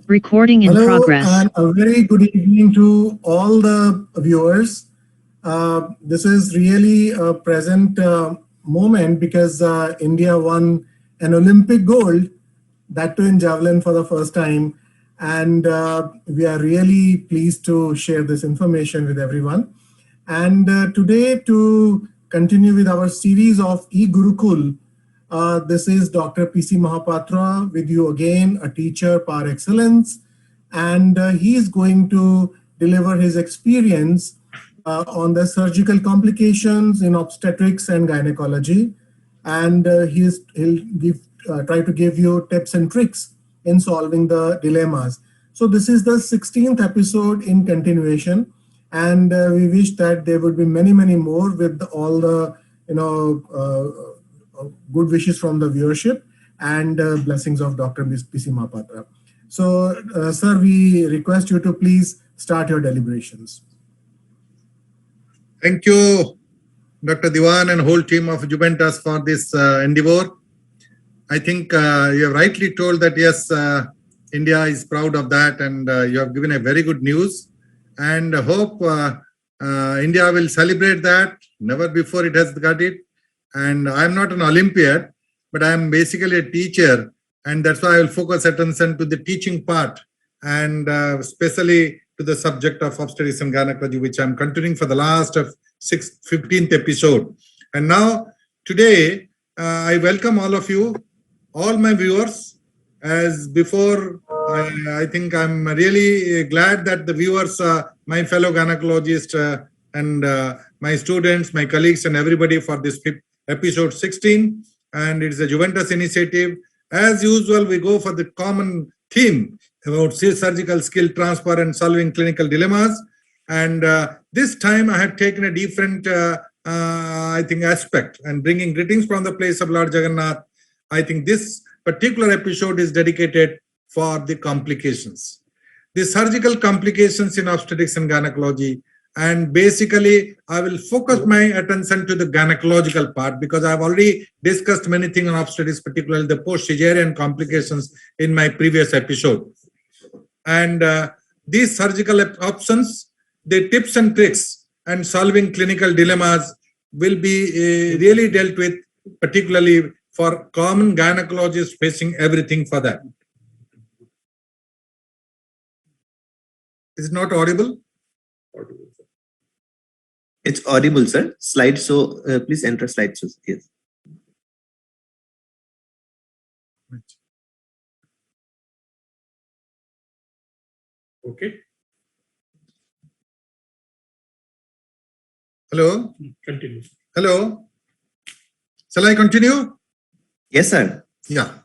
Recording in Hello, progress. and a very good evening to all the viewers. This is really a present moment because India won an Olympic gold, that too in javelin for the first time. And we are really pleased to share this information with everyone. And today, to continue with our series of e-Gurukul, this is Dr. P.C. Mahapatra with you again, a teacher par excellence. And he is going to deliver his experience on the surgical complications in obstetrics and gynecology. And he'll try to give you tips and tricks in solving the dilemmas. So this is the 16th episode in continuation. And we wish that there would be many, many more with all the, good wishes from the viewership and blessings of Dr. P.C. Mahapatra. So, sir, we request you to please start your deliberations. Thank you, Dr. Diwan and whole team of Juventus for this endeavor. I think you have rightly told that, yes, India is proud of that, and you have given a very good news. And I hope India will celebrate that. Never before it has got it. And I'm not an Olympiad, but I'm basically a teacher. And that's why I will focus attention to the teaching part, and especially to the subject of obstetrics and gynecology, which I'm continuing for the last of 15th episode. And now, today, I welcome all of you, all my viewers. As before, I think I'm really glad that the viewers, my fellow gynecologists and my students, my colleagues and everybody for this episode 16. And it's a Juventus initiative. As usual, we go for the common theme about surgical skill transfer and solving clinical dilemmas. And this time I have taken a different, I think, aspect and bringing greetings from the place of Lord Jagannath. I think this particular episode is dedicated for the complications, the surgical complications in obstetrics and gynecology. And basically, I will focus my attention to the gynecological part because I've already discussed many things on obstetrics, particularly the post-cesarean complications in my previous episode. And these surgical options, the tips and tricks and solving clinical dilemmas will be really dealt with, particularly for common gynecologists facing everything for that. Is it not audible? It's audible, sir. Slideshow, please enter slideshow. Yes. Okay. Hello? Continue. Hello? Shall I continue? Yes, sir. Yeah.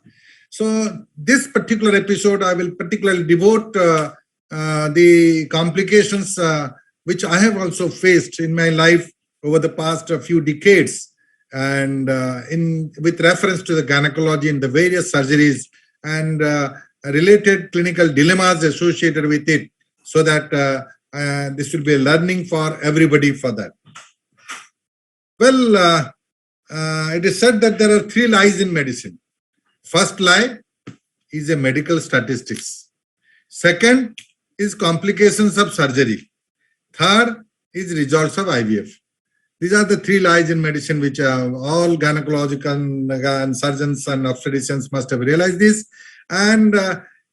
So this particular episode, I will particularly devote the complications which I have also faced in my life over the past few decades, and with reference to the gynecology and the various surgeries and related clinical dilemmas associated with it, so that this will be a learning for everybody for that. Well, it is said that there are 3 lies in medicine. First lie is a medical statistics. Second is complications of surgery. Third is results of IVF. These are the 3 lies in medicine which all gynecological and surgeons and obstetricians must have realized this. And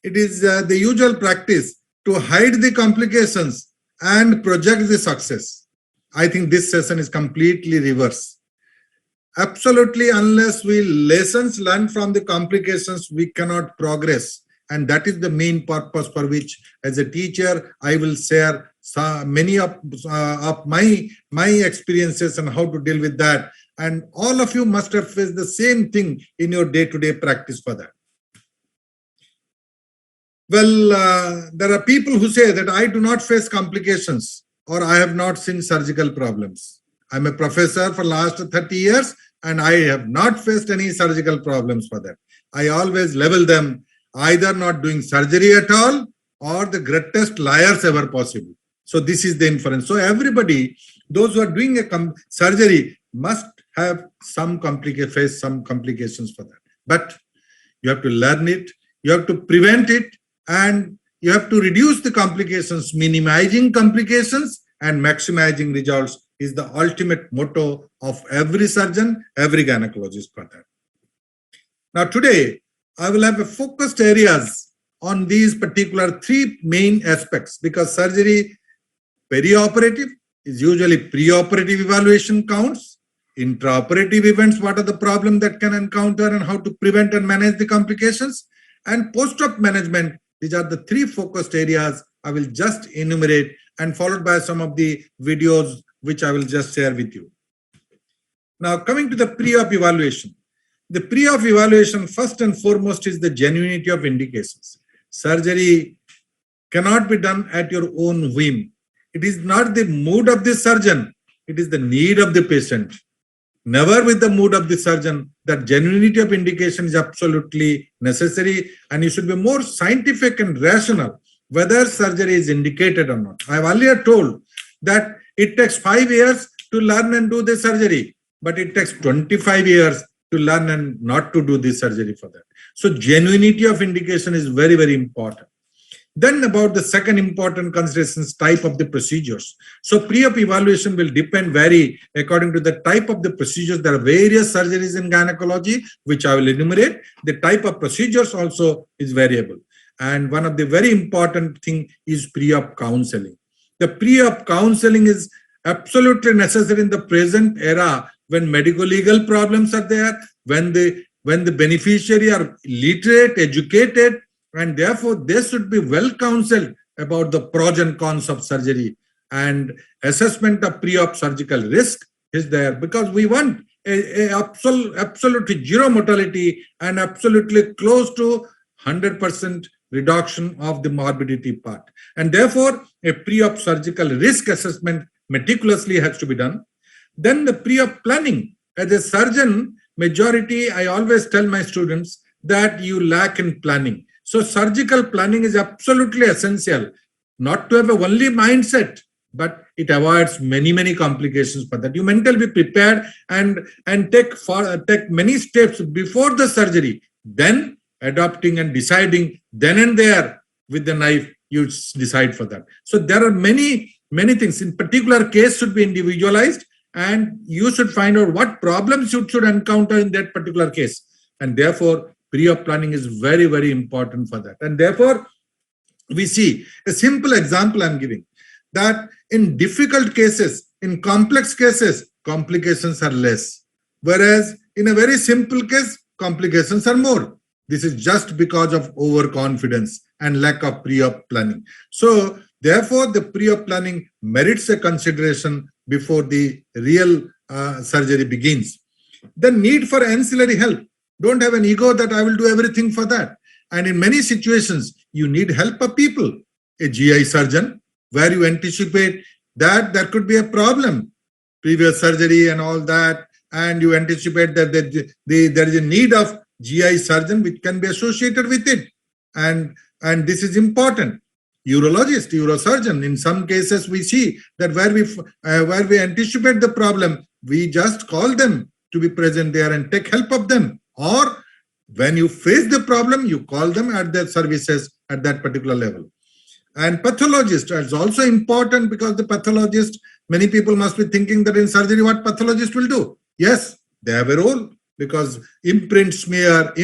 it is the usual practice to hide the complications and project the success. I think this session is completely reverse. Absolutely, unless we lessons learned from the complications, we cannot progress. And that is the main purpose for which, as a teacher, I will share many of my experiences and how to deal with that. And all of you must have faced the same thing in your day-to-day practice for that. Well, there are people who say that I do not face complications or I have not seen surgical problems. I'm a professor for last 30 years and I have not faced any surgical problems for that. I always level them either not doing surgery at all or the greatest liars ever possible. So this is the inference. So everybody, those who are doing a surgery must have some face some complications for that. But you have to learn it, you have to prevent it, and you have to reduce the complications. Minimizing complications and maximizing results is the ultimate motto of every surgeon, every gynecologist for that. Now today, I will have a focused areas on these particular three main aspects, because surgery, perioperative, is usually preoperative evaluation counts, intraoperative events, what are the problems that can encounter and how to prevent and manage the complications, and post-op management. These are the three focused areas I will just enumerate, and followed by some of the videos which I will just share with you. Now coming to the pre-op evaluation. The pre-op evaluation, first and foremost, is the genuinity of indications. Surgery cannot be done at your own whim. It is not the mood of the surgeon, it is the need of the patient. Never with the mood of the surgeon. That genuinity of indication is absolutely necessary, and you should be more scientific and rational whether surgery is indicated or not. I have earlier told that it takes 5 years to learn and do the surgery, but it takes 25 years to learn and not to do the surgery for that. So genuinity of indication is very, very important. Then about the second important considerations, type of the procedures. So pre-op evaluation will vary according to the type of the procedures. There are various surgeries in gynecology, which I will enumerate. The type of procedures also is variable. And one of the very important thing is pre-op counseling. The pre-op counseling is absolutely necessary in the present era when medico-legal problems are there, when the beneficiary are literate, educated, and therefore they should be well counseled about the pros and cons of surgery. And assessment of pre-op surgical risk is there, because we want absolutely zero mortality and absolutely close to 100% reduction of the morbidity part. And therefore, a pre-op surgical risk assessment meticulously has to be done. Then the pre-op planning. As a surgeon, majority, I always tell my students that you lack in planning. So surgical planning is absolutely essential, not to have a only mindset, but it avoids many, many complications for that. You mentally be prepared and take many steps before the surgery, then adopting and deciding then and there with the knife, you decide for that. So there are many, many things. In particular case should be individualized, and you should find out what problems you should encounter in that particular case. And therefore, pre-op planning is very, very important for that. And therefore, we see a simple example I'm giving, that in difficult cases, in complex cases, complications are less. Whereas in a very simple case, complications are more. This is just because of overconfidence and lack of pre-op planning. So therefore, the pre-op planning merits a consideration before the real surgery begins. The need for ancillary help. Don't have an ego that I will do everything for that. And in many situations, you need help of people. A GI surgeon, where you anticipate that there could be a problem, previous surgery and all that, and you anticipate that there is a need of GI surgeon which can be associated with it. And this is important. Urologist, neurosurgeon, in some cases we see that where we anticipate the problem, we just call them to be present there and take help of them. Or when you face the problem, you call them at their services at that particular level. And pathologist is also important, because the pathologist, many people must be thinking that in surgery what pathologist will do. Yes, they have a role, because imprint smear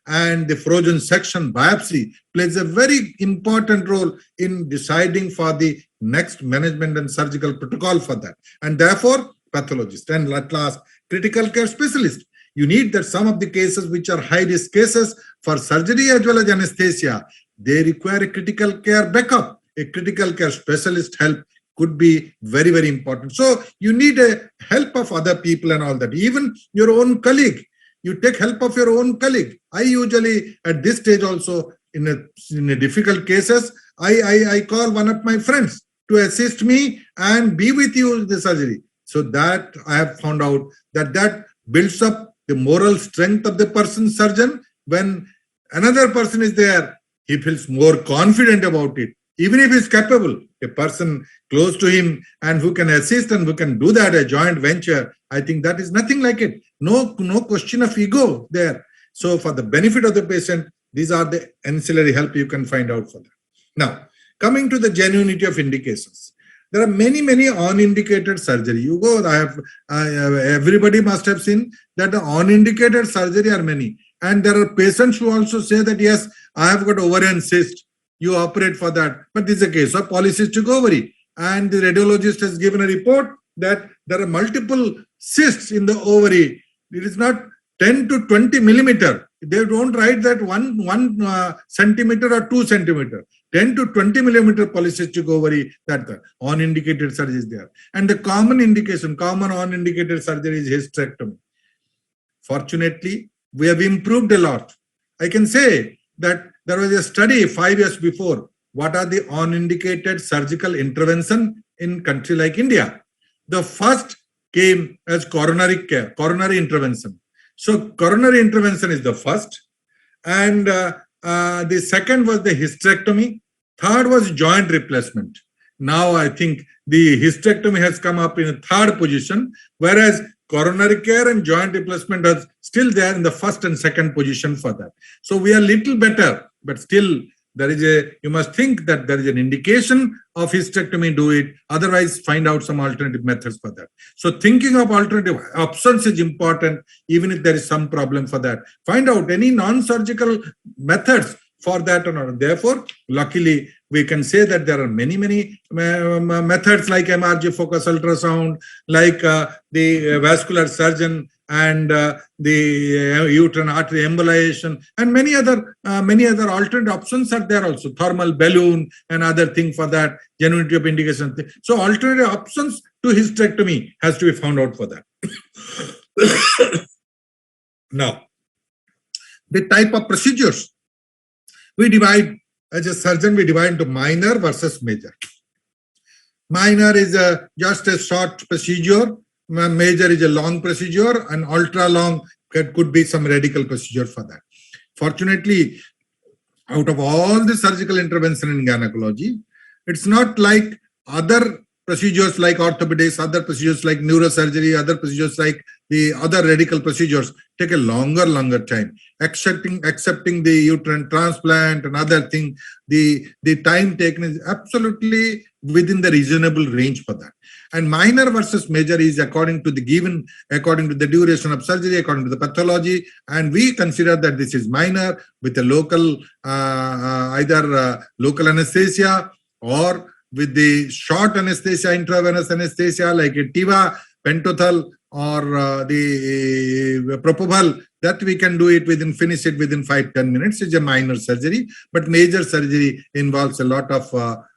and the frozen section biopsy plays a very important role in deciding for the next management and surgical protocol for that. And therefore, pathologist. And at last, critical care specialist. You need that some of the cases which are high-risk cases for surgery as well as anesthesia, they require a critical care backup. A critical care specialist help could be very, very important. So you need a help of other people and all that. Even your own colleague, you take help of your own colleague. I usually at this stage also in a difficult cases, I call one of my friends to assist me and be with you in the surgery. So that I have found out that builds up the moral strength of the person surgeon. When another person is there, he feels more confident about it. Even if he's capable, a person close to him and who can assist and who can do that, a joint venture, I think that is nothing like it. No question of ego there. So for the benefit of the patient, These are the ancillary help you can find out for that. Now, coming to the genuinity of indications. There are many unindicated surgery. You go, everybody must have seen that the unindicated surgery are many. And there are patients who also say that, yes, I have got ovarian cyst. You operate for that. But this is a case of polycystic ovary. And the radiologist has given a report that there are multiple cysts in the ovary. It is not 10 to 20 millimeter. They don't write that one centimeter or 2 centimeter. 10 to 20 millimeter polycystic ovary, that unindicated surgery is there. And the common indication, common unindicated surgery is hysterectomy. Fortunately, we have improved a lot. I can say that there was a study 5 years before. What are the unindicated surgical intervention in country like India? The first came as coronary care, coronary intervention. So coronary intervention is the first. And the second was the hysterectomy. Third was joint replacement. Now I think the hysterectomy has come up in a third position, whereas coronary care and joint replacement are still there in the first and second position for that. So we are little better, but still there is you must think that there is an indication of hysterectomy, do it. Otherwise, find out some alternative methods for that. So thinking of alternative options is important, even if there is some problem for that. Find out any non-surgical methods for that or not. Therefore, luckily, we can say that there are many methods like MRG focus ultrasound, like the vascular surgeon and the uterine artery embolization, and many other alternate options are there also. Thermal balloon and other thing for that, genuinity of indication. So alternative options to hysterectomy has to be found out for that. Now, the type of procedures. We divide, as a surgeon, we divide into minor versus major. Minor is just a short procedure. Major is a long procedure, and ultra long could be some radical procedure for that. Fortunately, out of all the surgical intervention in gynecology, it's not like other procedures like orthopedics, other procedures like neurosurgery, other procedures like the other radical procedures take a longer time. Accepting the uterine transplant and other thing, the time taken is absolutely within the reasonable range for that. And minor versus major is according to the duration of surgery, according to the pathology, and we consider that this is minor with a local either local anesthesia or with the short anesthesia, intravenous anesthesia like a TIVA, pentothal, or the propofol, that we can do it finish it within 5-10 minutes. It's a minor surgery, but major surgery involves a lot of,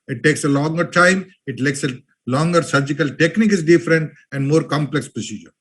it takes a longer time, it takes a longer surgical technique is different and more complex procedure.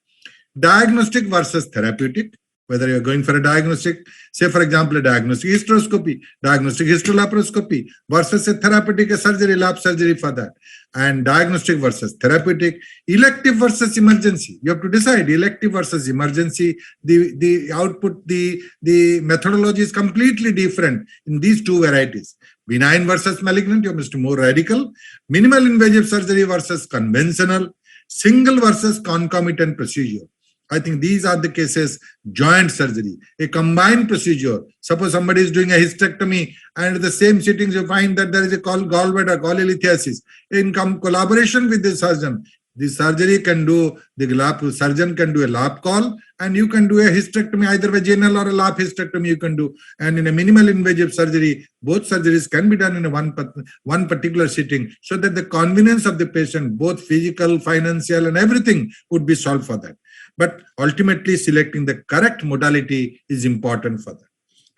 Diagnostic versus therapeutic. Whether you're going for a diagnostic, say for example, a diagnostic hysteroscopy, diagnostic hysterolaparoscopy versus a therapeutic surgery, lap surgery for that. And diagnostic versus therapeutic, elective versus emergency. You have to decide elective versus emergency. The output, the methodology is completely different in these two varieties. Benign versus malignant, you must be more radical. Minimal invasive surgery versus conventional. Single versus concomitant procedure. I think these are the cases. Joint surgery, a combined procedure. Suppose somebody is doing a hysterectomy and at the same sittings you find that there is a gallbladder, cholelithiasis. In collaboration with the surgeon, the surgery can do, the surgeon can do a lap call and you can do a hysterectomy, either vaginal or a lap hysterectomy you can do. And in a minimal invasive surgery, both surgeries can be done in one particular sitting so that the convenience of the patient, both physical, financial and everything would be solved for that. But ultimately selecting the correct modality is important for that.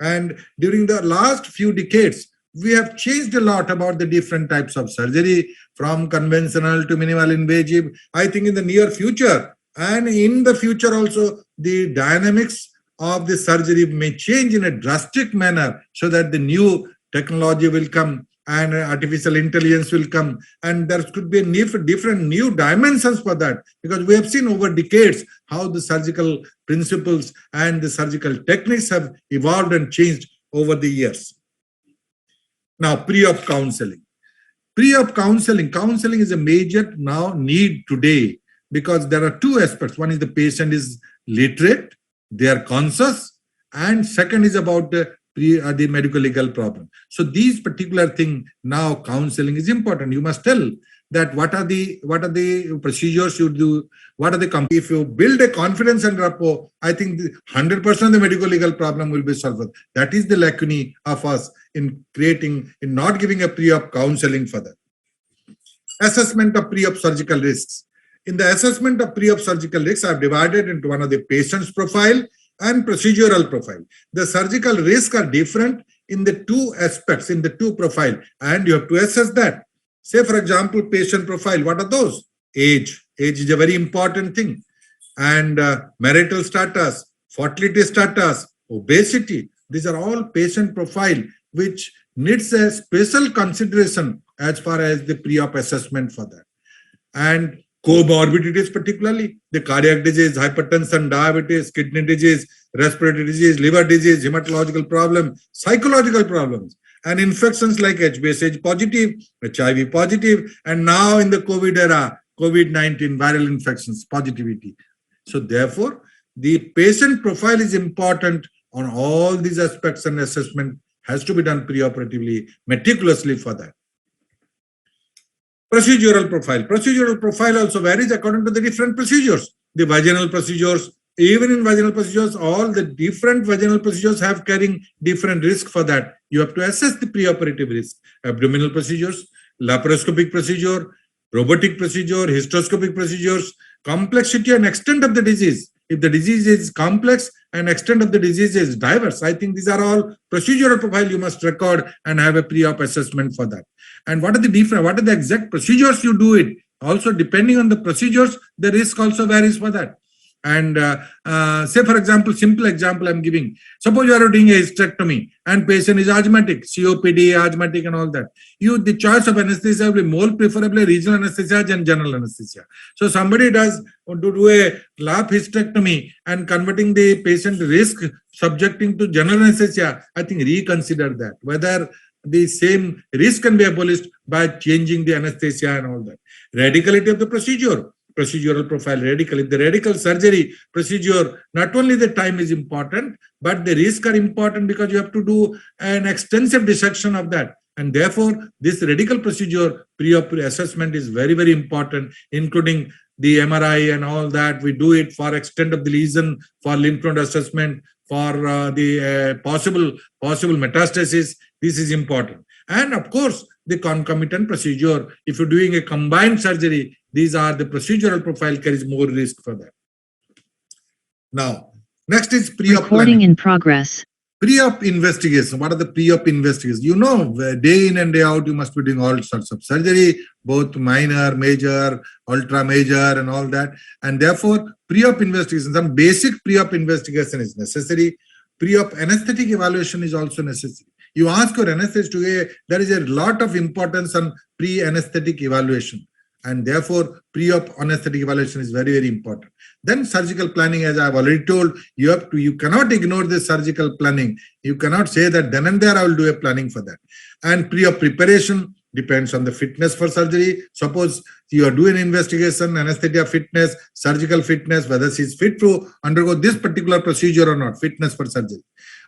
And during the last few decades, we have changed a lot about the different types of surgery from conventional to minimal invasive. I think in the near future and in the future also, the dynamics of the surgery may change in a drastic manner so that the new technology will come and artificial intelligence will come, and there could be different new dimensions for that, because we have seen over decades how the surgical principles and the surgical techniques have evolved and changed over the years. Now, pre-op counseling. Pre-op counseling is a major now need today, because there are two aspects. One is the patient is literate, they are conscious, and second is about the the medical legal problem. So these particular thing, now counseling is important. You must tell that what are the procedures you do, what are the if you build a confidence and rapport, I think 100% of the medical legal problem will be solved. That is the lacunae of us in not giving a pre-op counseling for that. Assessment of pre-op surgical risks. In the assessment of pre-op surgical risks, I have divided into one of the patient's profile and procedural profile. The surgical risks are different in the two aspects, in the two profile, and you have to assess that. Say, for example, patient profile, what are those? Age. Age is a very important thing. And marital status, fertility status, obesity. These are all patient profile which needs a special consideration as far as the pre-op assessment for that. And comorbidities, particularly the cardiac disease, hypertension, diabetes, kidney disease, respiratory disease, liver disease, hematological problem, psychological problems, and infections like HBsAg positive, HIV positive, and now in the COVID era, COVID-19 viral infections positivity. So therefore, the patient profile is important on all these aspects, and assessment has to be done preoperatively, meticulously for that. Procedural profile. Procedural profile also varies according to the different procedures. The vaginal procedures, even in vaginal procedures, all the different vaginal procedures have carrying different risk for that. You have to assess the preoperative risk. Abdominal procedures, laparoscopic procedure, robotic procedure, hysteroscopic procedures, complexity and extent of the disease. If the disease is complex and extent of the disease is diverse, I think these are all procedural profile you must record and have a pre-op assessment for that. And what are the exact procedures you do it? Also, depending on the procedures, the risk also varies for that. And say, for example, simple example I'm giving. Suppose you are doing a hysterectomy and patient is asthmatic, COPD, asthmatic and all that. The choice of anesthesia will be more preferably regional anesthesia than general anesthesia. So somebody does do a lap hysterectomy and converting the patient risk subjecting to general anesthesia, I think reconsider that, whether the same risk can be abolished by changing the anesthesia and all that. Radicality of the procedure. Procedural profile, radical. If the radical surgery procedure, not only the time is important, but the risks are important because you have to do an extensive dissection of that. And therefore, this radical procedure pre-op assessment is very, very important, including the MRI and all that. We do it for extent of the lesion, for lymph node assessment, for the possible metastasis. This is important. And of course, the concomitant procedure. If you're doing a combined surgery, these are the procedural profile carries more risk for that. Now, next is pre-op Recording in progress. Pre-op investigation. What are the pre-op investigations? You know, day in and day out, you must be doing all sorts of surgery, both minor, major, ultra major, and all that. And therefore, pre-op investigation, some basic pre-op investigation is necessary. Pre-op anesthetic evaluation is also necessary. You ask your anesthetist today, there is a lot of importance on pre-anesthetic evaluation. And therefore, pre-op anesthetic evaluation is very, very important. Then surgical planning, as I've already told, you cannot ignore the surgical planning. You cannot say that then and there I will do a planning for that. And pre-op preparation depends on the fitness for surgery. Suppose you are doing investigation, anesthesia fitness, surgical fitness, whether she is fit to undergo this particular procedure or not, fitness for surgery.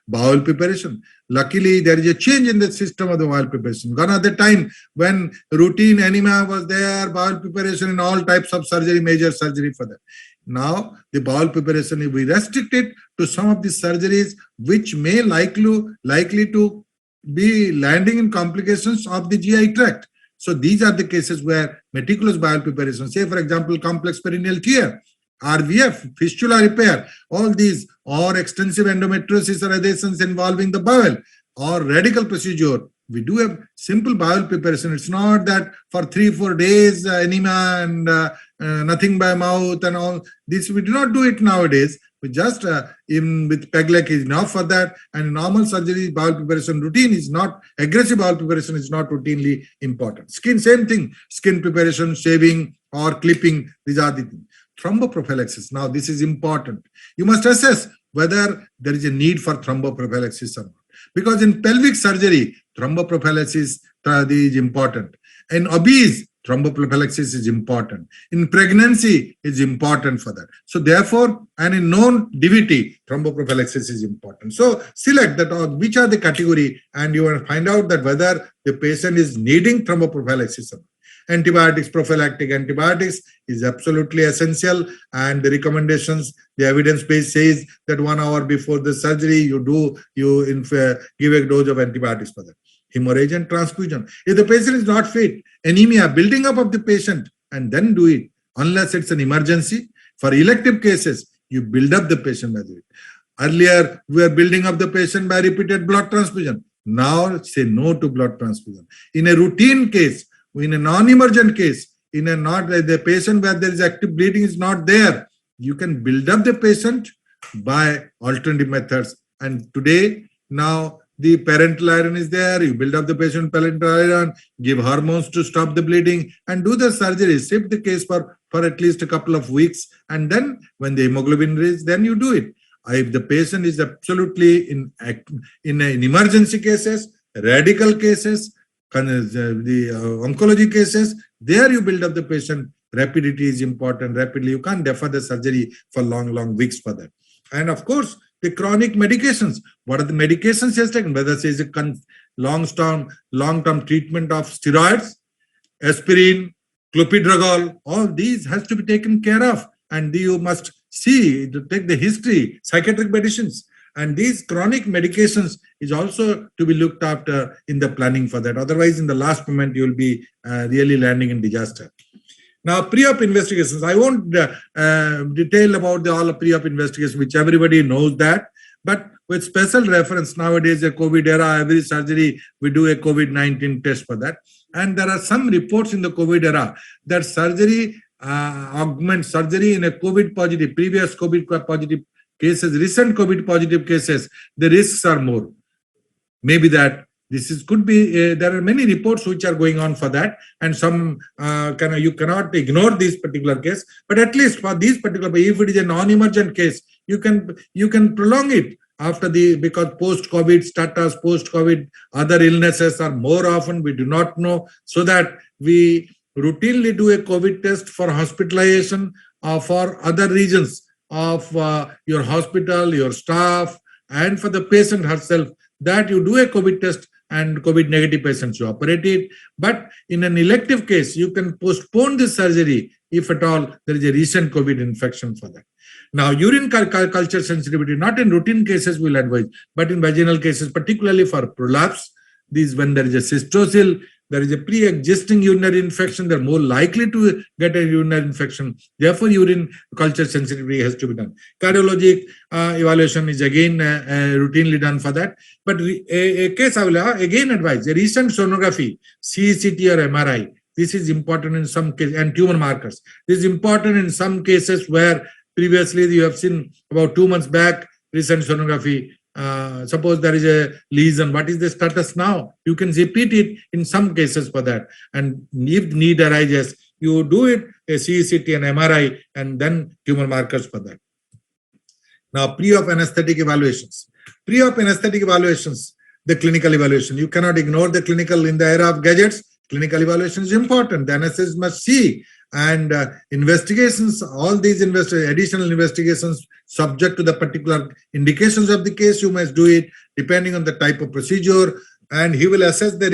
Bowel preparation. Luckily, there is a change in the system of the bowel preparation. Gone are the time when routine anemia was there, bowel preparation in all types of surgery, major surgery for that. Now, the bowel preparation, if we restrict it to some of the surgeries which may likely to be landing in complications of the GI tract. So these are the cases where meticulous bowel preparation, say for example, complex perineal tear, RVF, fistula repair, all these, or extensive endometriosis or adhesions involving the bowel, or radical procedure. We do have simple bowel preparation. It's not that for 3-4 days anemia and nothing by mouth and all this. We do not do it nowadays. We just even with PEGLEC is enough for that. And normal surgery bowel preparation routine is not, aggressive bowel preparation is not routinely important. Skin, same thing. Skin preparation, shaving or clipping, these are the things. Thromboprophylaxis. Now, this is important. You must assess whether there is a need for thromboprophylaxis or not. Because in pelvic surgery, thromboprophylaxis is important. In obese, Thromboprophylaxis is important. In pregnancy is important for that. So therefore, and in known DVT, thromboprophylaxis is important. So select that which are the category, and you will find out that whether the patient is needing thromboprophylaxis or not. Antibiotics, prophylactic antibiotics is absolutely essential, and the recommendations, the evidence base says that 1 hour before the surgery, give a dose of antibiotics for that. Hemorrhage and transfusion. If the patient is not fit, anemia, building up of the patient, and then do it. Unless it's an emergency. For elective cases, you build up the patient by doing it. Earlier, we were building up the patient by repeated blood transfusion. Now, say no to blood transfusion. In a routine case, in a non-emergent case, in a not the patient where there is active bleeding is not there, you can build up the patient by alternative methods. And today, now, the parenteral iron is there, you build up the patient parenteral iron, give hormones to stop the bleeding, and do the surgery, shift the case for at least a couple of weeks, and then when the hemoglobin is, then you do it. If the patient is absolutely in emergency cases, radical cases, the oncology cases, there you build up the patient. Rapidity is important, rapidly. You can't defer the surgery for long weeks for that. And of course, the chronic medications. What are the medications he has taken? Whether it is a long-term treatment of steroids, aspirin, clopidogrel, all these has to be taken care of. And you must see, to take the history, psychiatric medicines. And these chronic medications is also to be looked after in the planning for that. Otherwise, in the last moment, you will be really landing in disaster. Now, pre-op investigations, I won't detail about all pre-op investigations, which everybody knows that, but with special reference, nowadays, a COVID era, every surgery, we do a COVID-19 test for that. And there are some reports in the COVID era that surgery augments surgery in a COVID positive, previous COVID positive cases, recent COVID positive cases, the risks are more. Maybe that could be, there are many reports which are going on for that, and some you cannot ignore this particular case, but at least for these particular, if it is a non-emergent case, you can prolong it after because post-COVID status, post-COVID other illnesses are more often, we do not know, so that we routinely do a COVID test for hospitalization for other regions of your hospital, your staff, and for the patient herself, that you do a COVID test, and COVID negative patients you operate it. But in an elective case, you can postpone the surgery if at all there is a recent COVID infection for that. Now, urine culture sensitivity, not in routine cases we'll advise, but in vaginal cases, particularly for prolapse, when there is a cystocele, there is a pre-existing urinary infection, they're more likely to get a urinary infection. Therefore, urine culture sensitivity has to be done. Cardiologic evaluation is again routinely done for that. But a case I will again advise, a recent sonography, CCT or MRI, this is important in some cases, and tumor markers. This is important in some cases where previously you have seen about 2 months back, recent sonography, suppose there is a lesion, what is the status now? You can repeat it in some cases for that. And if need arises, you do it, a CCT and MRI, and then tumor markers for that. Now, pre-op anesthetic evaluations. Pre-op anesthetic evaluations, the clinical evaluation. You cannot ignore the clinical in the era of gadgets. Clinical evaluation is important. The anesthetist must see. And investigations, all these additional investigations subject to the particular indications of the case, you must do it depending on the type of procedure, and he will assess the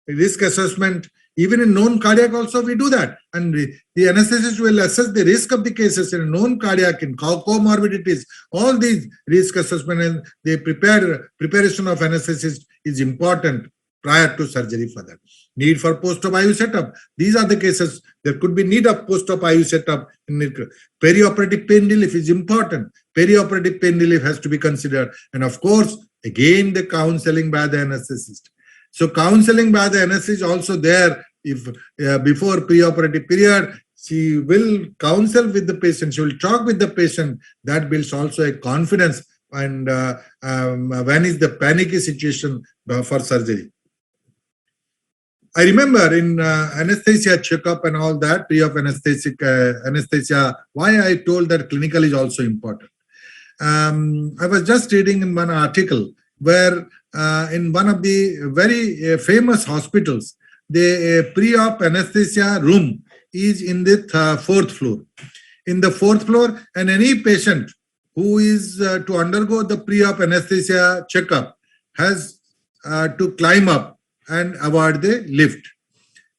risk assessment. Even in known cardiac also we do that, and the anesthetist will assess the risk of the cases in known cardiac, in comorbidities, all these risk assessment, and the preparation of anesthetist is important prior to surgery for that. Need for post-op IU setup. These are the cases. There could be need of post-op IU setup. Perioperative pain relief is important. Perioperative pain relief has to be considered. And of course, again, the counseling by the anesthetist. So counseling by the anesthetist also there. If before preoperative period, she will counsel with the patient. She will talk with the patient. That builds also a confidence. And when is the panicky situation for surgery? I remember in anesthesia checkup and all that, pre-op anesthesia, why I told that clinical is also important. I was just reading in one article where in one of the very famous hospitals, the pre-op anesthesia room is in the fourth floor. In the fourth floor, and any patient who is to undergo the pre-op anesthesia checkup has to climb up and avoid the lift.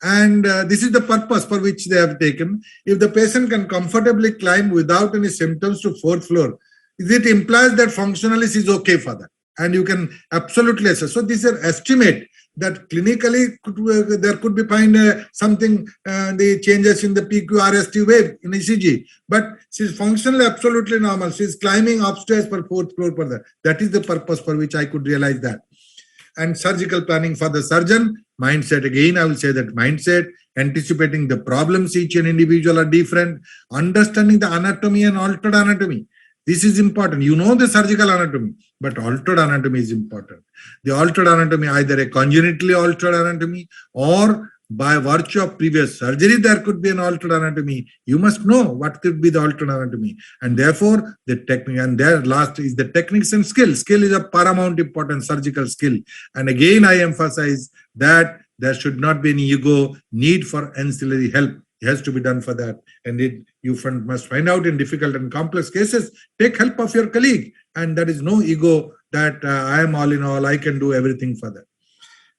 And this is the purpose for which they have taken. If the patient can comfortably climb without any symptoms to fourth floor, it implies that functionally is okay for that. And you can absolutely assess. So this is an estimate that clinically there could be find something, the changes in the PQRST wave in ECG. But she's functionally absolutely normal. She's climbing upstairs for fourth floor for that. That is the purpose for which I could realize that. And surgical planning for the surgeon, mindset, again I will say that mindset, anticipating the problems each and individual are different, understanding the anatomy and altered anatomy. This is important. You know the surgical anatomy, but altered anatomy is important. The altered anatomy, either a congenitally altered anatomy or by virtue of previous surgery, there could be an altered anatomy. You must know what could be the altered anatomy. And therefore, the technique, and there last is the techniques and skill. Skill is a paramount important surgical skill. And again, I emphasize that there should not be any ego, need for ancillary help. It has to be done for that. And you must find out in difficult and complex cases, take help of your colleague. And there is no ego that I am all in all, I can do everything for that.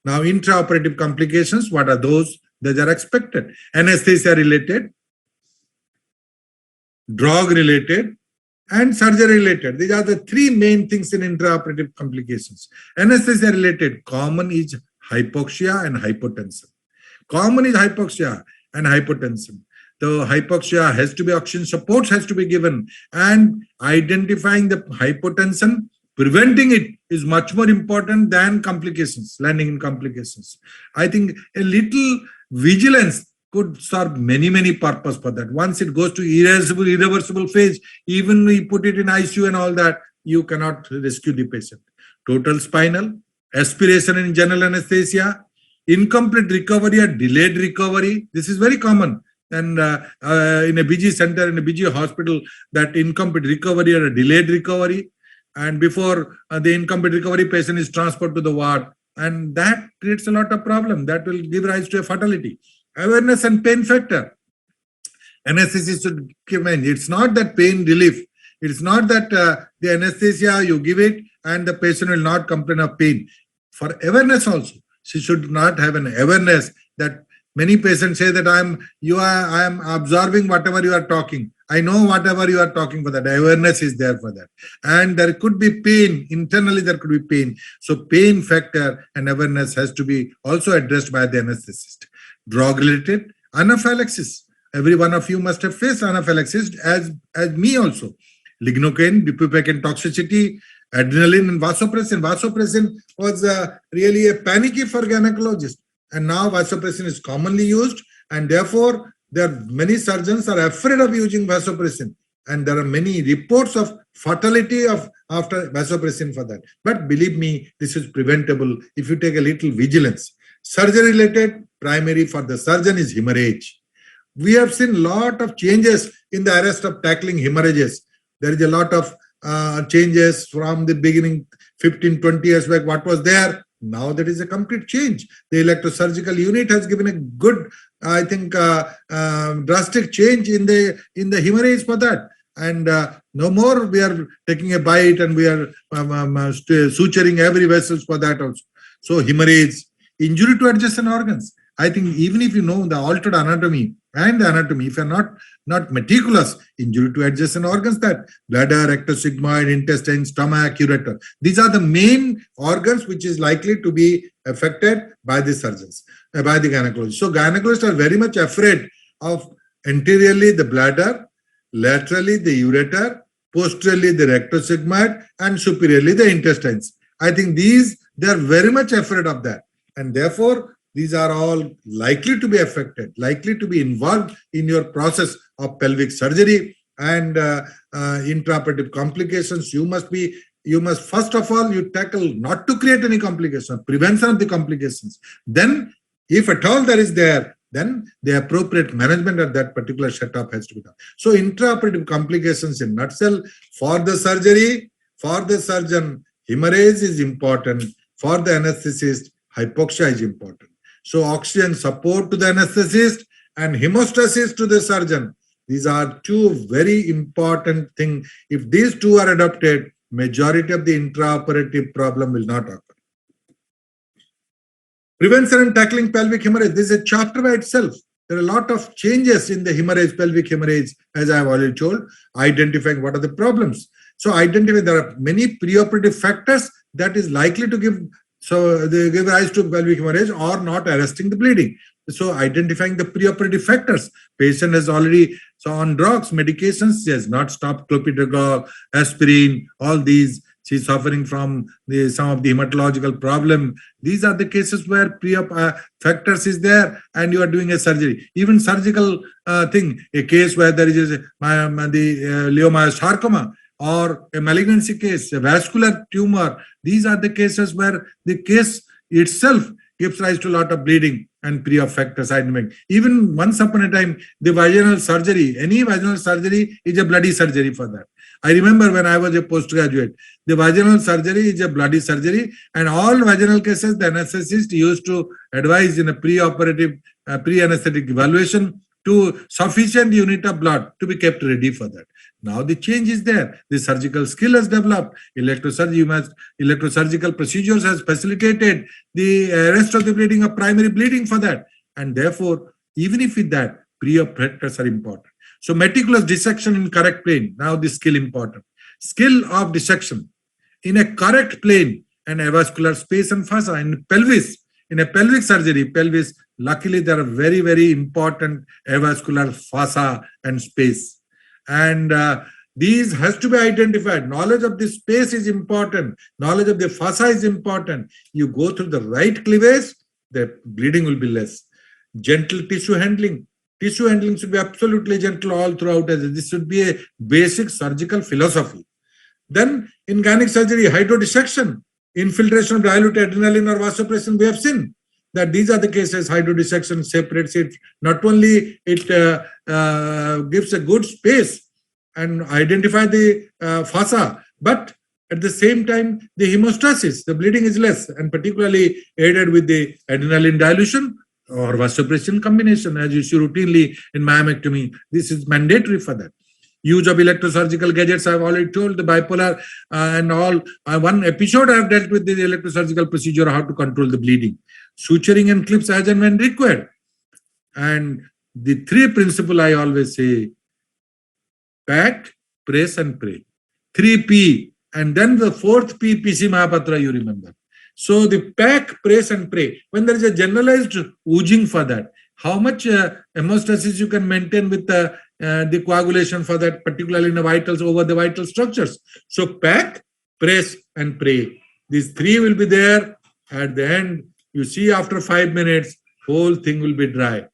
Now, intraoperative complications, what are those? Those are expected. Anesthesia related, drug related, and surgery related. These are the three main things in intraoperative complications. Anesthesia related, common is hypoxia and hypotension. Common is hypoxia and hypotension. The hypoxia has to be, oxygen support has to be given, and identifying the hypotension, preventing it is much more important than complications, landing in complications. I think a little vigilance could serve many purposes for that. Once it goes to irreversible phase, even we put it in ICU and all that, you cannot rescue the patient. Total spinal, aspiration in general anesthesia, incomplete recovery or delayed recovery. This is very common. And in a BG center, in a BG hospital, that incomplete recovery or a delayed recovery. And before the incomplete recovery, patient is transferred to the ward. And that creates a lot of problem. That will give rise to a fatality. Awareness and pain factor. Anesthesia should give, it's not that pain relief. It's not that the anesthesia, you give it and the patient will not complain of pain. For awareness also, she should not have an awareness that many patients say that I am absorbing whatever you are talking. I know whatever you are talking for that. Awareness is there for that. And there could be pain. Internally, there could be pain. So pain factor and awareness has to be also addressed by the anesthetist. Drug-related anaphylaxis. Every one of you must have faced anaphylaxis, as me also. Lignocaine, bupivacaine toxicity, adrenaline and vasopressin. Vasopressin was really a panicky for gynecologists. And now vasopressin is commonly used, and therefore there are many surgeons are afraid of using vasopressin, and there are many reports of fatality of after vasopressin for that. But believe me, this is preventable if you take a little vigilance. Surgery related, primary for the surgeon is hemorrhage. We have seen a lot of changes in the arrest of tackling hemorrhages. There is a lot of changes from the beginning, 15-20 years back. What was there? Now there is a complete change. The electrosurgical unit has given a good, I think, drastic change in the hemorrhage for that. And no more we are taking a bite and we are suturing every vessels for that also. So hemorrhage, injury to adjacent organs. I think even if you know the altered anatomy and the anatomy, if you are not meticulous, injury to adjacent organs, that bladder, rectosigmoid, intestine, stomach, ureter. These are the main organs which is likely to be affected by the surgeons, by the gynecologists. So gynecologists are very much afraid of anteriorly the bladder, laterally the ureter, posteriorly the rectosigmoid, and superiorly the intestines. I think they are very much afraid of that. And therefore, these are all likely to be affected, likely to be involved in your process of pelvic surgery and intraoperative complications. You must first of all, you tackle not to create any complication, prevention of the complications. Then, if at all there is there, then the appropriate management of that particular setup has to be done. So intraoperative complications in nutshell, for the surgery, for the surgeon, hemorrhage is important. For the anesthetist, hypoxia is important. So oxygen support to the anesthetist and hemostasis to the surgeon. These are two very important things. If these two are adopted, majority of the intraoperative problem will not occur. Prevention and tackling pelvic hemorrhage. This is a chapter by itself. There are a lot of changes in the hemorrhage, pelvic hemorrhage, as I have already told, identifying what are the problems. So identifying there are many preoperative factors that is likely to give, so they give rise to pelvic hemorrhage or not arresting the bleeding. So identifying the preoperative factors. Patient has already, so on drugs, medications, she has not stopped clopidogrel, aspirin, all these. She's suffering from some of the hematological problem. These are the cases where pre-op factors is there and you are doing a surgery. Even surgical thing, a case where there is the leiomyosarcoma or a malignancy case, a vascular tumor. These are the cases where the case itself gives rise to a lot of bleeding and pre-op factors. Even once upon a time, the vaginal surgery, any vaginal surgery is a bloody surgery for that. I remember when I was a postgraduate, the vaginal surgery is a bloody surgery, and all vaginal cases, the anesthetist used to advise in a pre-operative, pre-anesthetic evaluation to sufficient unit of blood to be kept ready for that. Now the change is there. The surgical skill has developed. Electrosurgical procedures has facilitated the arrest of the bleeding of primary bleeding for that. And therefore, even if with that, pre-op factors are important. So meticulous dissection in correct plane. Now the skill important. Skill of dissection in a correct plane and avascular space and fossa in pelvis. In a pelvic surgery, pelvis, luckily there are very, very important avascular fossa and space. And these has to be identified. Knowledge of the space is important. Knowledge of the fossa is important. You go through the right cleavage, the bleeding will be less. Gentle tissue handling. Tissue handling should be absolutely gentle all throughout. This should be a basic surgical philosophy. Then in gynec surgery, hydrodissection, infiltration of dilute adrenaline or vasopressin, we have seen that these are the cases. Hydrodissection separates it. Not only it gives a good space and identify the fossa, but at the same time, the hemostasis, the bleeding is less, and particularly aided with the adrenaline dilution or vasopressin combination, as you see routinely in myomectomy. This is mandatory for that. Use of electrosurgical gadgets, I've already told, the bipolar and all. One episode I have dealt with the electrosurgical procedure, how to control the bleeding. Suturing and clips as and when required. And the three principles I always say, pack, press and pray. 3P. And then the fourth P, PC Mahapatra, you remember. So the pack, press and pray. When there is a generalized oozing for that, how much hemostasis you can maintain with the coagulation for that, particularly in the vitals, over the vital structures. So pack, press and pray. These three will be there. At the end, you see after 5 minutes, whole thing will be dry.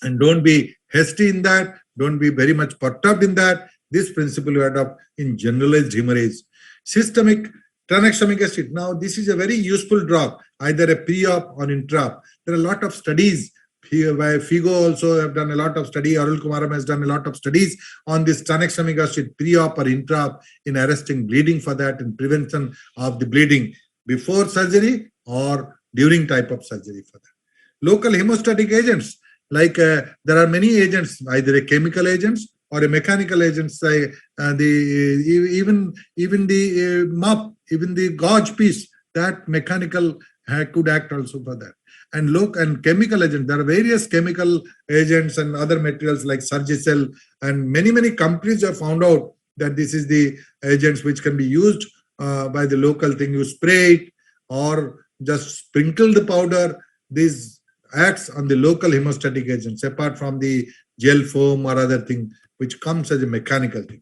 And don't be hasty in that. Don't be very much perturbed in that. This principle you adopt in generalized hemorrhage. Systemic tranexamic acid. Now, this is a very useful drug, either a pre-op or intra-op. There are a lot of studies. Here by FIGO also have done a lot of study. Arul Kumaram has done a lot of studies on this tranexamic acid pre-op or intra-op in arresting bleeding for that and prevention of the bleeding before surgery or during type of surgery for that. Local hemostatic agents, like there are many agents, either a chemical agents or a mechanical agents, even the mop, even the gauge piece, that mechanical could act also for that. And chemical agents, there are various chemical agents and other materials like Surgicel, and many companies have found out that this is the agents which can be used by the local thing. You spray it or just sprinkle the powder. This acts on the local hemostatic agents apart from the gel foam or other thing which comes as a mechanical thing.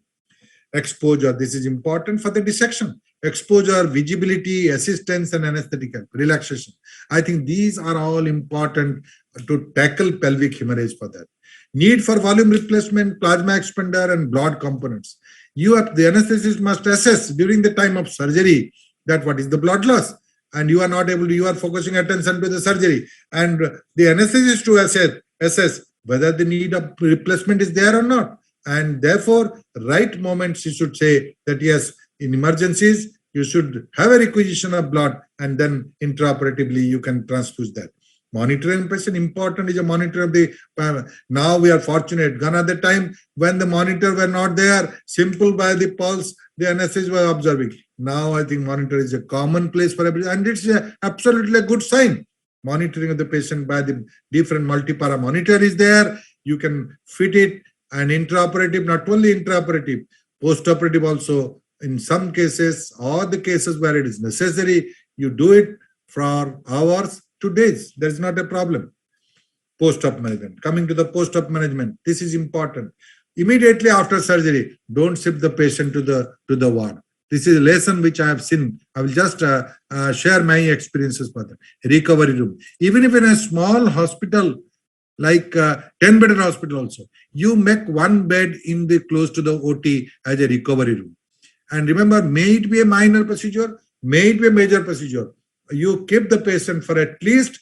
Exposure, this is important for the dissection. Exposure, visibility, assistance, and anesthetic help, relaxation. I think these are all important to tackle pelvic hemorrhage for that. Need for volume replacement, plasma expander, and blood components. The anesthetist must assess during the time of surgery that what is the blood loss, and you are not able to, you are focusing attention to the surgery, and the anesthetist to assess whether the need of replacement is there or not. And therefore, right moment she should say that yes, in emergencies, you should have a requisition of blood and then intraoperatively you can transfuse that. Monitoring patient important is a monitor of the, now we are fortunate. Gone at the time when the monitor were not there, simple by the pulse, the anesthesists were observing. Now I think monitor is a common place for everyone, and it's absolutely a good sign. Monitoring of the patient by the different multi-para monitor is there. You can fit it, and intraoperative, not only intraoperative, post-operative also. In some cases, or the cases where it is necessary, you do it for hours to days. There's not a problem. Post-op management. Coming to the post-op management, this is important. Immediately after surgery, don't ship the patient to the ward. This is a lesson which I have seen. I will just share my experiences for that. Recovery room. Even if in a small hospital, like 10-bedded hospital also, you make one bed in the close to the OT as a recovery room. And remember, may it be a minor procedure, may it be a major procedure, you keep the patient for at least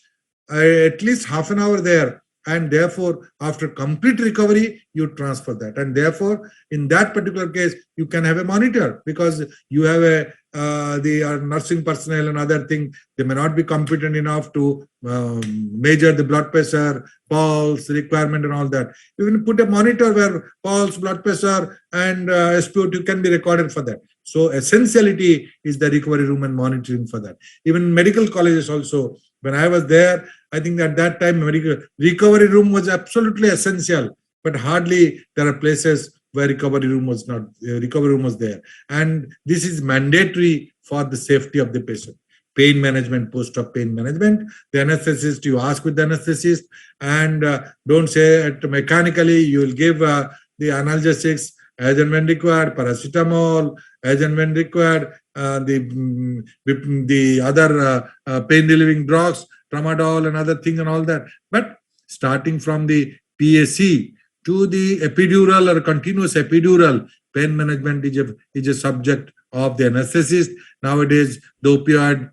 half an hour there, and therefore after complete recovery you transfer that, and therefore in that particular case you can have a monitor, because you have the nursing personnel and other thing, they may not be competent enough to measure the blood pressure, pulse requirement and all that. You can put a monitor where pulse, blood pressure and SpO2 can be recorded for that. So essentiality is the recovery room and monitoring for that. Even medical colleges also, when I was there, I think at that time recovery room was absolutely essential, but hardly there are places where recovery room was not, recovery room was there. And this is mandatory for the safety of the patient. Pain management, post-op pain management, the anesthetist, you ask with the anesthetist, and don't say it mechanically. You will give the analgesics as and when required, paracetamol as and when required, the other pain relieving drugs, tramadol and other thing and all that. But starting from the PAC to the epidural or continuous epidural, pain management is a subject of the anesthetist. Nowadays, the opioid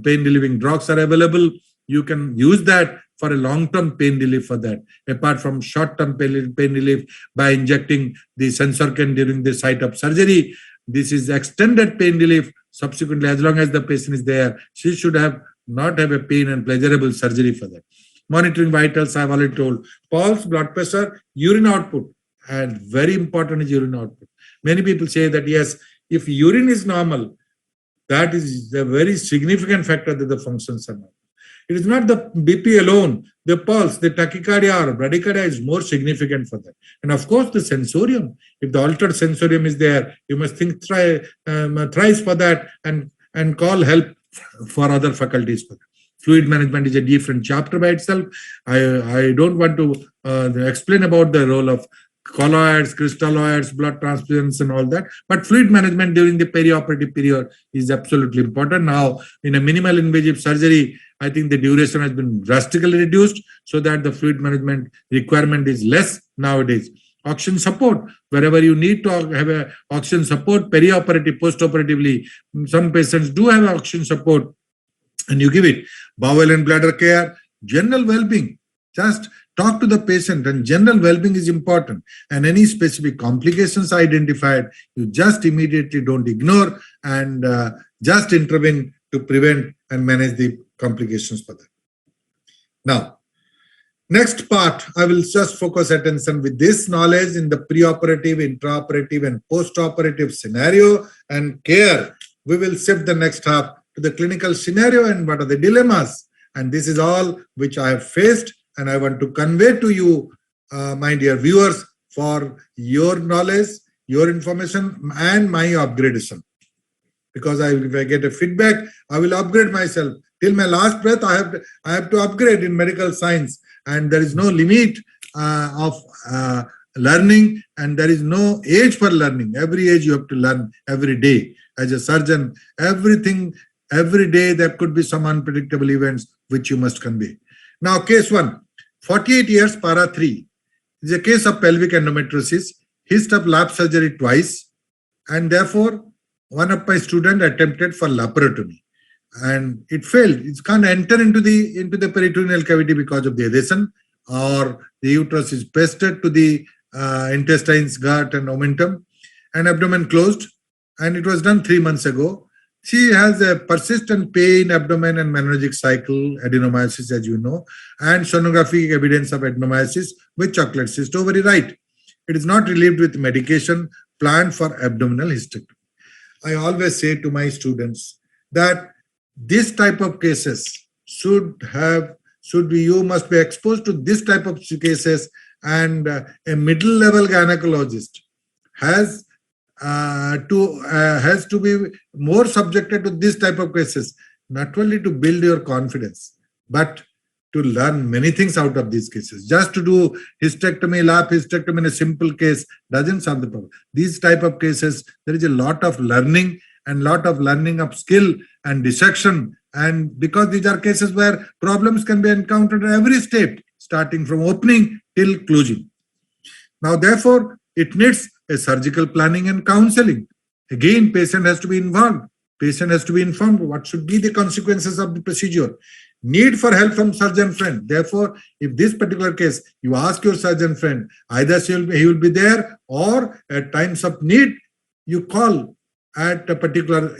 pain relieving drugs are available. You can use that for a long-term pain relief for that, apart from short-term pain relief by injecting the sensorcan during the site of surgery. This is extended pain relief. Subsequently, as long as the patient is there, she should not have a pain and pleasurable surgery for that. Monitoring vitals, I've already told. Pulse, blood pressure, urine output, and very important is urine output. Many people say that yes, if urine is normal, that is a very significant factor that the functions are normal. It is not the BP alone, the pulse, the tachycardia or bradycardia is more significant for that. And of course, the sensorium. If the altered sensorium is there, you must think thrice for that and call help for other faculties for that. Fluid management is a different chapter by itself. I don't want to explain about the role of colloids, crystalloids, blood transfusions and all that. But fluid management during the perioperative period is absolutely important. Now, in a minimal invasive surgery, I think the duration has been drastically reduced so that the fluid management requirement is less nowadays. Oxygen support, wherever you need to have a oxygen support, perioperative, post-operatively, some patients do have oxygen support and you give it. Bowel and bladder care, general well-being. Just talk to the patient, and general well-being is important. And any specific complications identified, you just immediately don't ignore and just intervene to prevent and manage the complications for that. Now, next part, I will just focus attention with this knowledge in the preoperative, intraoperative, and postoperative scenario and care. We will shift the next half to the clinical scenario and what are the dilemmas. And this is all which I have faced, and I want to convey to you, my dear viewers, for your knowledge, your information, and my upgradation. Because if I get a feedback, I will upgrade myself. Till my last breath, I have to upgrade in medical science, and there is no limit of learning, and there is no age for learning. Every age you have to learn every day. As a surgeon, everything, every day there could be some unpredictable events which you must convey. Now, case 1, 48 years, para 3, is a case of pelvic endometriosis, hist of lap surgery twice, and therefore one of my students attempted for laparotomy, and it failed. It can't enter into the peritoneal cavity because of the adhesion, or the uterus is pasted to the intestines, gut, and omentum, and abdomen closed. And it was done 3 months ago. She has a persistent pain, abdomen and menorrhagic cycle, adenomyosis, as you know, and sonographic evidence of adenomyosis with chocolate cyst ovary, right. It is not relieved with medication planned for abdominal hysterectomy. I always say to my students that this type of cases you must be exposed to this type of cases, and a middle level gynecologist has to be more subjected to this type of cases, not only to build your confidence, but to learn many things out of these cases. Just to do hysterectomy, lap hysterectomy in a simple case doesn't solve the problem. These type of cases, there is a lot of learning and lot of learning of skill and dissection. And because these are cases where problems can be encountered at every step, starting from opening till closing. Now, therefore, it needs a surgical planning and counseling. Again, patient has to be involved. Patient has to be informed what should be the consequences of the procedure. Need for help from surgeon friend. Therefore, if this particular case, you ask your surgeon friend, either he will be there, or at times of need, you call at a particular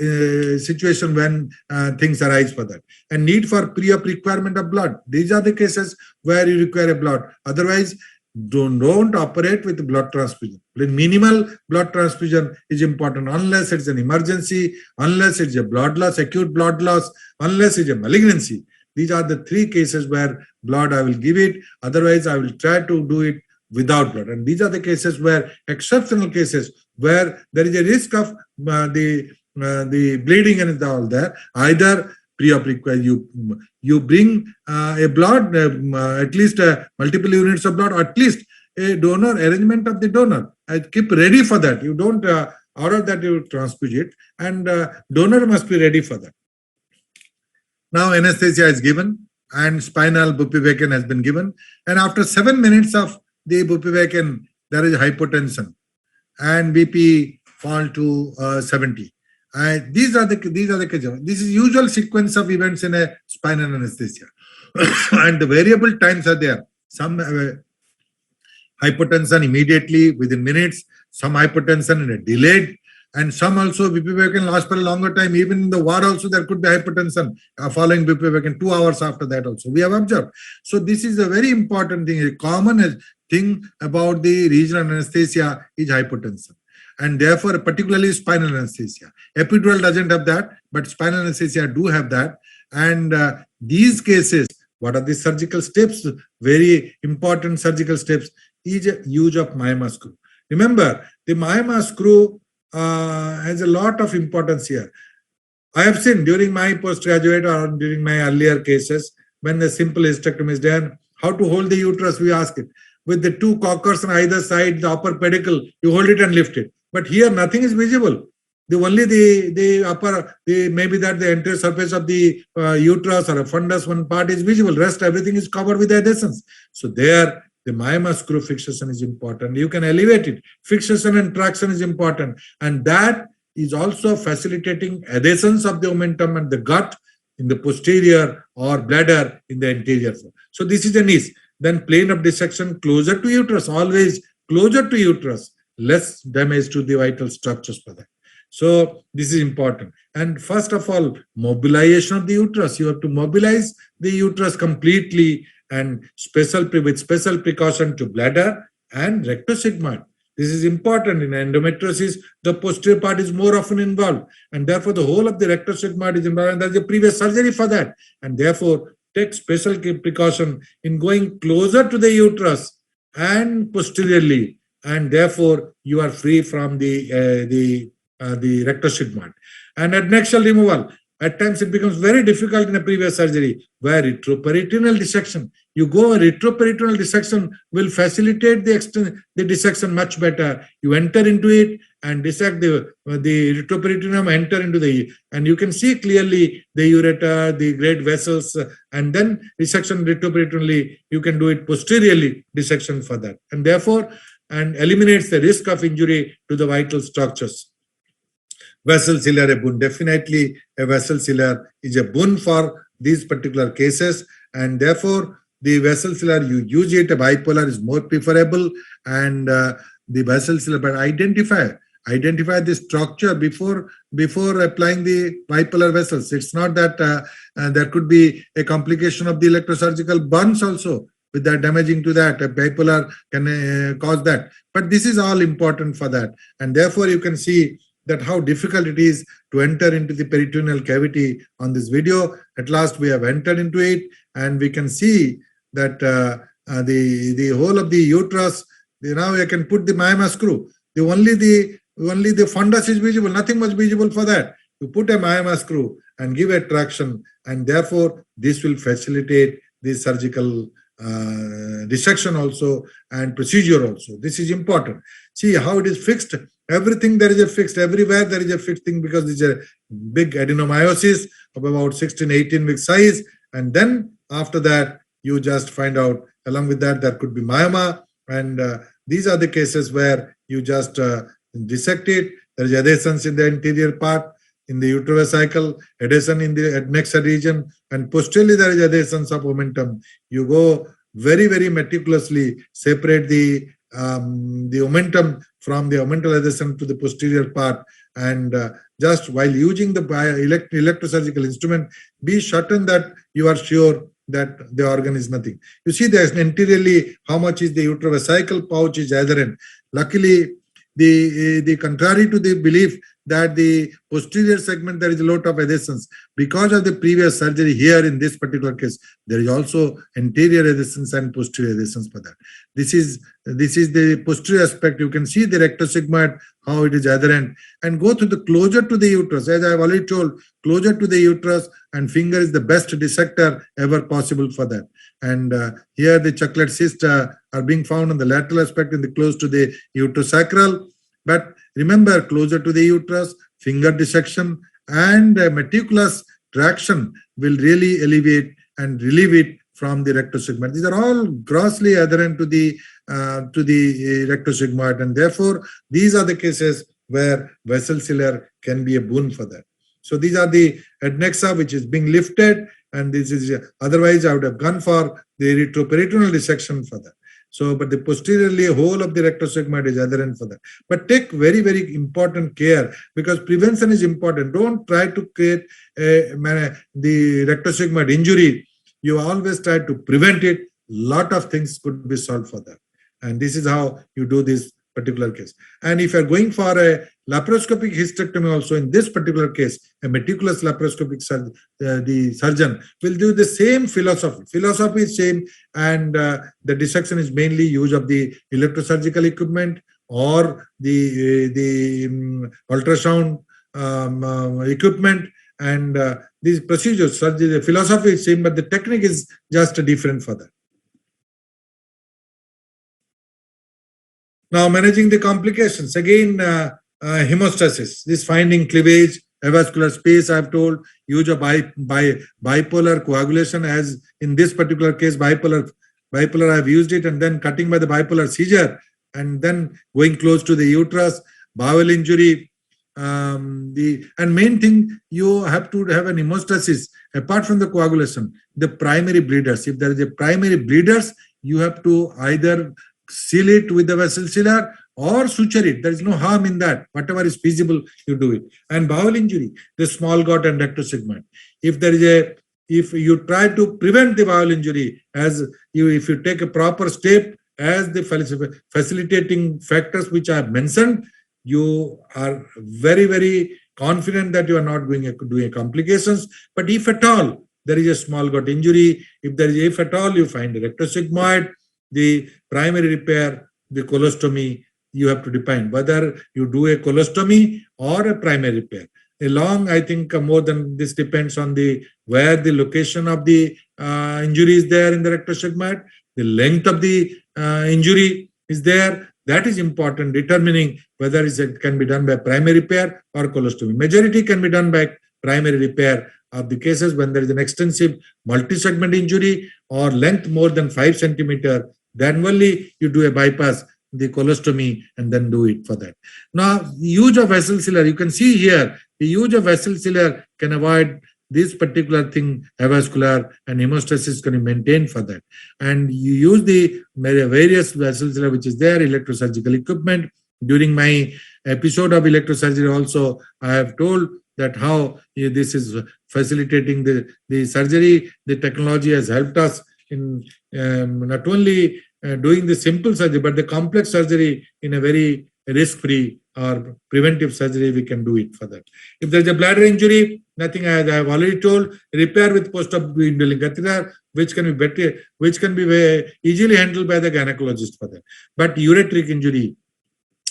situation when things arise for that. And need for pre-op requirement of blood. These are the cases where you require a blood. Otherwise, don't operate with blood transfusion. Minimal blood transfusion is important unless it's an emergency, unless it's a blood loss, acute blood loss, unless it's a malignancy. These are the three cases where blood I will give it. Otherwise, I will try to do it without blood. And these are the cases where, exceptional cases, where there is a risk of the bleeding and all there. Either pre-op require you bring a blood, at least multiple units of blood, or at least a donor, arrangement of the donor. I keep ready for that. You don't order that you transfuse it, and donor must be ready for that. Now anesthesia is given and spinal bupivacaine has been given, and after 7 minutes of the bupivacaine, there is hypotension and BP fall to 70. These are the cases. This is usual sequence of events in a spinal anesthesia, and the variable times are there. Some hypotension immediately within minutes, some hypotension in a delayed, and some also bupivacaine lasts for a longer time. Even in the ward also there could be hypotension following bupivacaine 2 hours after that also we have observed. So this is a very important thing. A common thing about the regional anesthesia is hypotension, and therefore particularly spinal anesthesia. Epidural doesn't have that, but spinal anesthesia do have that. And these cases, what are the surgical steps? Very important surgical steps is use of Myma screw. Remember, the Myma screw has a lot of importance here. I have seen during my postgraduate or during my earlier cases, when the simple hysterectomy is done, how to hold the uterus, we ask it. With the two cockers on either side, the upper pedicle, you hold it and lift it. But here nothing is visible. Maybe that the entire surface of the uterus or a fundus, one part is visible. Rest everything is covered with adhesins. So there, the Myma screw fixation is important. You can elevate it. Fixation and traction is important. And that is also facilitating adhesons of the omentum and the gut in the posterior or bladder in the anterior. So this is a niche. Then plane of dissection closer to uterus, always closer to uterus, less damage to the vital structures for that. So this is important. And first of all, mobilization of the uterus. You have to mobilize the uterus completely, and with special precaution to bladder and rectosigmoid. This is important. In endometriosis, the posterior part is more often involved, and therefore the whole of the rectosigmoid is involved, and there's a previous surgery for that. And therefore, take special precaution in going closer to the uterus and posteriorly, and therefore you are free from the rectosigmoid. And adnexal removal. At times it becomes very difficult in a previous surgery, where retroperitoneal dissection. You go retroperitoneal dissection will facilitate the dissection much better. You enter into it and dissect the retroperitoneum, enter into and you can see clearly the ureter, the great vessels, and then dissection retroperitoneally. You can do it posteriorly, dissection for that, and therefore eliminates the risk of injury to the vital structures. Vessel sealer, a boon. Definitely a vessel sealer is a boon for these particular cases, and therefore the vessel sealer, you use it, a bipolar is more preferable, and the vessel sealer, but identify identify the structure before applying the bipolar vessels. It's not that there could be a complication of the electrosurgical burns also with that damaging to that. A bipolar can cause that. But this is all important for that. And therefore, you can see that how difficult it is to enter into the peritoneal cavity on this video. At last, we have entered into it, and we can see that the whole of the uterus. Now I can put the myoma screw. Only the fundus is visible. Nothing was visible for that. You put a myoma screw and give a traction, and therefore this will facilitate the surgical dissection also and procedure also. This is important. See how it is fixed. Everything there is a fixed. Everywhere there is a fixed thing because it's a big adenomyosis of about 16-18 week size, and then after that you just find out. Along with that, there could be myoma, and these are the cases where you just dissect it. There is adhesions in the anterior part, in the uterovesical, adhesion in the adnexal region, and posteriorly there is adhesions of omentum. You go very, very meticulously separate the omentum from the omental adhesion to the posterior part, and just while using the electrosurgical instrument, be certain that you are sure that the organ is nothing. You see there's anteriorly how much is the uterovesical pouch is adherent. Luckily, the contrary to the belief that the posterior segment there is a lot of adhesions, because of the previous surgery here in this particular case, there is also anterior adhesions and posterior adhesions for that. This is the posterior aspect. You can see the rectosigmoid, how it is adherent, and go to the closer to the uterus. As I have already told, closer to the uterus, and finger is the best dissector ever possible for that. And here the chocolate cysts are being found on the lateral aspect in the close to the uterosacral. But remember, closer to the uterus, finger dissection and meticulous traction will really alleviate and relieve it from the rectosigmoid. These are all grossly adherent to the rectosigmoid, and therefore these are the cases where vessel sealer can be a boon for that. So these are the adnexa which is being lifted, and this is otherwise I would have gone for the retroperitoneal dissection for that. So, but the posteriorly whole of the rectosigmoid is adherent for that. But take very, very important care, because prevention is important. Don't try to create the rectosigmoid injury. You always try to prevent it. Lot of things could be solved for that. And this is how you do this particular case. And if you're going for a laparoscopic hysterectomy also, in this particular case, a meticulous laparoscopic the surgeon will do the same philosophy. Philosophy is same, and the dissection is mainly use of the electrosurgical equipment or the ultrasound equipment, and these procedures, surgery, the philosophy is same, but the technique is just different for that. Now, managing the complications, again, hemostasis, this finding cleavage, avascular space, I've told, use of bipolar coagulation, as in this particular case, bipolar I've used it, and then cutting by the bipolar seizure, and then going close to the uterus, bowel injury. And main thing, you have to have an hemostasis, apart from the coagulation, the primary bleeders. If there is a primary bleeders, you have to either seal it with the vessel sealer or suture it. There is no harm in that. Whatever is feasible, you do it. And bowel injury, the small gut and rectosigmoid. If you try to prevent the bowel injury, if you take a proper step as the facilitating factors which I have mentioned, you are very, very confident that you are not doing complications. But if at all there is a small gut injury, if at all you find a rectosigmoid, the primary repair, the colostomy, you have to define whether you do a colostomy or a primary repair. I think more than this depends on where the location of the injury is there in the rectosigmoid, the length of the injury is there. That is important, determining whether it can be done by primary repair or colostomy. Majority can be done by primary repair of the cases when there is an extensive multi-segment injury or length more than 5 centimeters. Then only you do a bypass, the colostomy, and then do it for that. Now, use of vessel sealer, you can see here, the use of vessel sealer can avoid this particular thing, avascular and hemostasis can be maintained for that. And you use the various vessel sealer which is there, electrosurgical equipment, During my episode of electrosurgery also, I have told that how this is facilitating the surgery. The technology has helped us in not only doing the simple surgery, but the complex surgery in a very risk-free or preventive surgery. We can do it for that. If there's a bladder injury, nothing, as I have already told, repair with post-op indwelling catheter, which can be better, which can be very easily handled by the gynecologist for that. But ureteric injury,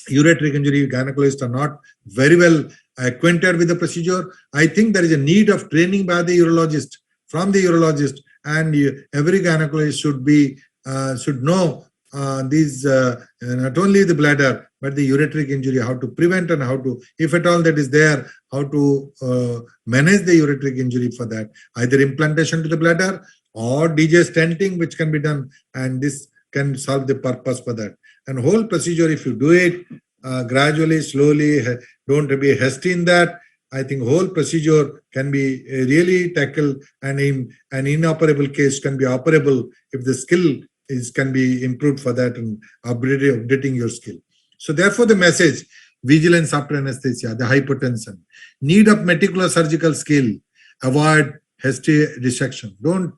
gynecologists are not very well acquainted with the procedure. I think there is a need of training by the urologist, from the urologist, and every gynecologist should know these not only the bladder but the ureteric injury, how to prevent and how to, if at all that is there, how to manage the ureteric injury for that, either implantation to the bladder or DJ stenting, which can be done, and this can solve the purpose for that. And whole procedure, if you do it gradually, slowly, don't be hasty in that, I think whole procedure can be really tackled, and in an inoperable case can be operable if the skill can be improved for that and updating your skill. So therefore the message, vigilance after anesthesia, the hypotension, need of meticulous surgical skill, avoid hasty dissection. Don't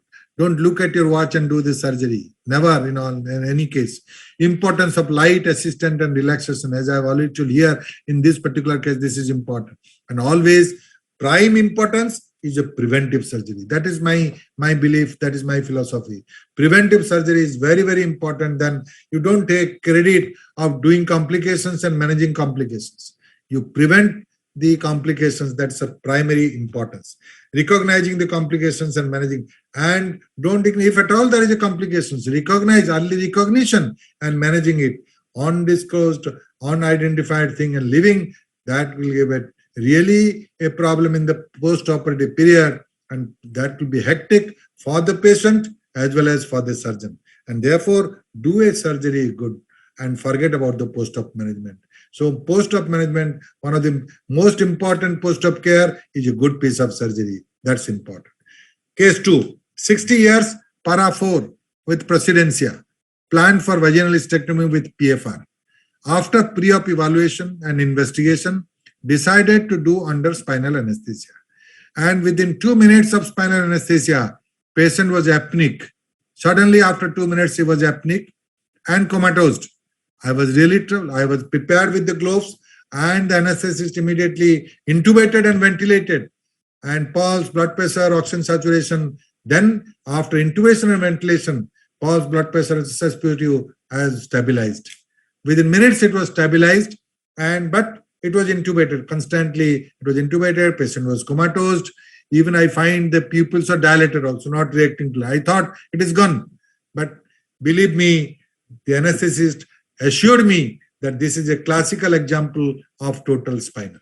look at your watch and do the surgery. Never, in any case. Importance of light assistance and relaxation, as I have already told here, in this particular case, this is important. And always, prime importance is a preventive surgery. That is my belief, that is my philosophy. Preventive surgery is very, very important. Then you don't take credit of doing complications and managing complications. You prevent the complications, that's a primary importance. Recognizing the complications and managing, and don't ignore, if at all there is a complications, recognize, early recognition and managing it, undisclosed, unidentified thing and living, that will give it really a problem in the post-operative period, and that will be hectic for the patient as well as for the surgeon. And therefore, do a surgery good and forget about the post-op management. So post-op management, one of the most important post-op care is a good piece of surgery. That's important. Case 2, 60 years, para 4 with precedencia, planned for vaginal hysterectomy with PFR. After pre-op evaluation and investigation, decided to do under spinal anesthesia. And within 2 minutes of spinal anesthesia, patient was apneic. Suddenly after 2 minutes, he was apneic and comatose. I was really troubled. I was prepared with the gloves, and the anesthetist immediately intubated and ventilated, and pulse, blood pressure, oxygen saturation. Then after intubation and ventilation, pulse, blood pressure, SpO2 has stabilized. Within minutes it was stabilized, but it was intubated constantly. It was intubated, patient was comatose. Even I find the pupils are dilated also, not reacting to it. I thought it is gone. But believe me, the anesthetist assured me that this is a classical example of total spinal.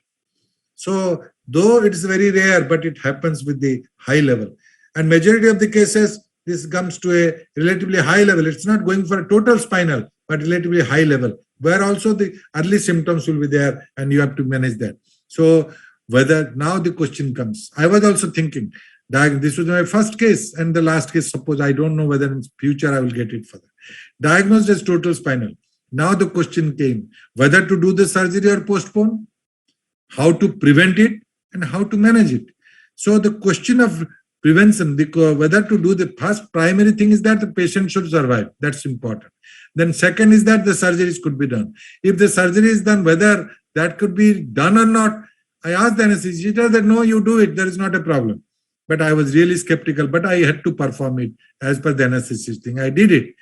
So though it is very rare, but it happens with the high level. And majority of the cases, this comes to a relatively high level. It's not going for a total spinal, but relatively high level, where also the early symptoms will be there and you have to manage that. So whether now the question comes, I was also thinking, this was my first case and the last case, suppose I don't know whether in future I will get it further. Diagnosed as total spinal. Now the question came, whether to do the surgery or postpone, how to prevent it and how to manage it. So the question of prevention, whether to do the first primary thing is that the patient should survive. That's important. Then second is that the surgeries could be done. If the surgery is done, whether that could be done or not, I asked the anesthesiologist that no, you do it, there is not a problem. But I was really skeptical, but I had to perform it as per the anesthesiologist thing. I did it.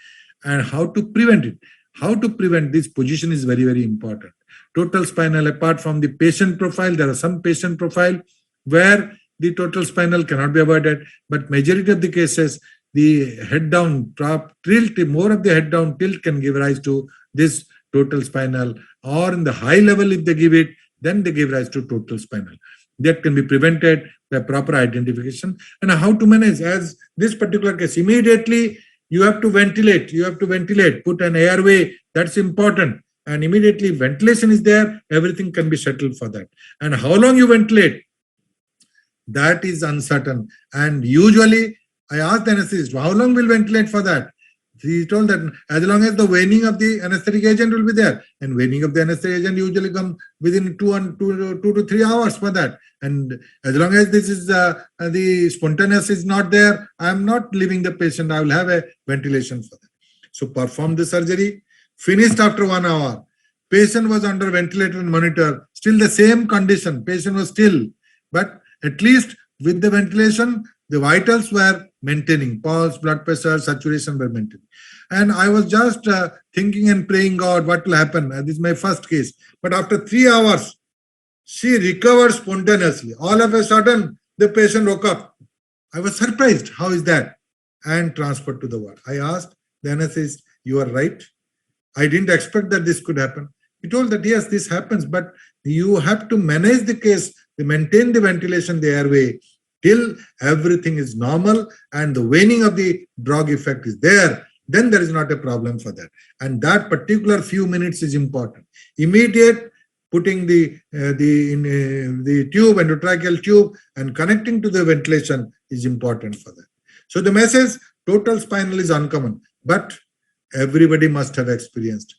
And how to prevent it? How to prevent this position is very, very important. Total spinal, apart from the patient profile, there are some patient profile where the total spinal cannot be avoided, but majority of the cases, the head down drop tilt, more of the head down tilt can give rise to this total spinal, or in the high level, if they give it, then they give rise to total spinal. That can be prevented by proper identification. And how to manage, as this particular case, immediately you have to ventilate, put an airway, that's important. And immediately ventilation is there, everything can be settled for that. And how long you ventilate, that is uncertain. And usually I ask the anesthetist, how long will ventilate for that? He told that as long as the waning of the anesthetic agent will be there, and waning of the anesthetic agent usually come within 2 to 3 hours for that. And as long as this is the spontaneous is not there, I am not leaving the patient. I will have a ventilation for that. So perform the surgery, finished after 1 hour. Patient was under ventilator and monitor, still the same condition. Patient was still, but at least with the ventilation, the vitals were maintaining, pulse, blood pressure, saturation were maintaining. And I was just thinking and praying, God, what will happen? This is my first case. But after 3 hours, she recovered spontaneously. All of a sudden, the patient woke up. I was surprised. How is that? And transferred to the ward. I asked the anesthetist, you are right. I didn't expect that this could happen. He told that, yes, this happens, but you have to manage the case, maintain the ventilation, the airway, till everything is normal and the waning of the drug effect is there. Then there is not a problem for that. And that particular few minutes is important. Immediate putting the tube, endotracheal tube, and connecting to the ventilation is important for that. So the message, total spinal is uncommon, but everybody must have experienced.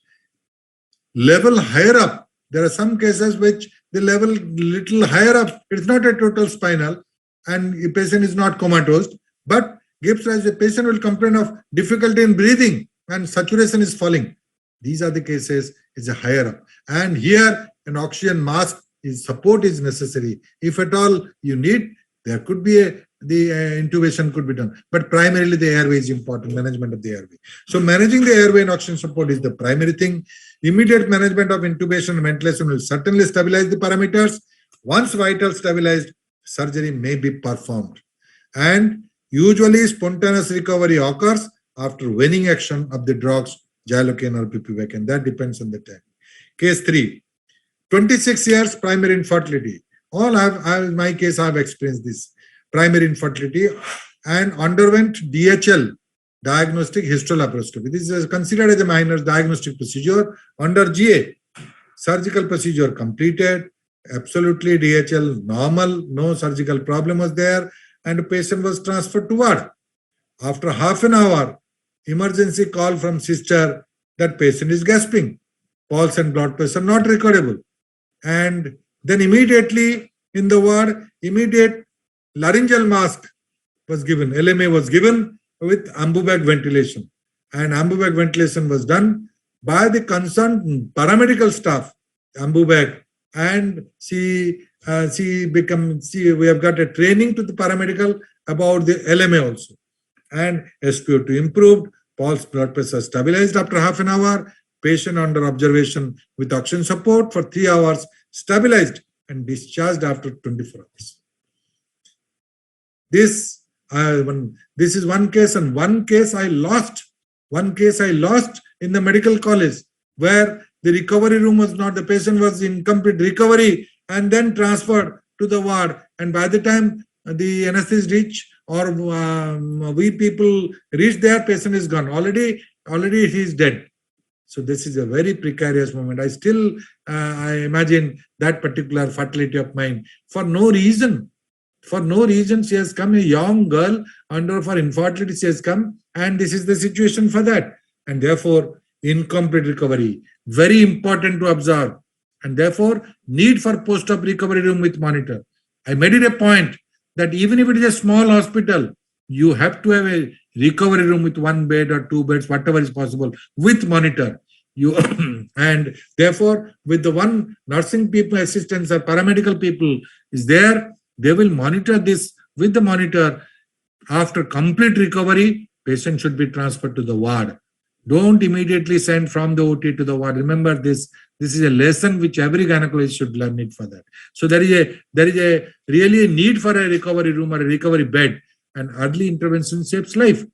Level higher up, there are some cases which the level little higher up, it's not a total spinal and the patient is not comatose, but gives rise, the patient will complain of difficulty in breathing and saturation is falling. These are the cases, is a higher up. And here an oxygen mask support is necessary. If at all you need, there could be the intubation could be done. But primarily the airway is important, management of the airway. So managing the airway and oxygen support is the primary thing. Immediate management of intubation and ventilation will certainly stabilize the parameters. Once vital stabilized, surgery may be performed. And usually spontaneous recovery occurs after waning action of the drugs, Gilocaine or Pipivacaine, and that depends on the time. Case 3, 26 years primary infertility. In my case, I have experienced this. Primary infertility and underwent DHL, diagnostic hysterolaparoscopy. This is considered as a minor diagnostic procedure under GA. Surgical procedure completed, absolutely DHL normal, no surgical problem was there, and the patient was transferred to ward. After half an hour, emergency call from sister that patient is gasping, pulse and blood pressure not recordable. And then immediately in the ward, immediate laryngeal mask was given, LMA was given with ambu-bag ventilation. And ambu-bag ventilation was done by the concerned paramedical staff, ambu-bag. And we have got a training to the paramedical about the LMA also. And SpO2 improved, pulse, blood pressure stabilized after half an hour, patient under observation with oxygen support for 3 hours, stabilized and discharged after 24 hours. This is one case, and one case I lost. One case I lost in the medical college where the recovery room was not, the patient was in complete recovery and then transferred to the ward. And by the time the anesthetist reached or we people reach there, patient is gone. Already he is dead. So this is a very precarious moment. I still I imagine that particular fertility of mine. For no reason, she has come, a young girl under for infertility, she has come, and this is the situation for that. And therefore, incomplete recovery, very important to observe. And therefore, need for post-op recovery room with monitor. I made it a point that even if it is a small hospital, you have to have a recovery room with 1 bed or 2 beds, whatever is possible, with monitor. And therefore, with the one nursing people, assistants or paramedical people is there, they will monitor this with the monitor. After complete recovery, patient should be transferred to the ward. Don't immediately send from the OT to the ward. Remember this. This is a lesson which every gynecologist should learn it for that. So there is a really a need for a recovery room or a recovery bed, and early intervention saves life.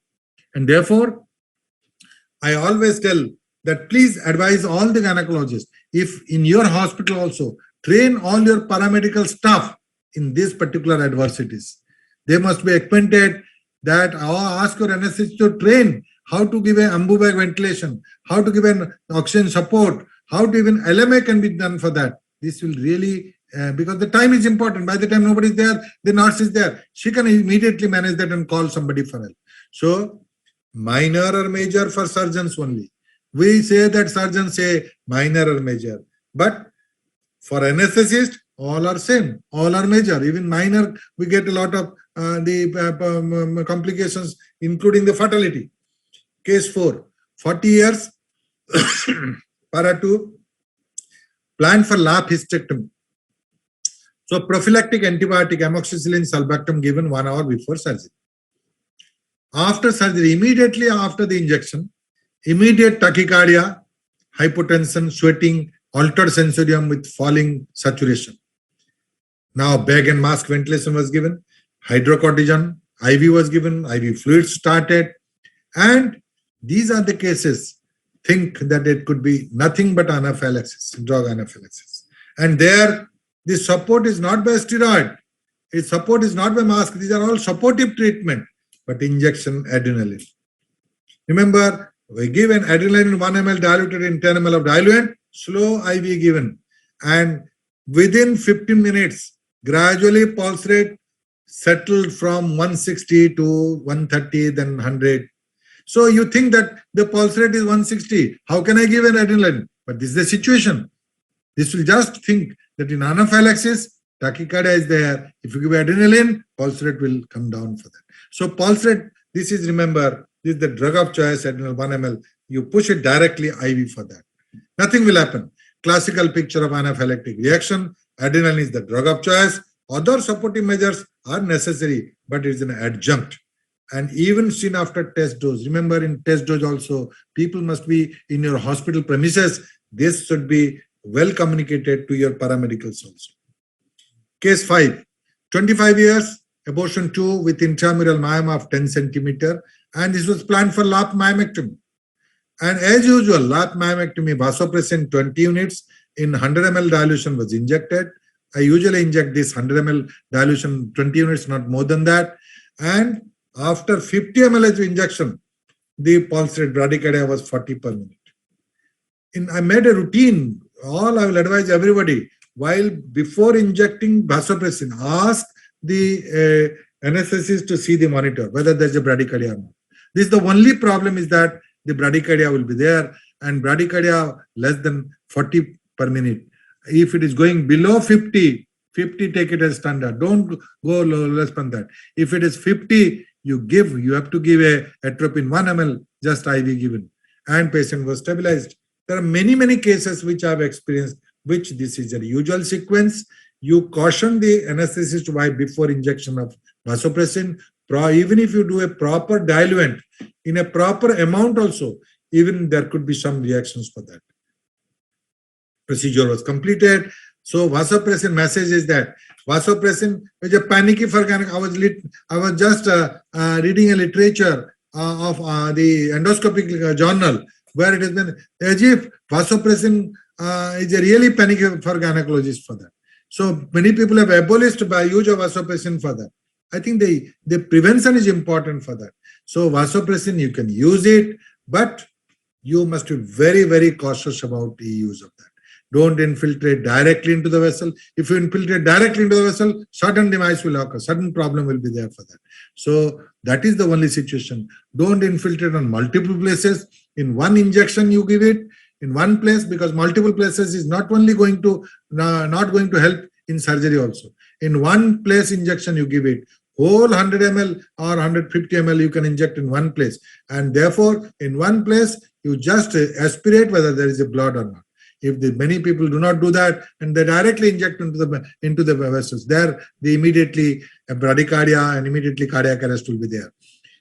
And therefore, I always tell that please advise all the gynecologists, if in your hospital also, train all your paramedical staff in these particular adversities. They must be acquainted that, ask your anesthetist to train how to give an ambu-bag ventilation, how to give an oxygen support, how to even LMA can be done for that. This will really, because the time is important. By the time nobody is there, the nurse is there. She can immediately manage that and call somebody for help. So minor or major for surgeons only. We say that surgeons say minor or major, but for anesthetist, all are same, all are major. Even minor, we get a lot of complications, including the fatality. Case 4, 40 years, para 2, plan for lap hysterectomy. So prophylactic antibiotic amoxicillin sulbactam given 1 hour before surgery. After surgery, immediately after the injection, immediate tachycardia, hypotension, sweating, altered sensorium with falling saturation. Now bag and mask ventilation was given, hydrocortisone, IV was given, IV fluids started, and these are the cases. Think that it could be nothing but anaphylaxis, drug anaphylaxis. And there, the support is not by steroid, its support is not by mask, these are all supportive treatment, but injection adrenaline. Remember, we give an adrenaline 1 ml diluted in 10 ml of diluent, slow IV given, and within 15 minutes, gradually pulse rate settled from 160 to 130, then 100. So you think that the pulse rate is 160. How can I give an adrenaline? But this is the situation. This will just think that in anaphylaxis, tachycardia is there. If you give adrenaline, pulse rate will come down for that. So pulse rate, this is, remember, this is the drug of choice, adrenaline 1 ml. You push it directly IV for that. Nothing will happen. Classical picture of anaphylactic reaction. Adrenaline is the drug of choice. Other supportive measures are necessary, but it is an adjunct. And even seen after test dose. Remember, in test dose also, people must be in your hospital premises. This should be well communicated to your paramedicals also. Case 5, 25 years, abortion 2 with intramural myoma of 10 centimeter. And this was planned for lap myomectomy. And as usual, lap myomectomy, vasopressin 20 units in 100 ml dilution was injected. I usually inject this 100 ml dilution, 20 units, not more than that. And after 50 ml injection, the pulse rate bradycardia was 40 per minute. I made a routine. All I will advise everybody, while before injecting vasopressin, ask the anesthetist to see the monitor, whether there's a bradycardia or not. This is the only problem, is that the bradycardia will be there, and bradycardia less than 40 per minute. If it is going below 50, take it as standard. Don't go less than that. If it is 50, you have to give a atropine 1 ml, just IV given, and patient was stabilized. There are many cases which I have experienced, which this is a usual sequence. You caution the anesthetist why before injection of vasopressin, even if you do a proper diluent in a proper amount also, even there could be some reactions for that. Procedure was completed. So vasopressin message is that vasopressin is a panicky for gynecology. I was just reading a literature of the endoscopic journal where it has been as if vasopressin is a really panicky for gynecologists for that. So many people have abolished by use of vasopressin for that. I think the prevention is important for that. So vasopressin, you can use it, but you must be very cautious about the use of that. Don't infiltrate directly into the vessel. If you infiltrate directly into the vessel, sudden demise will occur, sudden problem will be there for that. So that is the only situation. Don't infiltrate on multiple places. In one injection, you give it in one place, because multiple places is not only going to not going to help in surgery also. In one place injection, you give it. Whole 100 ml or 150 ml you can inject in one place. And therefore, in one place, you just aspirate whether there is a blood or not. If many people do not do that and they directly inject into the vessels, there the immediately bradycardia and immediately cardiac arrest will be there.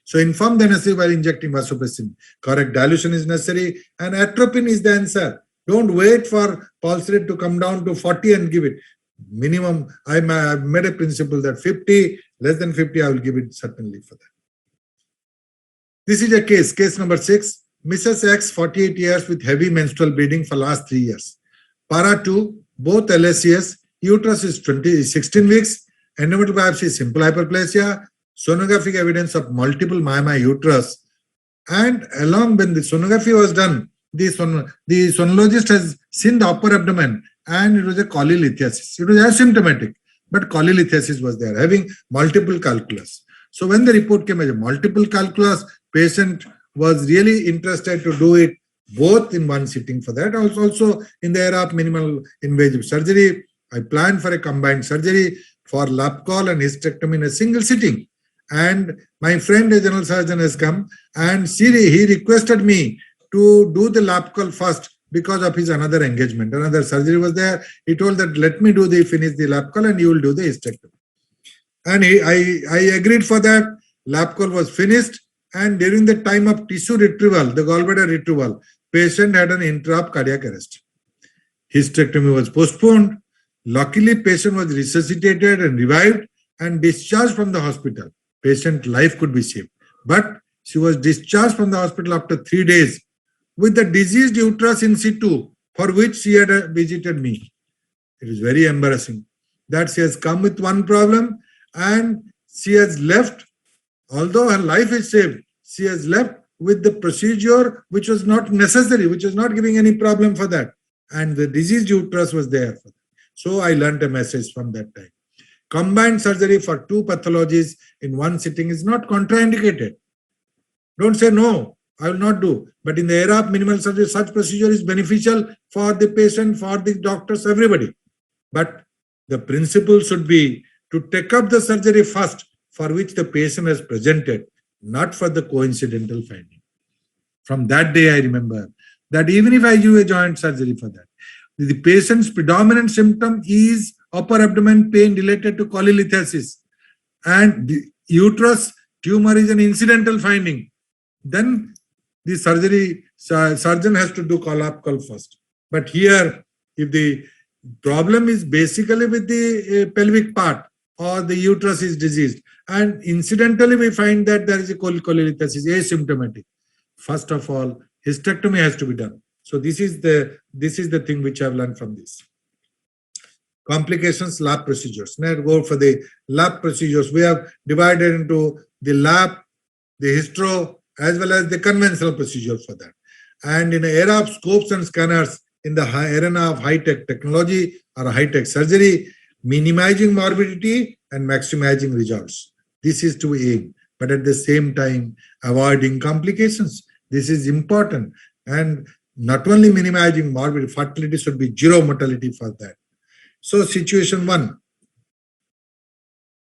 So inform the anesthetic while injecting vasopressin. Correct dilution is necessary, and atropine is the answer. Don't wait for pulse rate to come down to 40 and give it. Minimum, I made a principle that 50, less than 50, I will give it certainly for that. This is a case number 6. Mrs. X, 48 years with heavy menstrual bleeding for last 3 years. Para 2, both LSCS, uterus is 16 weeks, endometrial biopsy, simple hyperplasia, sonographic evidence of multiple myoma uterus. And along when the sonography was done, the sonologist has seen the upper abdomen and it was a cholelithiasis. It was asymptomatic, but cholelithiasis was there, having multiple calculus. So when the report came as a multiple calculus, patient was really interested to do it both in one sitting for that. Also in the era of minimal invasive surgery, I planned for a combined surgery for lap call and hysterectomy in a single sitting. And my friend, a general surgeon, has come and he requested me to do the lap call first because of his another engagement. Another surgery was there. He told that let me finish the lap call and you will do the hysterectomy. And I agreed for that. Lap call was finished. And during the time of tissue retrieval, the gallbladder retrieval, patient had an intra-op cardiac arrest. Hysterectomy was postponed. Luckily, patient was resuscitated and revived and discharged from the hospital. Patient life could be saved. But she was discharged from the hospital after 3 days with the diseased uterus in situ for which she had visited me. It is very embarrassing that she has come with one problem and she has left, although her life is saved, she has left with the procedure which was not necessary, which was not giving any problem for that. And the diseased uterus was there. So I learned a message from that time. Combined surgery for 2 pathologies in one sitting is not contraindicated. Don't say no, I will not do. But in the era of minimal surgery, such procedure is beneficial for the patient, for the doctors, everybody. But the principle should be to take up the surgery first for which the patient has presented, not for the coincidental finding. From that day, I remember that even if I do a joint surgery for that, the patient's predominant symptom is upper abdomen pain related to cholelithiasis, and the uterus tumor is an incidental finding, then the surgeon has to do lap call first. But here, if the problem is basically with the pelvic part or the uterus is diseased, and incidentally we find that there is a cholelithiasis asymptomatic, first of all, hysterectomy has to be done. So this is the thing which I've learned from this. Complications, lap procedures. Now go for the lap procedures. We have divided into the lap, the histro, as well as the conventional procedure for that. And in the era of scopes and scanners, in the arena of high-tech technology or high-tech surgery, minimizing morbidity and maximizing results. This is to aim, but at the same time, avoiding complications. This is important. And not only minimizing morbidity, fertility should be zero mortality for that. So situation 1,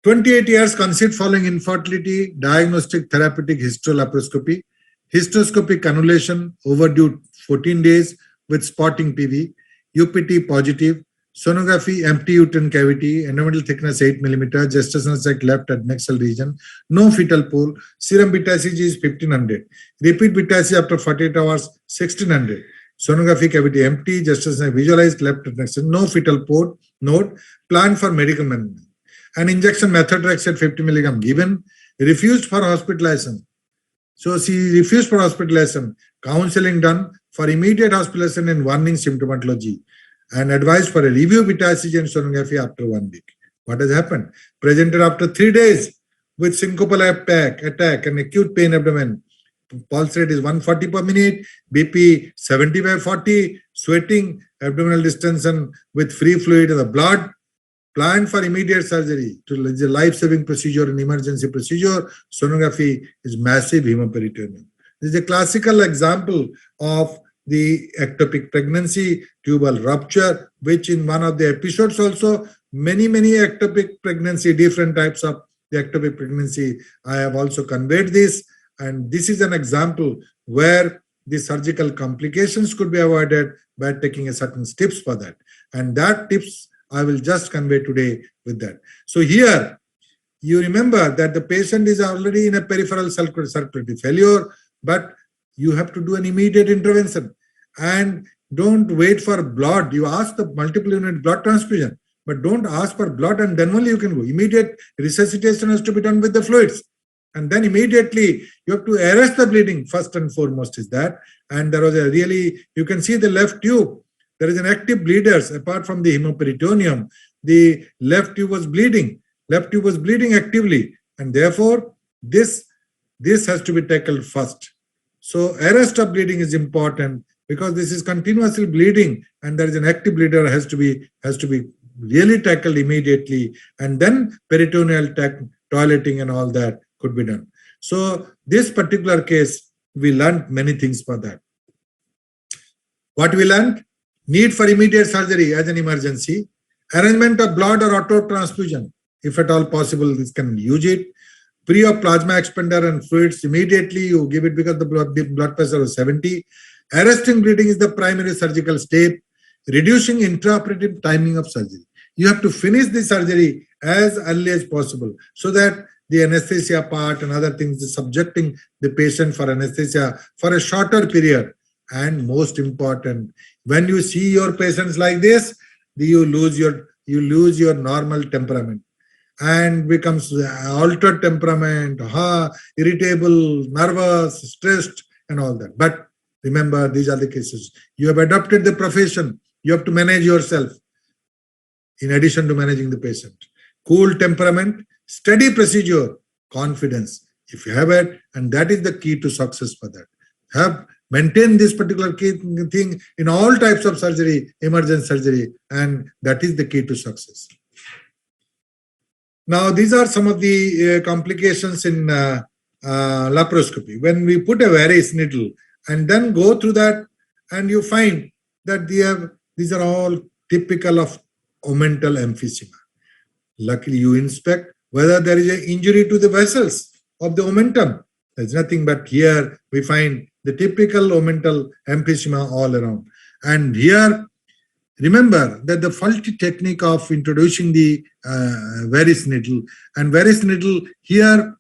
28 years conceived following infertility, diagnostic therapeutic hysterolaparoscopy, hysteroscopic cannulation overdue 14 days with spotting PV, UPT positive, sonography empty uterine cavity, endometrial thickness 8 mm, gestational sac left adnexal region, no fetal pool, serum beta Hcg is 1500, repeat beta Hcg after 48 hours 1600, sonography cavity empty, gestational sac visualized left adnexal, no fetal pool, note, plan for medical management. An injection methotrexate 50 mg given, refused for hospitalization. So she refused for hospitalization, counseling done for immediate hospitalization and warning symptomatology, and advised for a review beta Hcg and sonography after 1 week. What has happened? Presented after 3 days with syncopal attack and acute pain abdomen. Pulse rate is 140 per minute, BP 70/40, sweating, abdominal distension with free fluid in the blood. Planned for immediate surgery to the life-saving procedure and emergency procedure. Sonography is massive hemoperitoneum. This is a classical example of the ectopic pregnancy, tubal rupture, which in one of the episodes also, many ectopic pregnancy, different types of the ectopic pregnancy, I have also conveyed this. And this is an example where the surgical complications could be avoided by taking a certain steps for that. And that tips I will just convey today with that. So here, you remember that the patient is already in a peripheral circulatory failure, but you have to do an immediate intervention. And don't wait for blood. You ask the multiple unit blood transfusion, but don't ask for blood and then only you can go. Immediate resuscitation has to be done with the fluids. And then immediately you have to arrest the bleeding. First and foremost is that. And there was a really, you can see the left tube. There is an active bleeders apart from the hemoperitoneum. The left tube was bleeding. Left tube was bleeding actively. And therefore, this has to be tackled first. So arrest of bleeding is important because this is continuously bleeding and there is an active bleeder has to be really tackled immediately. And then peritoneal toileting and all that could be done. So this particular case, we learned many things for that. What we learned? Need for immediate surgery as an emergency, arrangement of blood or auto transfusion. If at all possible, this can use it. Pre of plasma expander and fluids, immediately you give it because the blood pressure was 70. Arresting bleeding is the primary surgical step. Reducing intraoperative timing of surgery. You have to finish the surgery as early as possible so that the anesthesia part and other things is subjecting the patient for anesthesia for a shorter period. And most important, when you see your patients like this, you lose your normal temperament and becomes altered temperament, irritable, nervous, stressed, and all that. But remember, these are the cases. You have adopted the profession. You have to manage yourself in addition to managing the patient. Cool temperament, steady procedure, confidence. If you have it, and that is the key to success for that. Maintain this particular key thing in all types of surgery, emergency surgery, and that is the key to success. Now, these are some of the complications in laparoscopy. When we put a varus needle and then go through that, and you find that these are all typical of omental emphysema. Luckily, you inspect whether there is an injury to the vessels of the omentum. There's nothing but here we find the typical omental emphysema all around. And here, remember that the faulty technique of introducing the varus needle, and varus needle here,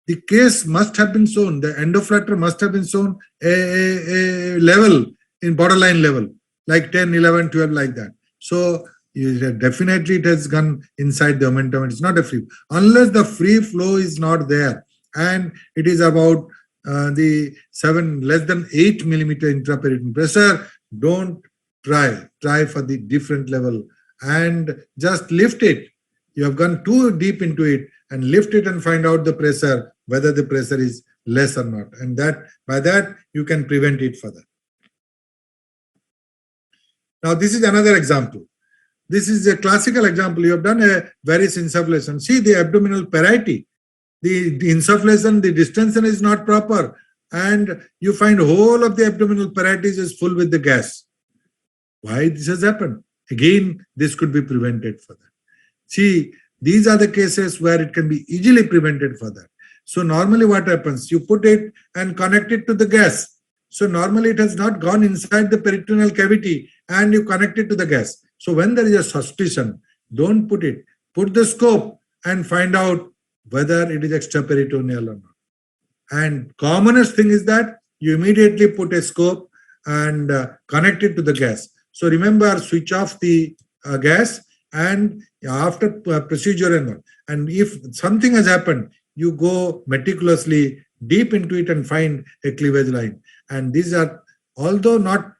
the case must have been shown, the endoflutter must have been shown a level, in borderline level, like 10, 11, 12, like that. So definitely it has gone inside the omentum. It's not a free, unless the free flow is not there, and it is about the less than 8 millimeter intraperitoneal pressure. Don't try for the different level and just lift it. You have gone too deep into it, and lift it and find out the pressure, whether the pressure is less or not, and that by that you can prevent it further. Now this is another example. This is a classical example. You have done a varus insufflation. See the abdominal parietal. The insufflation, the distension is not proper, and you find whole of the abdominal parietal is full with the gas. Why this has happened? Again, this could be prevented for that. See, these are the cases where it can be easily prevented for that. So normally what happens? You put it and connect it to the gas. So normally it has not gone inside the peritoneal cavity, and you connect it to the gas. So when there is a suspicion, don't put it. Put the scope and find out whether it is extraperitoneal or not. And commonest thing is that you immediately put a scope and connect it to the gas. So remember, switch off the gas, and after procedure and all. And if something has happened, you go meticulously deep into it and find a cleavage line. And these are, although not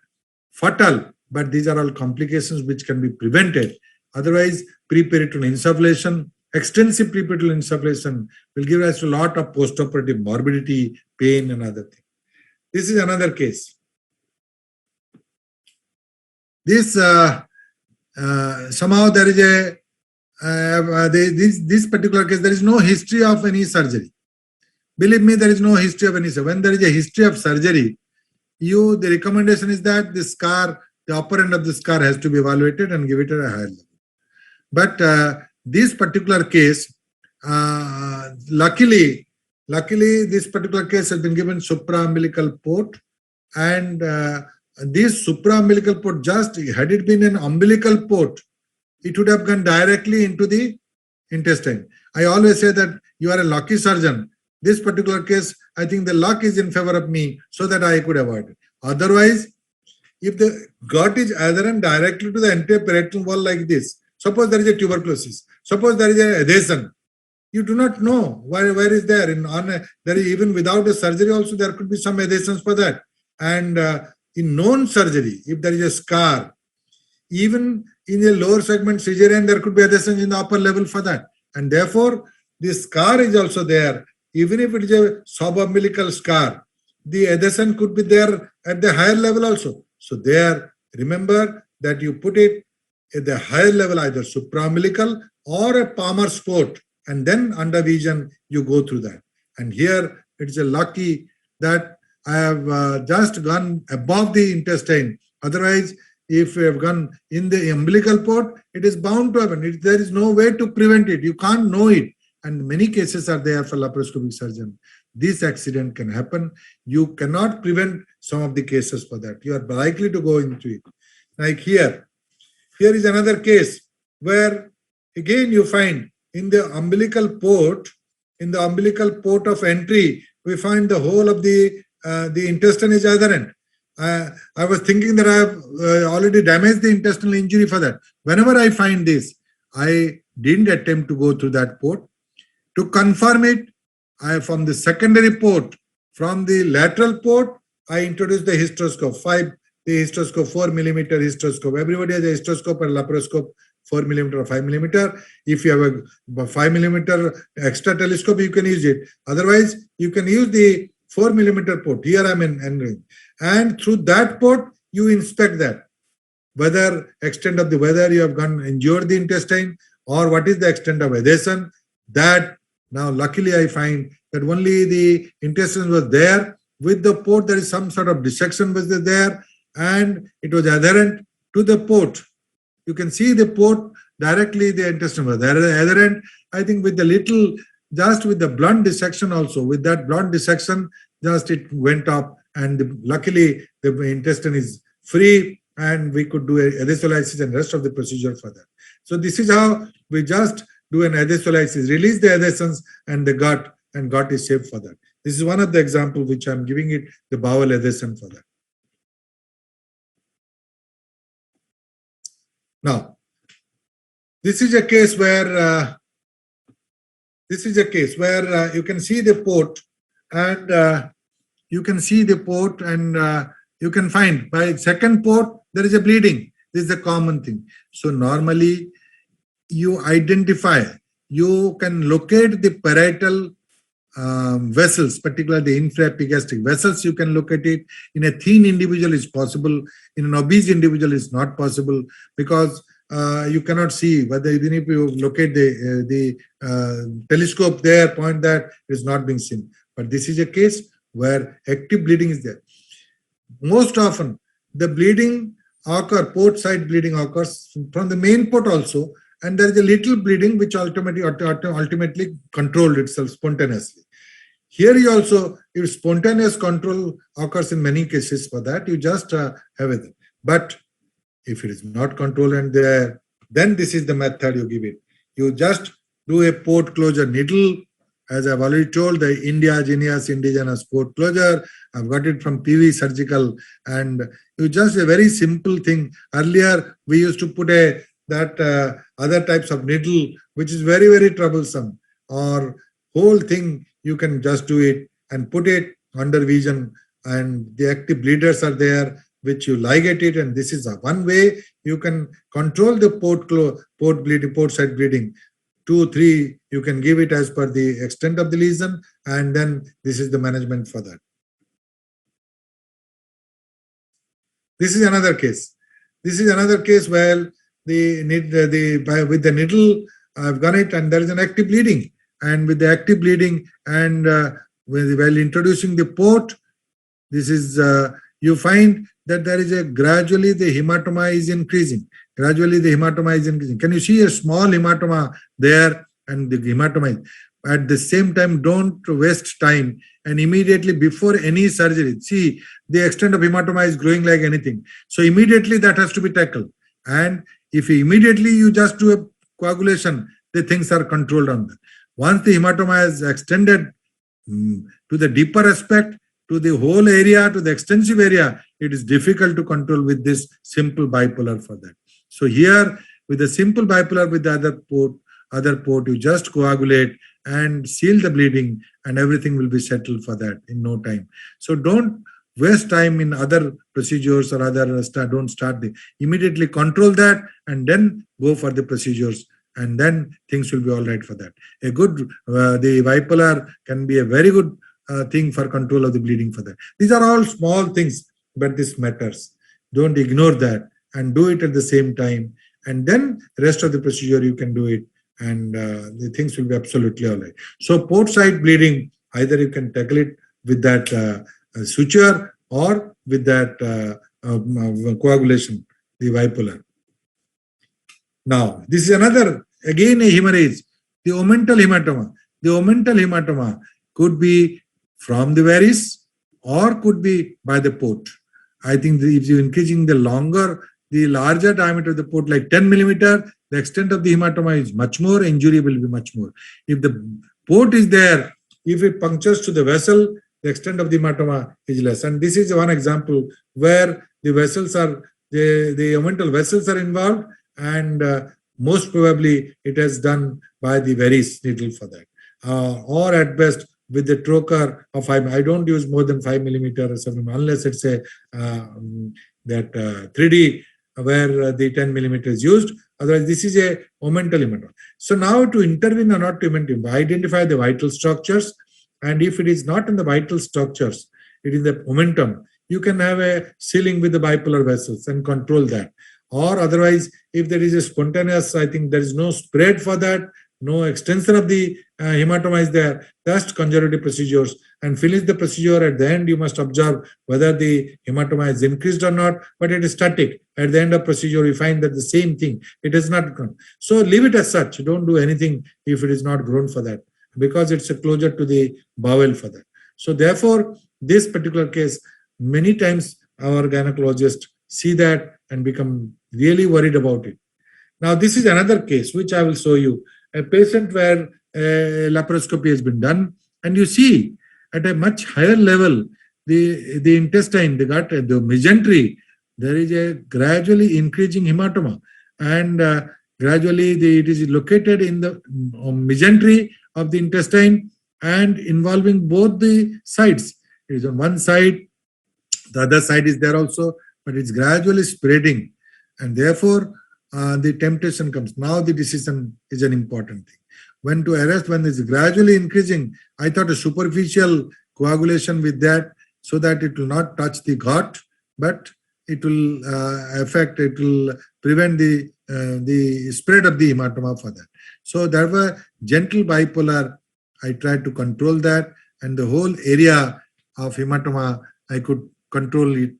fatal, but these are all complications which can be prevented. Otherwise, preperitoneal insufflation, extensive preperitoneal insufflation will give us a lot of postoperative morbidity, pain, and other things. This is another case. This somehow there is this particular case, there is no history of any surgery. Believe me, there is no history of any surgery. When there is a history of surgery, the recommendation is that the scar, the upper end of the scar has to be evaluated and give it at a higher level. But this particular case, luckily, this particular case has been given supraumbilical port, and this supraumbilical port, just had it been an umbilical port, it would have gone directly into the intestine. I always say that you are a lucky surgeon. This particular case, I think the luck is in favor of me, so that I could avoid it. Otherwise, if the gut is adherent directly to the anterior parietal wall like this, suppose there is a tuberculosis, suppose there is an adhesion, you do not know where is there. There is, even without a surgery also, there could be some adhesions for that. And in known surgery, if there is a scar, even in a lower segment cesarean, there could be adhesions in the upper level for that. And therefore, this scar is also there. Even if it is a subumbilical scar, the adhesion could be there at the higher level also. So there, remember that you put it at the higher level, either supraumbilical or a Palmer's port, and then under vision you go through that. And here it's a lucky that I have just gone above the intestine. Otherwise, if you have gone in the umbilical port, it is bound to happen. There is no way to prevent it. You can't know it. And many cases are there for laparoscopic surgeon. This accident can happen. You cannot prevent some of the cases for that. You are likely to go into it. Like here is another case where again you find in the umbilical port of entry, we find the whole of the intestine is adherent. I was thinking that I have already damaged the intestinal injury for that. Whenever I find this, I didn't attempt to go through that port. To confirm it, from the secondary port, from the lateral port, I introduced the hysteroscope, the hysteroscope, 4 millimeter hysteroscope. Everybody has a hysteroscope and laparoscope, 4 millimeter or 5 millimeter. If you have a 5 millimeter extra telescope, you can use it. Otherwise, you can use the 4 millimeter port. Here I'm in, and through that port, you inspect that. Whether you have injured the intestine or what is the extent of adhesion. That now luckily I find that only the intestine was there. With the port, there is some sort of dissection was there, and it was adherent to the port. You can see the port directly, the intestine was adherent. I think with the blunt dissection also, with that blunt dissection, just it went up, and luckily the intestine is free, and we could do adhesolysis and rest of the procedure for that. So this is how we just do an adhesolysis, release the adhesions and the gut, and gut is safe for that. This is one of the examples which I'm giving it, the bowel adhesion for that. Now, this is a case where you can see the port, and you can find by second port there is a bleeding. This is a common thing. So normally you can locate the parietal vessels, particularly the infraepigastric vessels. You can look at it. In a thin individual is possible. In an obese individual is not possible, because you cannot see whether, even if you locate the telescope there, point that, it is not being seen. But this is a case where active bleeding is there. Most often the bleeding port side bleeding occurs from the main port also, and there is a little bleeding which ultimately controlled itself spontaneously. Here you also, if spontaneous control occurs in many cases, for that you just have it. But if it is not controlled and there, then this is the method you give it. You just do a port closure needle. As I've already told, the indigenous port closure. I've got it from PV Surgical, and you just a very simple thing. Earlier we used to put other types of needle, which is very, very troublesome. Or whole thing, you can just do it and put it under vision, and the active bleeders are there, which you ligate it, and this is one way you can control the port side bleeding. 2, 3, you can give it as per the extent of the lesion, and then this is the management for that. This is another case. Where with the needle, I've got it, and there is an active bleeding. And with the active bleeding, and while introducing the port, this is you find that there is gradually the hematoma is increasing. Can you see a small hematoma there? And the hematoma is, at the same time, don't waste time, and immediately before any surgery, see the extent of hematoma is growing like anything. So immediately that has to be tackled. And if immediately you just do a coagulation, the things are controlled on that. Once the hematoma is extended to the deeper aspect, to the whole area, to the extensive area, it is difficult to control with this simple bipolar for that. So here, with the simple bipolar with the other port, you just coagulate and seal the bleeding, and everything will be settled for that in no time. So don't waste time in other procedures or don't start immediately control that, and then go for the procedures, and then things will be all right for that. The bipolar can be a very good thing for control of the bleeding for that. These are all small things, but this matters. Don't ignore that, and do it at the same time, and then the rest of the procedure you can do it, and the things will be absolutely all right. So port side bleeding, either you can tackle it with that suture or with that coagulation, the bipolar. Now, this is another, again, a hemorrhage, the omental hematoma. The omental hematoma could be from the varus or could be by the port. I think if you're increasing the larger diameter of the port, like 10 millimeter, the extent of the hematoma is much more, injury will be much more. If the port is there, if it punctures to the vessel, the extent of the hematoma is less. And this is one example where the vessels are, the omental vessels are involved, and most probably it is done by the varus needle for that. Or at best with the trocar of 5, I don't use more than 5 millimeter or something, unless it's a that 3D where the 10 millimeter is used. Otherwise, this is a omental hematoma. So now to intervene or not to intervene, identify the vital structures, and if it is not in the vital structures, it is the omentum, you can have a sealing with the bipolar vessels and control that. Or otherwise, if there is a spontaneous, I think there is no spread for that, no extension of the hematoma is there, just conservative procedures, and finish the procedure. At the end, you must observe whether the hematoma is increased or not, but it is static. At the end of procedure, you find that the same thing, it is not grown. So leave it as such. Don't do anything if it is not grown for that, because it's a closure to the bowel for that. So therefore, this particular case, many times our gynecologists see that and become really worried about it. Now, this is another case which I will show you. A patient where laparoscopy has been done, and you see at a much higher level the intestine, the gut, the mesentery, there is a gradually increasing hematoma, and gradually it is located in the mesentery of the intestine and involving both the sides. It is on one side, the other side is there also, but it's gradually spreading, and therefore the temptation comes. Now the decision is an important thing. When to arrest, when it's gradually increasing, I thought a superficial coagulation with that, so that it will not touch the gut, but it will it will prevent the spread of the hematoma for that. So there were gentle bipolar, I tried to control that, and the whole area of hematoma, I could control it,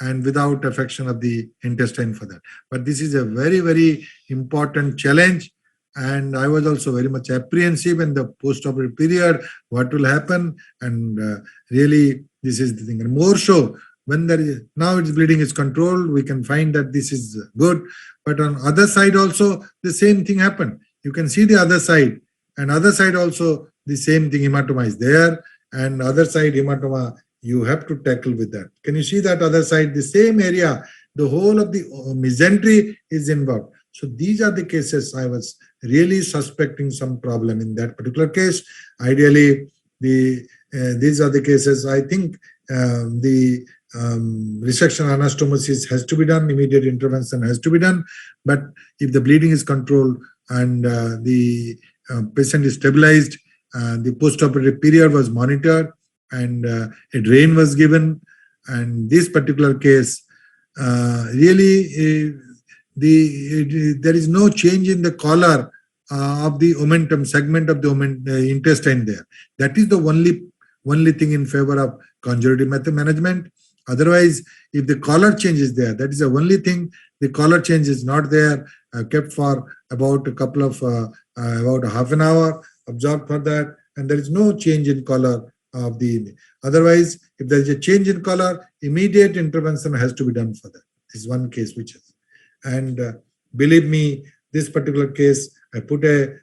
and without affection of the intestine for that. But this is a very, very important challenge. And I was also very much apprehensive in the post-operative period, what will happen. And really, this is the thing. And more so, when there is, now its bleeding is controlled, we can find that this is good. But on other side also, the same thing happened. You can see the other side. And other side also, the same thing, hematoma is there. And other side hematoma, you have to tackle with that. Can you see that other side? The same area, the whole of the mesentery is involved. So these are the cases I was really suspecting some problem in that particular case. Ideally, these are the cases. I think the resection anastomosis has to be done, immediate intervention has to be done. But if the bleeding is controlled and the patient is stabilized, the post-operative period was monitored, and a drain was given, and this particular case really there is no change in the color of the omentum segment of the intestine there. That is the only thing in favor of conservative method management. Otherwise, if the color change is there, that is the only thing. The color change is not there, kept for about a couple of about half an hour, observed for that, and there is no change in color of the. Otherwise, if there is a change in color, immediate intervention has to be done for that. This is one case which is. And believe me, this particular case, I put a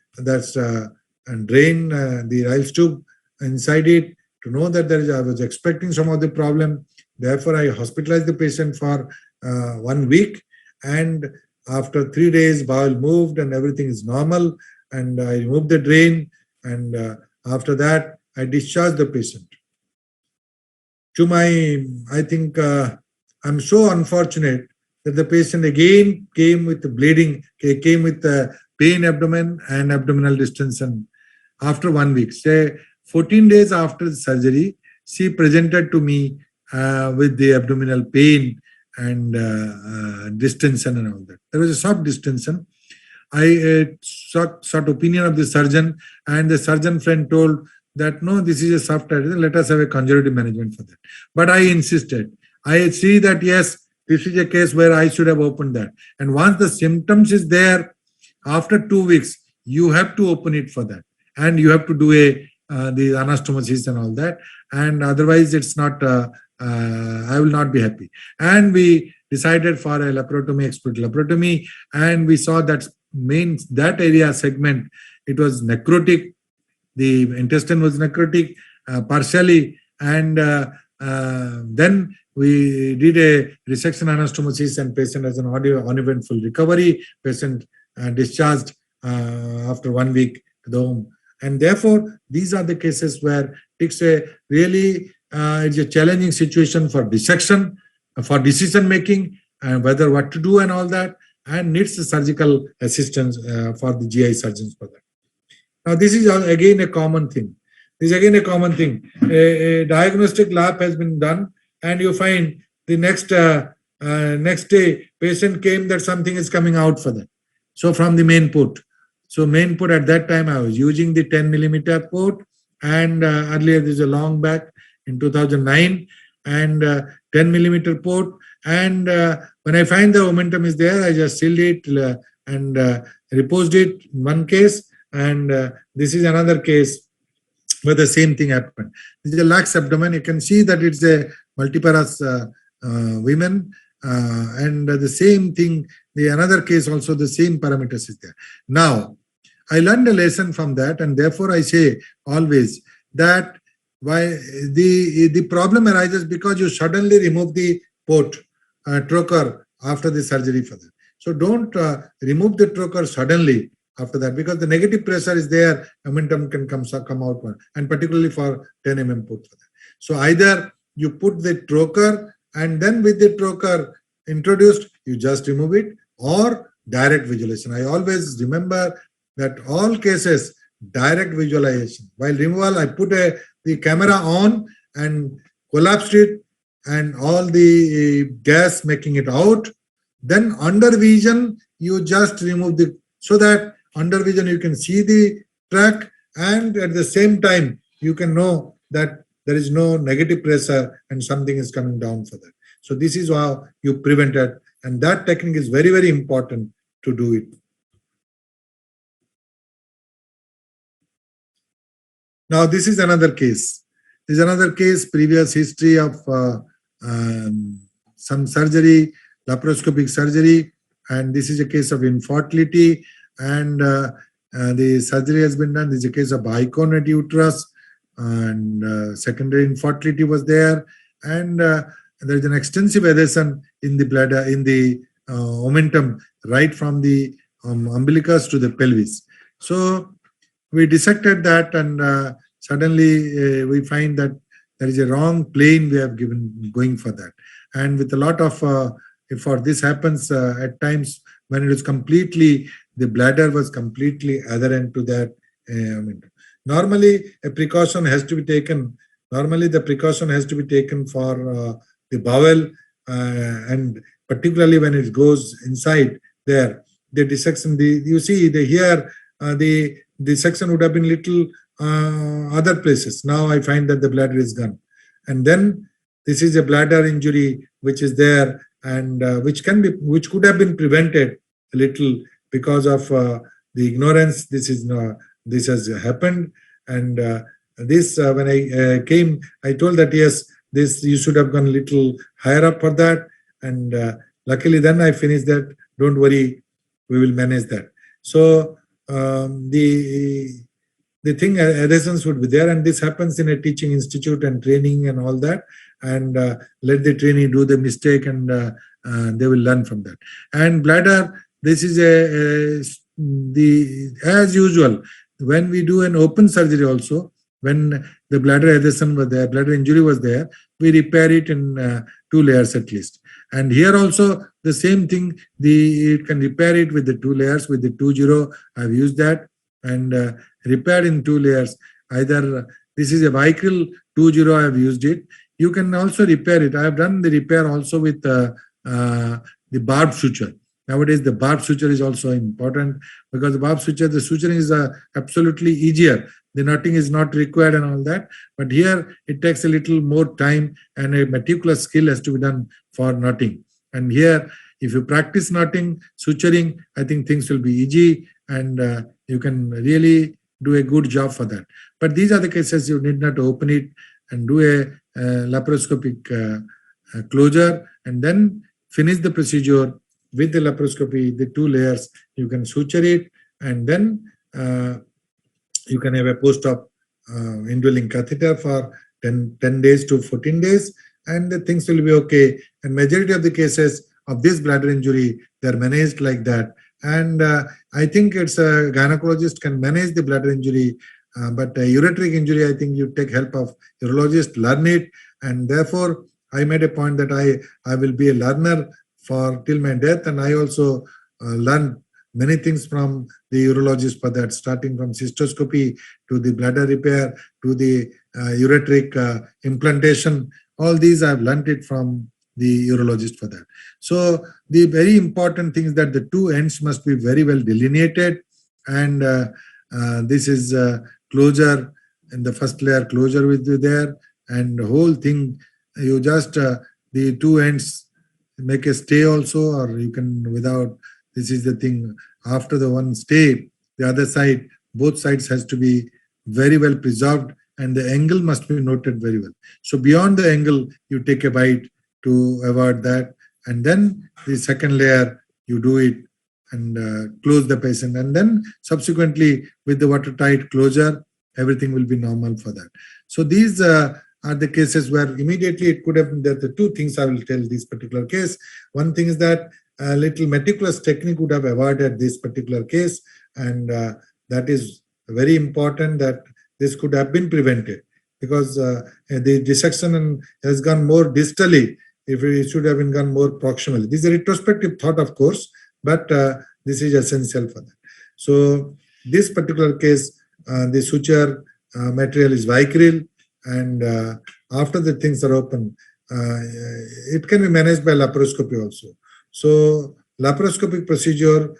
drain, the Riles tube inside it to know that there is. I was expecting some of the problem. Therefore, I hospitalized the patient for 1 week, and after 3 days, bowel moved and everything is normal. And I removed the drain, and after that, I discharged the patient. To my, I think I'm so unfortunate that the patient again came with bleeding, came with pain abdomen and abdominal distension after 1 week. Say 14 days after the surgery, she presented to me with the abdominal pain and distension and all that. There was a soft distension. I sought opinion of the surgeon, and the surgeon friend told that no, this is a soft adhesion, let us have a conservative management for that. But I insisted. I see that yes, this is a case where I should have opened that. And once the symptoms is there, after 2 weeks, you have to open it for that. And you have to do the anastomosis and all that. And otherwise, it's not, I will not be happy. And we decided for a laparotomy, explorative laparotomy, and we saw that that area segment, it was necrotic. The intestine was necrotic partially, and then we did a resection anastomosis, and patient has an uneventful recovery. Patient discharged after 1 week to the home. And therefore, these are the cases where it's a really it's a challenging situation for dissection, for decision making, and whether what to do and all that, and needs surgical assistance for the GI surgeons for that. Now, this is again a common thing. This is again a common thing. A diagnostic lab has been done, and you find the next day patient came that something is coming out for that. So from the main port. So main port at that time I was using the 10 millimeter port, and earlier there's a long back in 2009, and 10 millimeter port. And when I find the momentum is there, I just sealed it and reposed it in one case. And this is another case where the same thing happened. This is a lax abdomen. You can see that it's a multiparous women, and the same thing. The another case also, the same parameters is there. Now, I learned a lesson from that, and therefore I say always that why the problem arises because you suddenly remove the port trocar after the surgery for that. So don't remove the trocar suddenly after that, because the negative pressure is there, momentum can come out, and particularly for 10 mm port for that. So either you put the trocar, and then with the trocar introduced, you just remove it, or direct visualization. I always remember that all cases, direct visualization. While removal, I put the camera on and collapsed it, and all the gas making it out. Then under vision, you just remove so that under vision you can see the track, and at the same time you can know that there is no negative pressure and something is coming down for that. So this is how you prevent it, and that technique is very, very important to do it. Now this is another case. This is another case, previous history of some surgery, laparoscopic surgery, and this is a case of infertility, and the surgery has been done. This is a case of bicornuate uterus, and secondary infertility was there, and there is an extensive adhesion in the bladder, in the omentum, right from the umbilicus to the pelvis. So we dissected that, and suddenly we find that there is a wrong plane we have given going for that. And with a lot of effort, this happens at times when it is completely, the bladder was completely adherent to that omentum. Normally, a precaution has to be taken. Normally, the precaution has to be taken for the bowel, and particularly when it goes inside there, the dissection. You see, here the dissection would have been little other places. Now I find that the bladder is gone, and then this is a bladder injury which is there, and which could have been prevented a little because of the ignorance. This has happened, and this when I came, I told that yes, this you should have gone a little higher up for that, and luckily then I finished that. Don't worry, we will manage that. So the thing, adhesions would be there, and this happens in a teaching institute and training and all that, and let the trainee do the mistake, and they will learn from that. And bladder, this is as usual, when we do an open surgery also, when the bladder adhesion was there, bladder injury was there, we repair it in 2 layers at least. And here also the same thing, it can repair it with the 2 layers, with the 2-0. I've used that and repaired in 2 layers. Either this is a Vicryl 2-0, I've used it. You can also repair it. I have done the repair also with the barbed suture. Nowadays, the barbed suture is also important, because the barbed suture, the suturing is absolutely easier the knotting is not required and all that. But here it takes a little more time and a meticulous skill has to be done for knotting. And here, if you practice knotting, suturing, I think things will be easy and you can really do a good job for that. But these are the cases you need not open it and do a laparoscopic closure and then finish the procedure with the laparoscopy, the 2 layers. You can suture it and then you can have a post-op indwelling catheter for 10 days to 14 days and the things will be okay. And majority of the cases of this bladder injury, they're managed like that. And I think it's a gynecologist can manage the bladder injury, but a ureteric injury, I think you take help of urologist, learn it. And therefore, I made a point that I will be a learner for till my death. And I also learned many things from the urologist for that, starting from cystoscopy to the bladder repair to the ureteric implantation. All these I've learned it from the urologist for that. So the very important thing is that the 2 ends must be very well delineated. And this is closure in the first layer, closure will be there. And the whole thing, you just, the 2 ends make a stay also, or you can without. This is the thing. After the one stay, the other side, both sides has to be very well preserved and the angle must be noted very well. So beyond the angle, you take a bite to avoid that. And then the second layer, you do it and close the patient. And then subsequently with the watertight closure, everything will be normal for that. So these are the cases where immediately it could have been that the 2 things I will tell this particular case. One thing is that a little meticulous technique would have avoided this particular case, and that is very important that this could have been prevented because the dissection has gone more distally. If it should have been gone more proximally. This is a retrospective thought, of course, but this is essential for that. So this particular case, the suture material is Vicryl, and after the things are open, it can be managed by laparoscopy also. So laparoscopic procedure,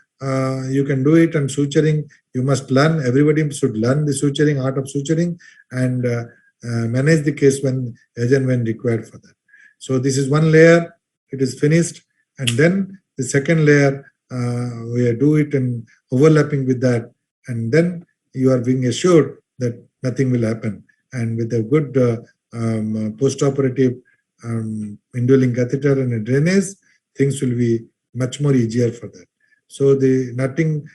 you can do it, and suturing, you must learn. Everybody should learn the suturing, art of suturing, and manage the case when, as and when required for that. So this is one layer, it is finished, and then the second layer, we do it and overlapping with that, and then you are being assured that nothing will happen. And with a good post-operative indwelling catheter and a drainage, things will be much more easier for that. So the knotting,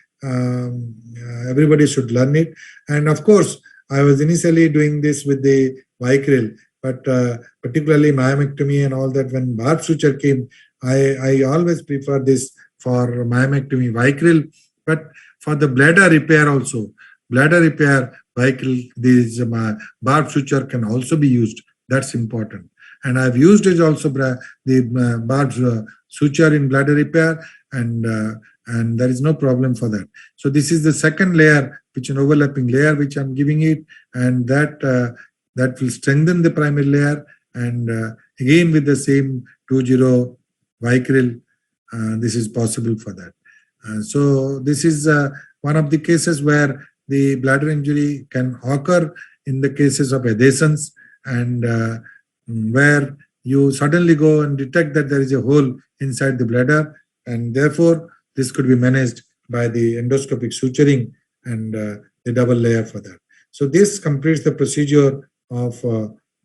everybody should learn it. And of course, I was initially doing this with the Vicryl, but particularly myomectomy and all that, when barb suture came, I always prefer this for myomectomy Vicryl. But for the bladder repair also, bladder repair Vicryl, this barb suture can also be used. That's important. And I've used it also the barb suture in bladder repair, and there is no problem for that. So this is the second layer, which is an overlapping layer, which I'm giving it, and that will strengthen the primary layer. And again, with the same 2-0 Vicryl, this is possible for that. So this is one of the cases where the bladder injury can occur in the cases of adhesions, and where you suddenly go and detect that there is a hole inside the bladder, and therefore this could be managed by the endoscopic suturing and the double layer for that. So this completes the procedure of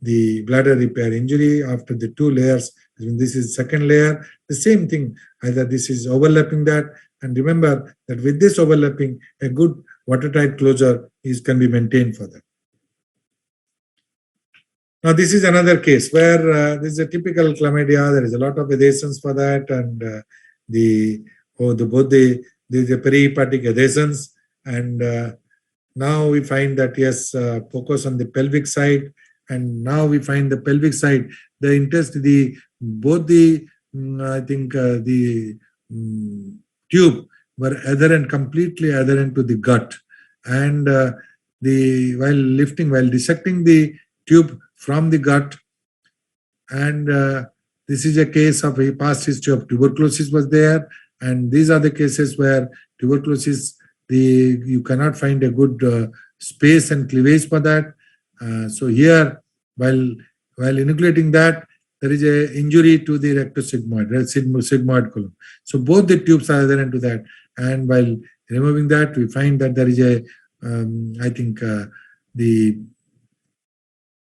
the bladder repair injury after the 2 layers. This is second layer, the same thing, either this is overlapping that, and remember that with this overlapping, a good watertight closure can be maintained for that. Now this is another case where this is a typical chlamydia. There is a lot of adhesions for that, and both the perihepatic adhesions, and now we find that yes, focus on the pelvic side, and now we find the pelvic side, the both the I think the tube were adherent, completely adherent to the gut, and while dissecting the tube from the gut, and this is a case of a past history of tuberculosis was there, and these are the cases where tuberculosis, you cannot find a good space and cleavage for that. So here, while inoculating that, there is a injury to the rectosigmoid, sigmoid column. So both the tubes are there into that, and while removing that, we find that there is a, I think the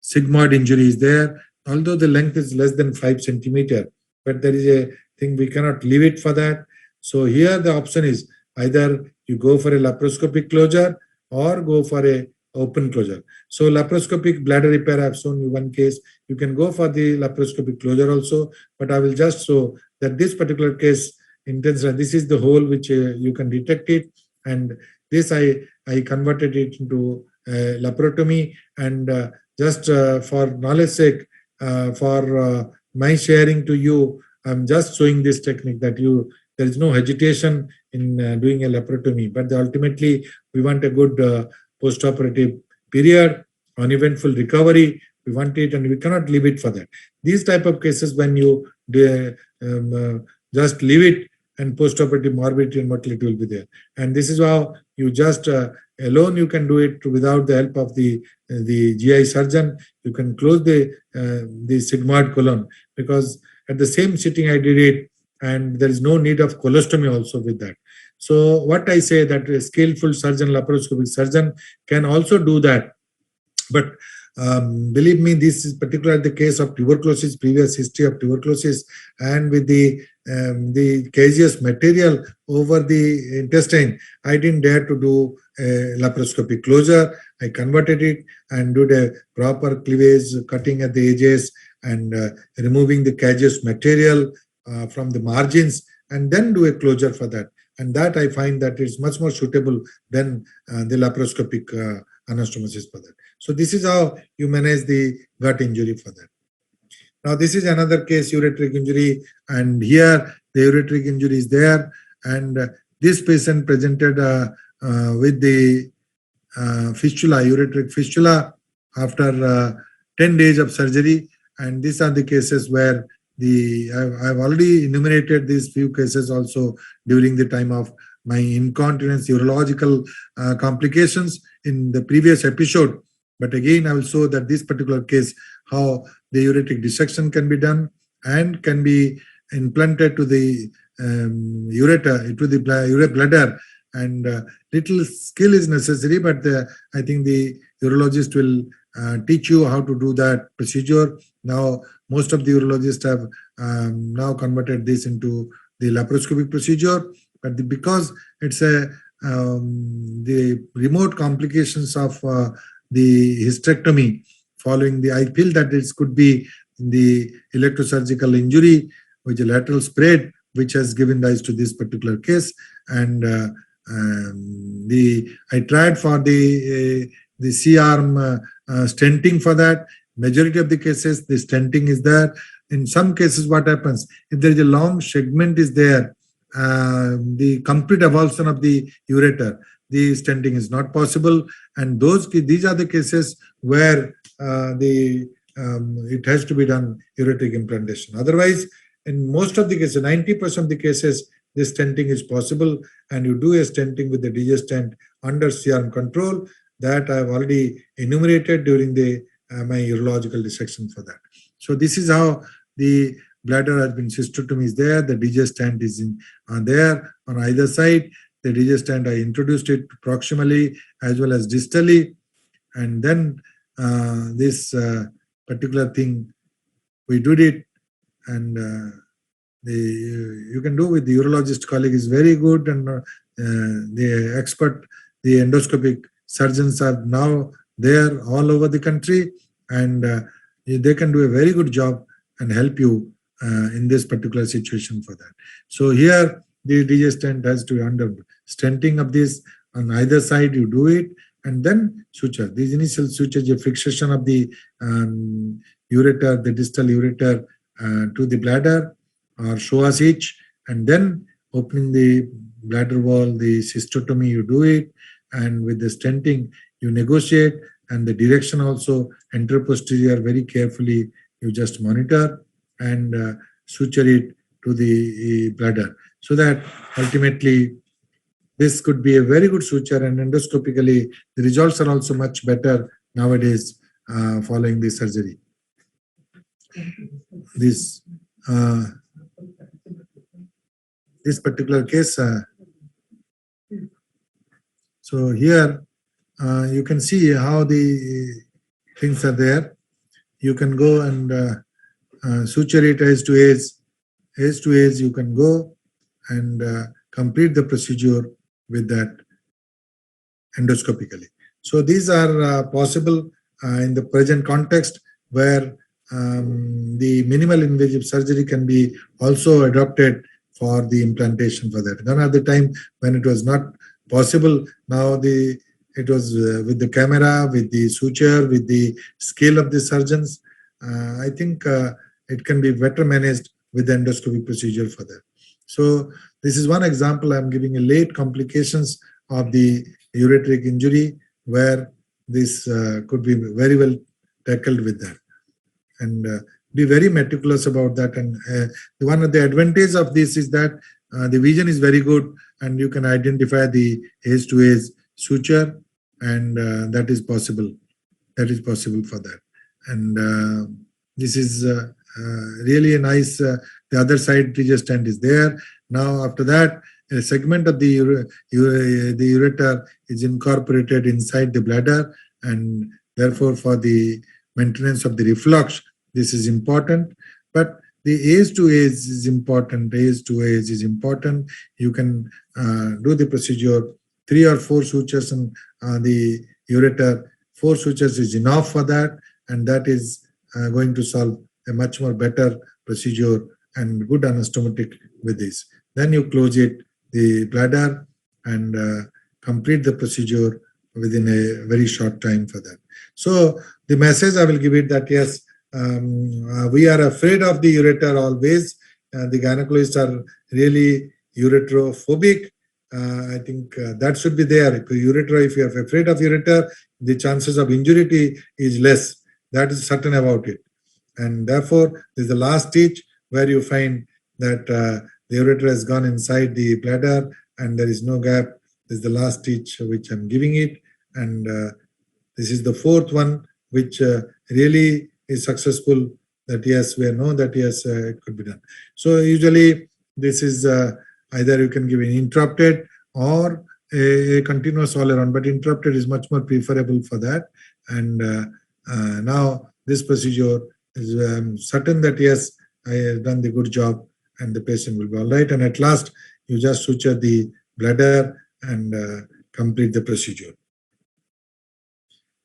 sigmoid injury is there, although the length is less than 5 centimeter, but there is a thing we cannot leave it for that. So here the option is either you go for a laparoscopic closure or go for a open closure. So laparoscopic bladder repair, I have shown you one case. You can go for the laparoscopic closure also, but I will just show that this particular case intensive. This is the hole which you can detect it, and this I converted it into laparotomy, and just for knowledge sake, for my sharing to you, I'm just showing this technique that there is no hesitation in doing a laparotomy, but ultimately we want a good post-operative period, uneventful recovery. We want it, and we cannot leave it for that. These type of cases, when you just leave it, and post-operative morbidity and mortality will be there. And this is how you just alone you can do it without the help of the GI surgeon. You can close the sigmoid colon, because at the same sitting I did it, and there is no need of colostomy also with that. So what I say that a skillful surgeon, laparoscopic surgeon, can also do that. But believe me, this is particularly the case of tuberculosis, previous history of tuberculosis, and with the caseous material over the intestine, I didn't dare to do a laparoscopic closure. I converted it and did a proper cleavage, cutting at the edges, and removing the caseous material from the margins, and then do a closure for that. And that I find that is much more suitable than the laparoscopic anastomosis for that. So this is how you manage the gut injury for that. Now this is another case, ureteric injury, and here the ureteric injury is there, and this patient presented with the fistula, ureteric fistula, after 10 days of surgery. And these are the cases where I've already enumerated these few cases also during the time of my incontinence urological complications in the previous episode. But again, I will show that this particular case, how the ureteric dissection can be done and can be implanted to the ureter, to the bladder, and little skill is necessary, but I think the urologist will teach you how to do that procedure. Now, most of the urologists have now converted this into the laparoscopic procedure, but because it's the remote complications of the hysterectomy following I feel that it could be the electrosurgical injury, which is lateral spread, which has given rise to this particular case. And I tried for the C-arm stenting for that. Majority of the cases, the stenting is there. In some cases, what happens, if there is a long segment is there, the complete avulsion of the ureter, the stenting is not possible. And these are the cases where it has to be done ureteric implantation. Otherwise, in most of the cases, 90% of the cases, the stenting is possible, and you do a stenting with the DJ stent under C-arm control. That I have already enumerated during my urological dissection for that. So this is how the bladder has been cystectomy is there. The DJ stent is there on either side. The DJ stent, I introduced it proximally as well as distally, and then this particular thing we did it, and you can do with the urologist colleague is very good, and the expert, the endoscopic surgeons are now there all over the country, and they can do a very good job and help you in this particular situation for that. So here the DJ stent has to be under stenting of this on either side, you do it, and then suture. These initial sutures, a fixation of the ureter, the distal ureter to the bladder or psoas each, and then opening the bladder wall, the cystotomy, you do it, and with the stenting, you negotiate, and the direction also anteroposterior very carefully you just monitor and suture it to the bladder, so that ultimately this could be a very good suture, and endoscopically the results are also much better nowadays following the surgery. This particular case, so here you can see how the things are there. You can go and suture it edge to edge you can go and complete the procedure with that endoscopically. So these are possible in the present context where the minimal invasive surgery can be also adopted for the implantation for that. Then at the time when it was not possible, now it was with the camera, with the suture, with the skill of the surgeons. I think it can be better managed with the endoscopy procedure for that. So this is one example I'm giving, a late complications of the ureteric injury where this could be very well tackled with that, and be very meticulous about that. And one of the advantage of this is that the vision is very good, and you can identify the edge to edge suture, and that is possible. That is possible for that, and this is really a nice. The other side TJ stand is there. Now after that, a segment of the ureter is incorporated inside the bladder, and therefore for the maintenance of the reflux, this is important. But the edge to edge is important. Edge to edge is important. You can do the procedure 3 or 4 sutures in the ureter. 4 sutures is enough for that, and that is going to solve a much more better procedure and good anastomotic with this. Then you close it, the bladder, and complete the procedure within a very short time for that. So the message I will give it that yes, we are afraid of the ureter always. The gynecologists are really ureterophobic. I think that should be there. If you are afraid of ureter, the chances of injury is less. That is certain about it. And therefore, this is the last stage where you find that the ureter has gone inside the bladder and there is no gap. This is the last stitch which I'm giving it, and this is the 4th one which really is successful. That yes, we know that yes, it could be done. So usually this is either you can give an interrupted or a continuous all around, but interrupted is much more preferable for that. And now this procedure is certain that yes, I have done the good job and the patient will be all right. And at last, you just suture the bladder and complete the procedure.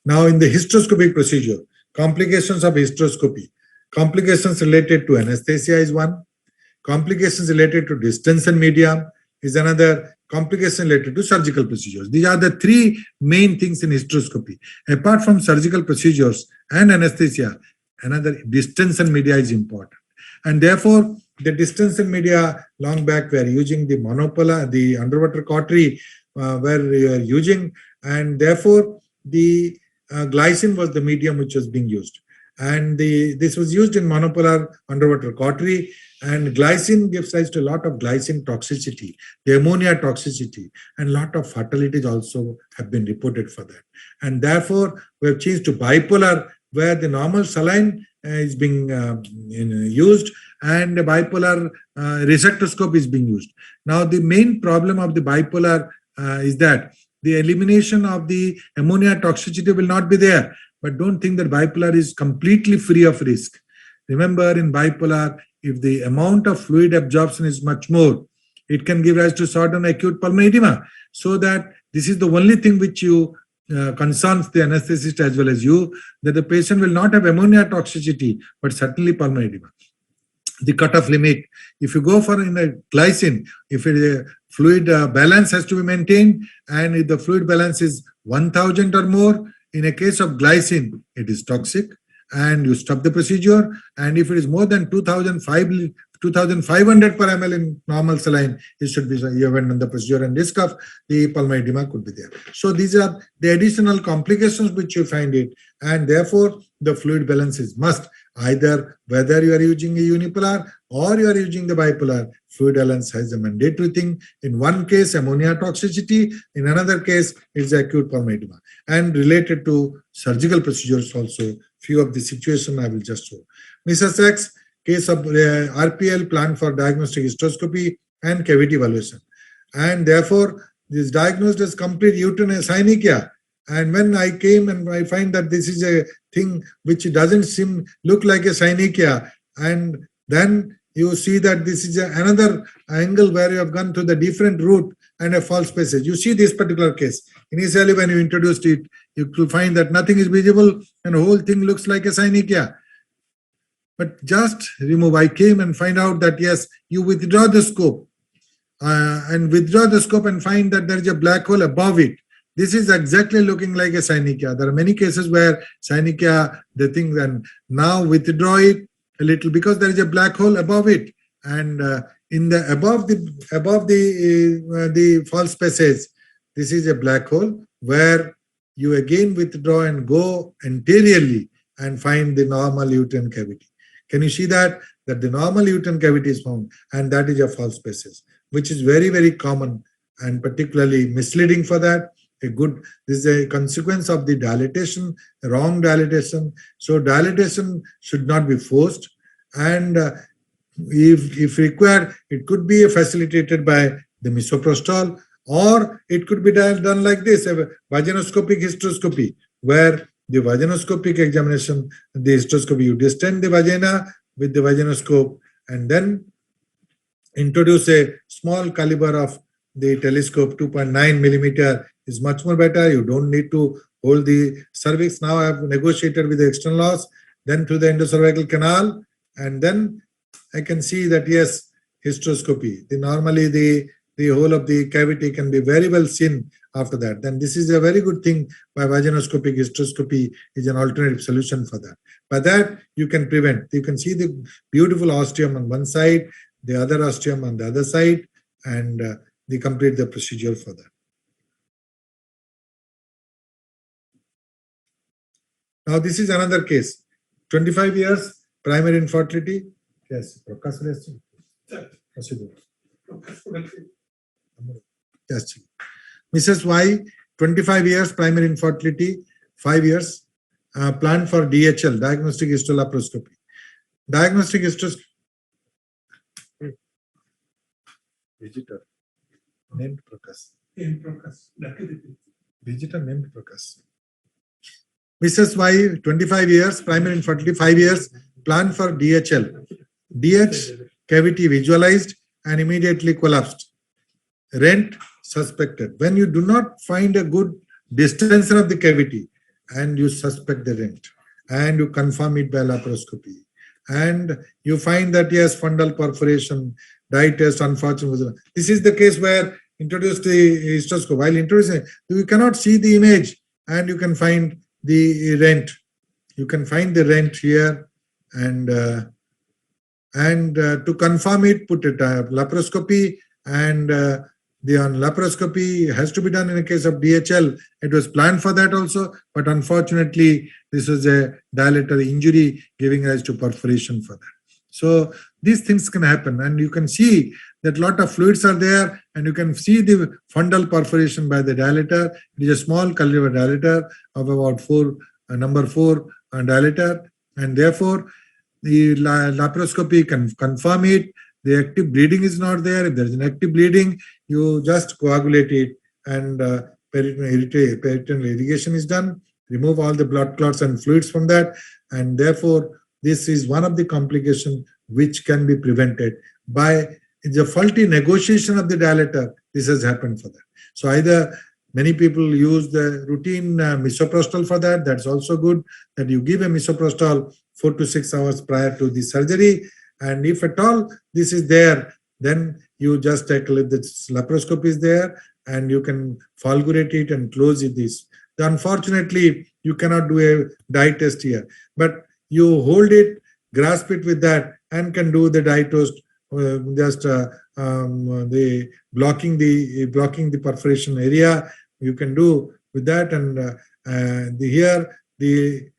Now, in the hysteroscopic procedure, complications of hysteroscopy. Complications related to anesthesia is one. Complications related to distension medium is another. Complication related to surgical procedures. These are the 3 main things in hysteroscopy. Apart from surgical procedures and anesthesia, another distension media is important. And therefore, the distension media long back we are using the monopolar, the underwater cautery where we are using, and therefore the glycine was the medium which was being used. And this was used in monopolar underwater cautery, and glycine gives rise to a lot of glycine toxicity, the ammonia toxicity, and a lot of fatalities also have been reported for that. And therefore, we have changed to bipolar, where the normal saline is being used and the bipolar resectoscope is being used. Now, the main problem of the bipolar is that the elimination of the ammonia toxicity will not be there. But don't think that bipolar is completely free of risk. Remember, in bipolar, if the amount of fluid absorption is much more, it can give rise to sudden acute pulmonary edema. So that this is the only thing which you concerns the anesthetist as well as you, that the patient will not have ammonia toxicity, but certainly pulmonary edema. The cutoff limit, if you go for in the glycine, if a fluid balance has to be maintained, and if the fluid balance is 1000 or more, in a case of glycine, it is toxic and you stop the procedure. And if it is more than 2500 per ml in normal saline, it should be, you haven't done the procedure, and risk of the pulmonary edema could be there. So these are the additional complications which you find it, and therefore the fluid balance is must. Either whether you are using a unipolar or you are using the bipolar, fluid allowance has a mandatory thing. In one case, ammonia toxicity. In another case, it's acute pulmonary edema. And related to surgical procedures also, few of the situation I will just show. Mrs. X, case of RPL planned for diagnostic hysteroscopy and cavity evaluation. And therefore, this diagnosed as complete uterine synechia. And when I came and I find that this is a thing which doesn't look like a synechia, and then you see that this is another angle where you have gone to the different route and a false passage. You see this particular case. Initially, when you introduced it, you will find that nothing is visible and the whole thing looks like a synechia. But just remove. I came and find out that yes, you withdraw the scope and find that there is a black hole above it. This is exactly looking like a synechia. There are many cases where synechia, the thing, and now withdraw it a little because there is a black hole above it, and in the above the false passage, this is a black hole where you again withdraw and go anteriorly and find the normal uterine cavity. Can you see that the normal uterine cavity is found, and that is a false passage, which is very, very common and particularly misleading for that. This is a consequence of the dilatation, wrong dilatation. So dilatation should not be forced, and if required, it could be facilitated by the misoprostol, or it could be done like this, a vaginoscopic hysteroscopy, where the vaginoscopic examination, the hysteroscopy, you distend the vagina with the vaginoscope and then introduce a small caliber of the telescope. 2.9 millimeter is much more better. You don't need to hold the cervix. Now I have negotiated with the external os, then through the endocervical canal, and then I can see that yes, hysteroscopy. Normally the whole of the cavity can be very well seen after that. Then this is a very good thing by vaginoscopic hysteroscopy is an alternative solution for that. By that you can prevent. You can see the beautiful ostium on one side, the other ostium on the other side, and they complete the procedure for that. Now this is another case. 25 years, primary infertility. Yes, yes. Mrs. Y, 25 years, primary infertility, 5 years, planned for DHL, diagnostic histolaparoscopy. Diagnostic histoscopy. Visitor named Prakash. Visitor named Prakash. Mrs. Y, 25 years, primary infertility, 5 years, planned for DHL. DH cavity visualized and immediately collapsed. Rent suspected. When you do not find a good distension of the cavity and you suspect the rent and you confirm it by laparoscopy and you find that yes, fundal perforation, dye test, unfortunately. This is the case where introduce the hysteroscope. While introducing, you cannot see the image and you can find the rent. You can find the rent here, and to confirm it, put it laparoscopy, and the laparoscopy has to be done in a case of DHL. It was planned for that also, but unfortunately, this was a dilator injury giving rise to perforation for that. So these things can happen, and you can see that a lot of fluids are there, and you can see the fundal perforation by the dilator. It is a small caliber dilator of about number 4 dilator, and therefore the laparoscopy can confirm it. The active bleeding is not there. If there is an active bleeding, you just coagulate it, and peritoneal irrigation is done. Remove all the blood clots and fluids from that, and therefore this is one of the complications which can be prevented by the faulty negotiation of the dilator. This has happened for that. So either many people use the routine misoprostol for that. That's also good, that you give a misoprostol 4 to 6 hours prior to the surgery. And if at all this is there, then you just take the laparoscopy is there, and you can fulgurate it and close it. Unfortunately, you cannot do a dye test here, but you hold it, grasp it with that, and can do the dye test, the blocking the perforation area. You can do with that, and here the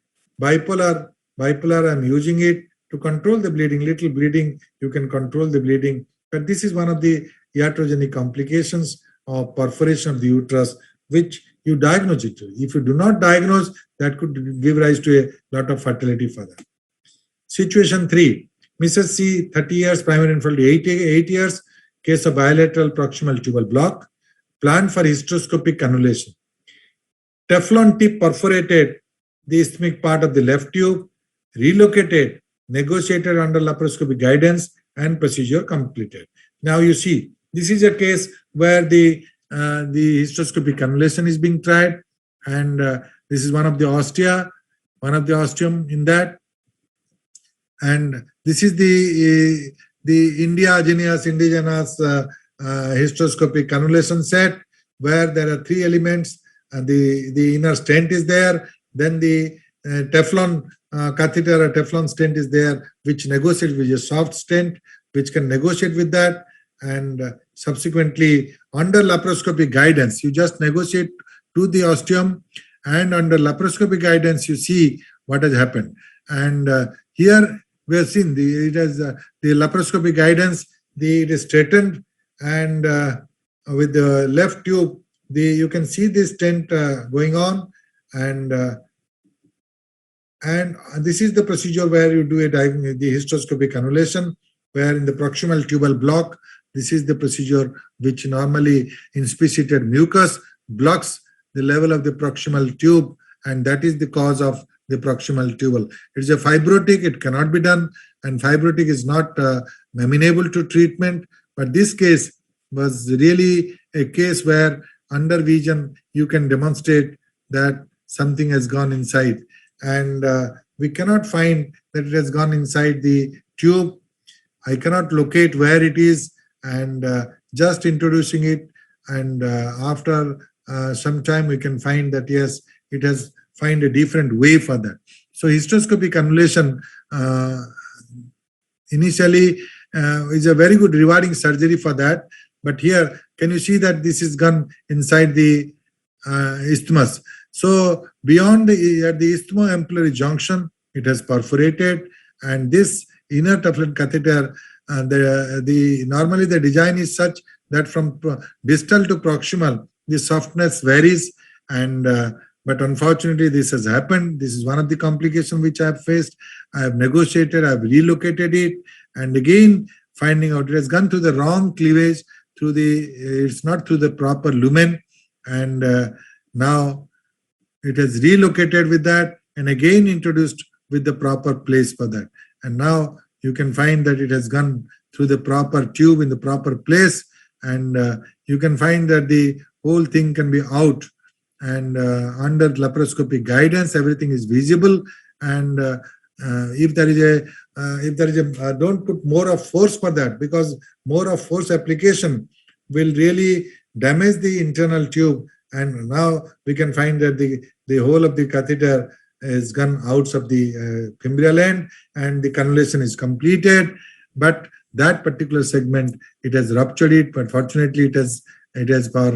bipolar Bipolar, I'm using it to control the bleeding. Little bleeding, you can control the bleeding. But this is one of the iatrogenic complications of perforation of the uterus, which you diagnose it. If you do not diagnose, that could give rise to a lot of fertility for that. Situation 3, Mrs. C, 30 years, primary infertility, 8 years, case of bilateral proximal tubal block, planned for hysteroscopic cannulation. Teflon tip perforated the isthmic part of the left tube, relocated, negotiated under laparoscopic guidance, and procedure completed. Now you see, this is a case where the hysteroscopic cannulation is being tried, and this is one of the osteum in that. And this is the indigenous hysteroscopic cannulation set, where there are 3 elements. The inner stent is there, then the Teflon catheter or Teflon stent is there, which negotiates with a soft stent, which can negotiate with that. And subsequently, under laparoscopic guidance, you just negotiate to the osteum, and under laparoscopic guidance, you see what has happened. And here we have seen the laparoscopic guidance, it is straightened, and with the left tube, you can see this stent going on, and this is the procedure where you do the hysteroscopic cannulation, where in the proximal tubal block, this is the procedure which normally inspissated mucus blocks the level of the proximal tube, and that is the cause of the proximal tubal. It's a fibrotic, it cannot be done, and fibrotic is not amenable to treatment. But this case was really a case where under vision you can demonstrate that something has gone inside, and we cannot find that it has gone inside the tube. I cannot locate where it is, and just introducing it, and after some time we can find that yes, it has find a different way for that. So hysteroscopic cannulation initially is a very good rewarding surgery for that. But here, can you see that this is gone inside the isthmus? So beyond at the isthmo-ampullary junction, it has perforated, and this inner Teflon catheter, normally the design is such that from distal to proximal, the softness varies, and but unfortunately this has happened. This is one of the complications which I have faced. I have negotiated, I have relocated it, and again finding out it has gone to the wrong cleavage, it's not through the proper lumen, and now it has relocated with that, and again introduced with the proper place for that. And now you can find that it has gone through the proper tube in the proper place, and you can find that the whole thing can be out, and under laparoscopic guidance everything is visible. And if there is a don't put more of force for that, because more of force application will really damage the internal tube, and now we can find that the whole of the catheter is gone out of the fimbrial end, and the cannulation is completed. But that particular segment, it has ruptured it, but fortunately it has for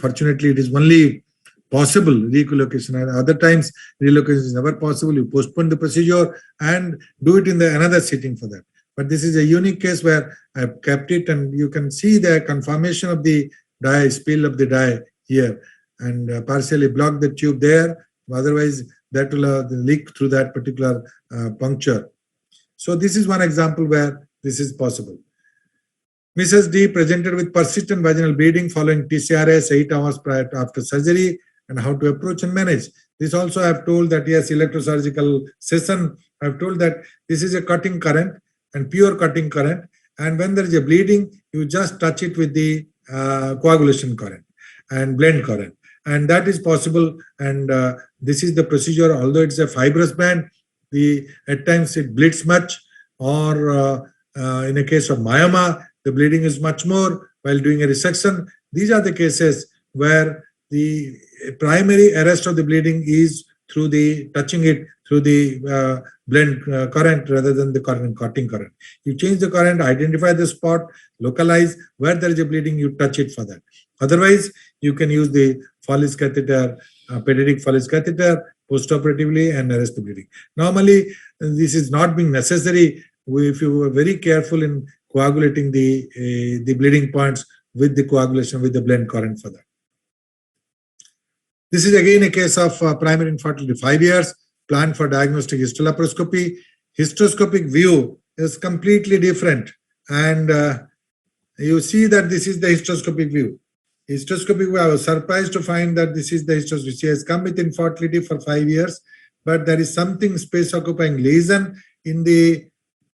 fortunately it is only possible relocation. And other times relocation is never possible. You postpone the procedure and do it in another sitting for that. But this is a unique case where I have kept it, and you can see the conformation of the dye, spill of the dye here, and partially block the tube there. Otherwise, that will leak through that particular puncture. So this is one example where this is possible. Mrs. D presented with persistent vaginal bleeding following TCRS 8 hours prior to after surgery, and how to approach and manage. This also I have told that yes, electrosurgical session, I have told that this is a cutting current and pure cutting current, and when there is a bleeding, you just touch it with the coagulation current and blend current, and that is possible. And this is the procedure. Although it's a fibrous band, at times it bleeds much, or in a case of myoma, the bleeding is much more while doing a resection. These are the cases where the primary arrest of the bleeding is through the touching it through the blend current rather than the cutting current. You change the current, identify the spot, localize where there is a bleeding, you touch it for that. Otherwise, you can use the Foley's catheter, pediatric Foley's catheter, postoperatively and arrest the bleeding. Normally, this is not being necessary if you were very careful in coagulating the bleeding points with the coagulation with the blend current for that. This is again a case of primary infertility 5 years, planned for diagnostic histolaparoscopy. Histoscopic view is completely different, and you see that this is the histoscopic view. Histoscopic view, I was surprised to find that this is the histoscopic. She has come with infertility for 5 years, but there is something space occupying lesion in the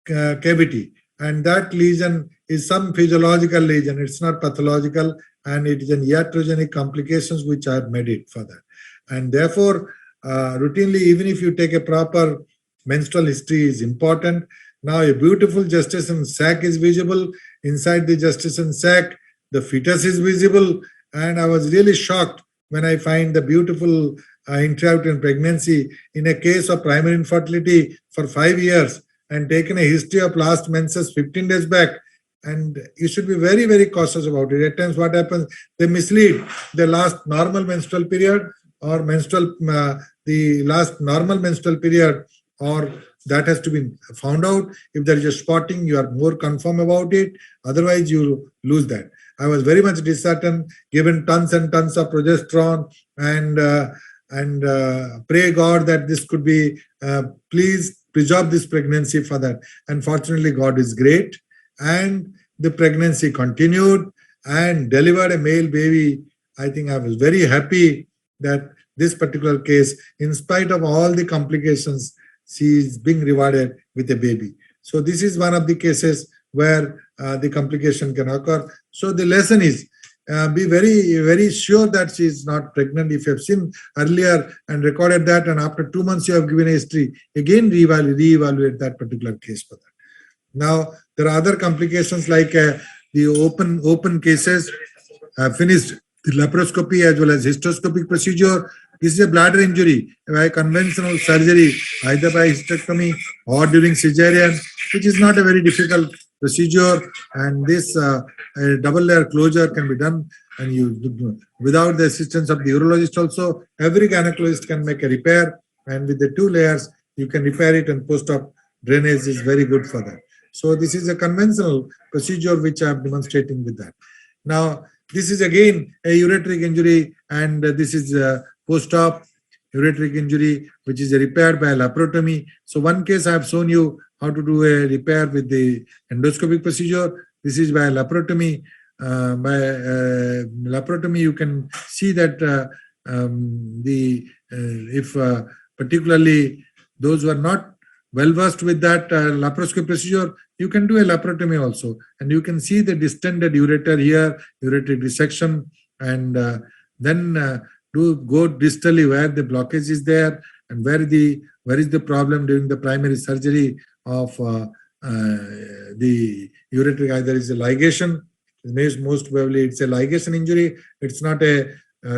cavity, and that lesion is some physiological lesion. It's not pathological, and it is an iatrogenic complications which are made it for that. And therefore, routinely, even if you take a proper menstrual history is important. Now a beautiful gestation sac is visible. Inside the gestation sac, the fetus is visible. And I was really shocked when I find the beautiful intrauterine pregnancy in a case of primary infertility for 5 years and taken a history of last menses 15 days back. And you should be very, very cautious about it. At times what happens, they mislead the last normal menstrual period or the last normal menstrual period, or that has to be found out. If there is a spotting, you are more confirm about it. Otherwise, you lose that. I was very much disheartened, given tons and tons of progesterone, and pray God that this could be, please preserve this pregnancy for that. Unfortunately, God is great, and the pregnancy continued and delivered a male baby. I think I was very happy that this particular case, in spite of all the complications, she is being rewarded with a baby. So this is one of the cases where the complication can occur. So the lesson is, be very, very sure that she is not pregnant. If you have seen earlier and recorded that, and after 2 months you have given a history, again reevaluate that particular case for that. Now, there are other complications like the open cases, finished the laparoscopy as well as histoscopic procedure. This is a bladder injury by conventional surgery, either by hysterectomy or during cesarean, which is not a very difficult procedure. And this double layer closure can be done, and you without the assistance of the urologist also. Every gynecologist can make a repair, and with the 2 layers, you can repair it, and post-op drainage is very good for that. So this is a conventional procedure which I am demonstrating with that. Now, this is again a ureteric injury, and this is post-op ureteric injury, which is repaired by laparotomy. So one case I have shown you how to do a repair with the endoscopic procedure. This is by laparotomy. By laparotomy, you can see that if particularly those who are not well versed with that laparoscopic procedure, you can do a laparotomy also, and you can see the distended ureter here, ureteric dissection, and then go distally where the blockage is there and where is the problem during the primary surgery of the ureteric. Either is a ligation, most probably it's a ligation injury. It's not a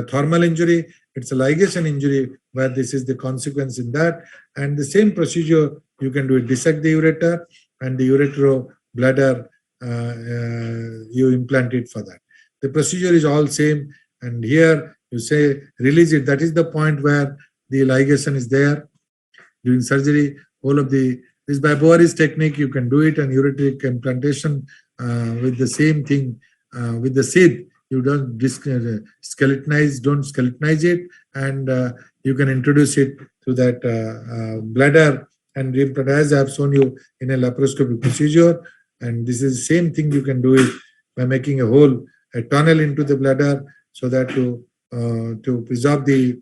thermal injury. It's a ligation injury where this is the consequence in that. And the same procedure you can do it, dissect the ureter, and the ureterobladder you implant it for that. The procedure is all same, and here you say release it. That is the point where the ligation is there during surgery. All of this by Bowery's technique you can do it, and ureteric implantation with the same thing with the seed. You don't skeletonize it, and you can introduce it to that bladder and reimplant, as I have shown you in a laparoscopic procedure. And this is the same thing you can do it by making a hole, a tunnel into the bladder, so that to preserve the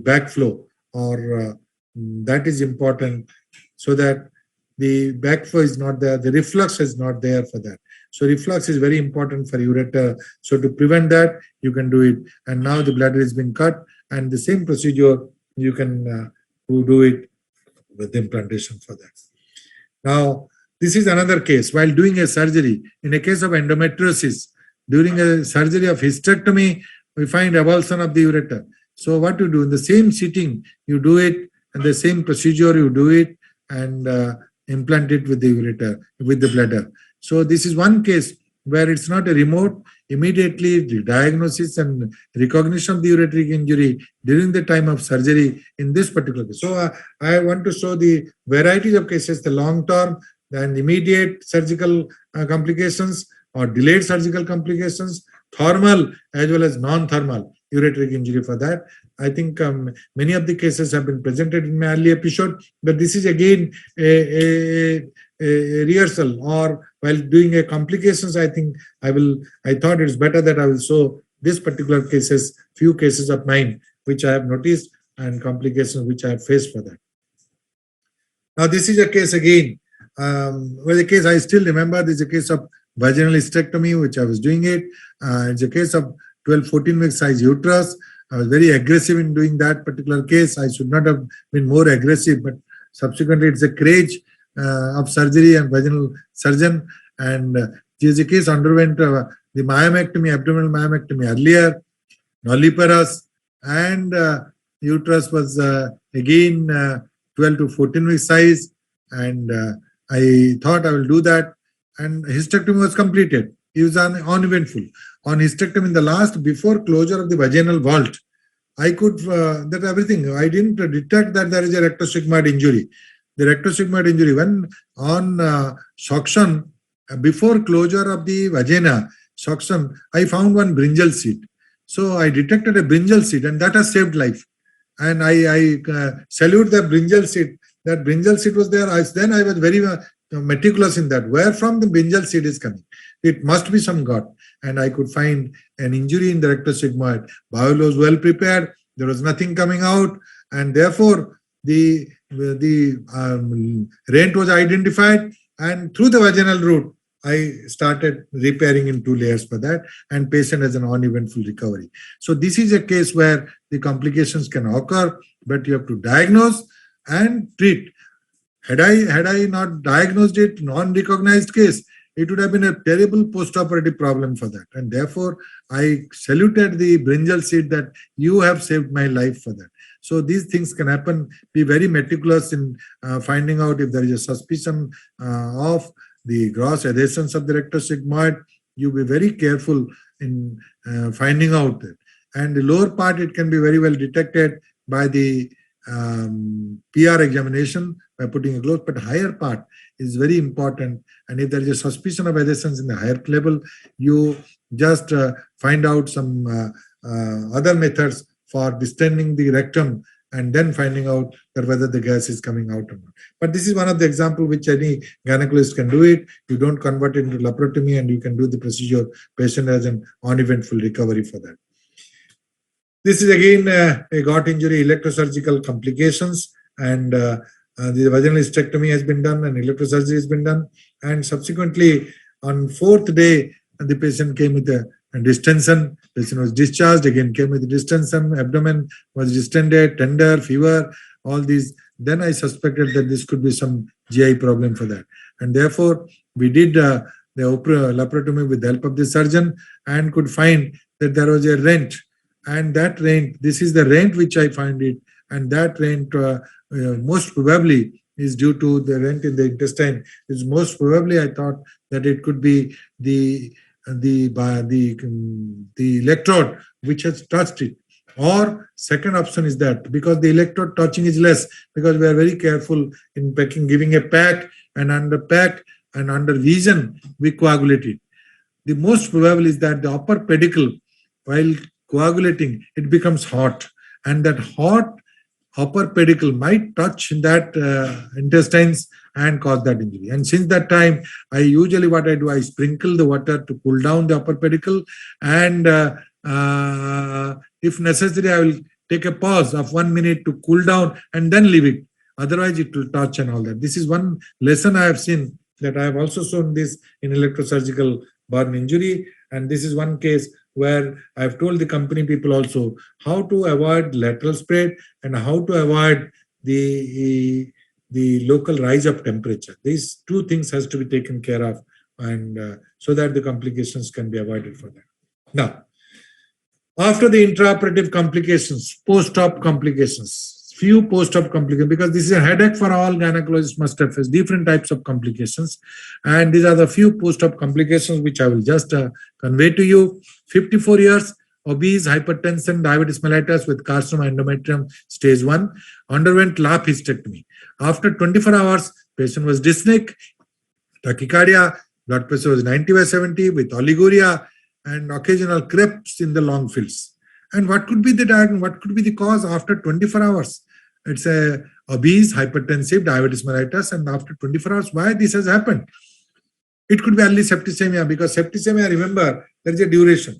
backflow, or that is important, so that the backflow is not there, the reflux is not there for that. So reflux is very important for ureter. So to prevent that, you can do it. And now the bladder has been cut, and the same procedure you can do it with implantation for that. Now, this is another case. While doing a surgery, in a case of endometriosis, during a surgery of hysterectomy, we find avulsion of the ureter. So what you do, in the same sitting, you do it, and the same procedure you do it, and implant it with the ureter, with the bladder. So this is one case where it's not a remote, immediately the diagnosis and recognition of the ureteric injury during the time of surgery in this particular case. So I want to show the varieties of cases, the long-term and immediate surgical complications or delayed surgical complications, thermal as well as non-thermal ureteric injury for that. I think many of the cases have been presented in my early episode, but this is again a rehearsal, or while doing a complications, I think I thought it's better that I will show this particular cases, few cases of mine, which I have noticed and complications which I have faced for that. Now, this is a case again, where the case I still remember, this is a case of vaginal hysterectomy, which I was doing it. It's a case of 12-14 week size uterus. I was very aggressive in doing that particular case. I should not have been more aggressive, but subsequently it's a craze of surgery and vaginal surgeon. And this case underwent the myomectomy, abdominal myomectomy earlier, nulliparous, and uterus was again 12 to 14 week size. And I thought I will do that. And hysterectomy was completed. It was uneventful. On hysterectomy in the last, before closure of the vaginal vault, I could, that everything, I didn't detect that there is a rectosigmoid injury. The rectosigmoid injury, when on suction, before closure of the vagina, suction, I found one brinjal seed. So I detected a brinjal seed, and that has saved life. And I salute the brinjal seed. That brinjal seed was there. Then I was very meticulous in that. Where from the brinjal seed is coming? It must be some gut. And I could find an injury in the rectosigmoid. Bowel was well prepared. There was nothing coming out. And therefore, the rent was identified. And through the vaginal route, I started repairing in 2 layers for that, and patient has an uneventful recovery. So this is a case where the complications can occur, but you have to diagnose and treat. Had I not diagnosed it, non-recognized case, it would have been a terrible post-operative problem for that. And therefore, I saluted the brinjal seed that you have saved my life for that. So these things can happen. Be very meticulous in finding out if there is a suspicion of the gross adhesions of the rectosigmoid. You be very careful in finding out that. And the lower part, it can be very well detected by the PR examination by putting a glove, but higher part is very important. And if there is a suspicion of adhesions in the higher level, you just find out some other methods for distending the rectum and then finding out that whether the gas is coming out or not. But this is one of the examples which any gynecologist can do it. You don't convert it into laparotomy, and you can do the procedure. Patient has an uneventful recovery for that. This is again a gut injury, electrosurgical complications, and the vaginal hysterectomy has been done and electrosurgery has been done. And subsequently, on 4th day, the patient came with a distension. Patient was discharged, again came with distension, abdomen was distended, tender, fever, all these. Then I suspected that this could be some GI problem for that. And therefore, we did the laparotomy with the help of the surgeon and could find that there was a rent. And that rent, this is the rent which I find it, and that rent most probably is due to the rent in the intestine. Is most probably, I thought that it could be the electrode which has touched it. Or second option is that because the electrode touching is less, because we are very careful in packing, giving a pack, and under pack and under vision we coagulate it. The most probable is that the upper pedicle, while coagulating, it becomes hot, and that hot upper pedicle might touch that intestines and cause that injury. And since that time, I usually what I do, I sprinkle the water to cool down the upper pedicle, and if necessary, I will take a pause of 1 minute to cool down and then leave it. Otherwise, it will touch and all that. This is one lesson I have seen, that I have also shown this in electrosurgical burn injury. And this is one case where I've told the company people also how to avoid lateral spread and how to avoid the local rise of temperature. These 2 things has to be taken care of, and so that the complications can be avoided for that. Now, after the intraoperative complications, post-op complications, few post-op complications, because this is a headache for all gynecologists must have faced different types of complications. And these are the few post-op complications which I will just convey to you. 54 years, obese, hypertension, diabetes mellitus with carcinoma endometrium stage 1, underwent lap hysterectomy. After 24 hours, patient was dyspneic, tachycardia, blood pressure was 90/70 with oliguria and occasional cramps in the long fields. And what could be the diagnosis? What could be the cause after 24 hours? It's a obese, hypertensive, diabetes mellitus, and after 24 hours, why this has happened? It could be early septicemia, because septicemia, remember, there is a duration.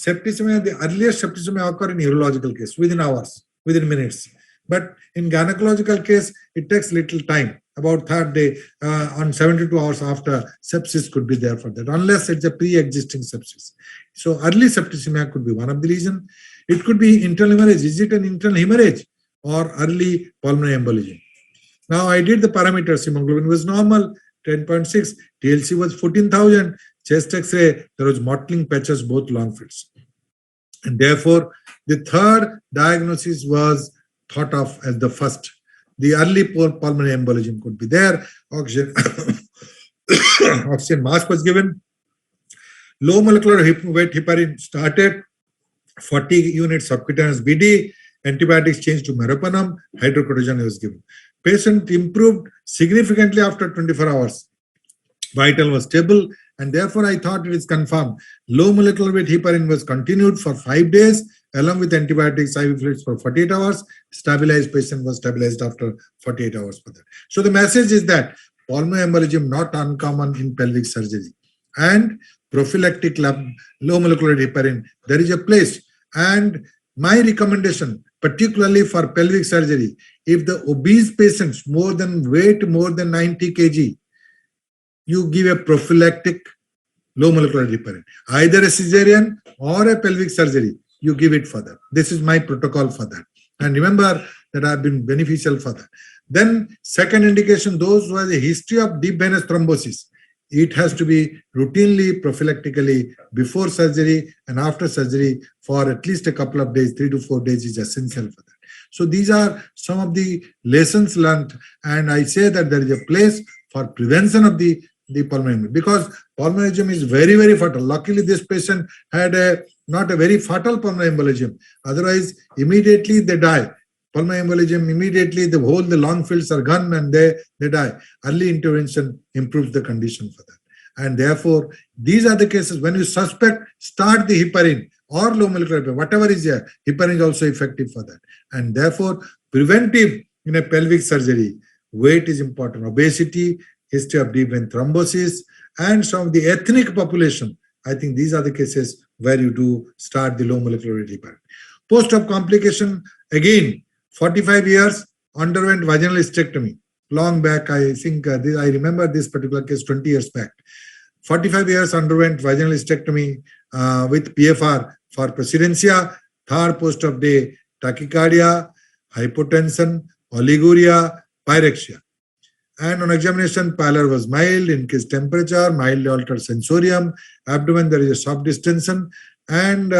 Septicemia, the earliest septicemia occur in urological case, within hours, within minutes. But in gynecological case, it takes little time, about third day, on 72 hours after sepsis could be there for that, unless it's a pre-existing sepsis. So early septicemia could be one of the reasons. It could be internal hemorrhage. Is it an internal hemorrhage or early pulmonary embolism? Now I did the parameters. Hemoglobin was normal, 10.6. TLC was 14,000. Chest X-ray, there was mottling patches, both long fields. And therefore, the third diagnosis was thought of as the first. The early pulmonary embolism could be there. Oxygen, oxygen mask was given. Low molecular weight heparin started. 40 units subcutaneous BD. Antibiotics changed to meropenem. Hydrocortisone was given. Patient improved significantly after 24 hours. Vital was stable, and therefore I thought it is confirmed. Low molecular weight heparin was continued for 5 days along with antibiotics, IV fluids for 48 hours. Stabilized patient was stabilized after 48 hours for that. So the message is that pulmonary embolism not uncommon in pelvic surgery, and prophylactic low molecular weight heparin, there is a place. And my recommendation, particularly for pelvic surgery, if the obese patients weight more than 90 kg, you give a prophylactic low molecular weight heparin. Either a cesarean or a pelvic surgery, you give it for that. This is my protocol for that. And remember that I have been beneficial for that. Then second indication, those who have a history of deep venous thrombosis, it has to be routinely, prophylactically, before surgery and after surgery for at least a couple of days, 3 to 4 days is essential for that. So these are some of the lessons learned, and I say that there is a place for prevention of the pulmonary embolism, because pulmonary embolism is very, very fatal. Luckily, this patient had not a very fatal pulmonary embolism. Otherwise, immediately they die. Pulmonary embolism, immediately the lung fields are gone and they die. Early intervention improves the condition for that. And therefore, these are the cases when you suspect, start the heparin or low molecular heparin, whatever is there. Heparin is also effective for that. And therefore, preventive in a pelvic surgery, weight is important. Obesity, history of deep vein thrombosis, and some of the ethnic population. I think these are the cases where you do start the low molecular weight heparin. Post-op complication, again, 45 years, underwent vaginal hysterectomy. Long back, I think, I remember this particular case 20 years back. 45 years underwent vaginal hysterectomy with PFR for presidencia. Third post-op day, tachycardia, hypotension, oliguria, pyrexia. And on examination, pallor was mild, increased temperature, mildly altered sensorium, abdomen, there is a soft distension, and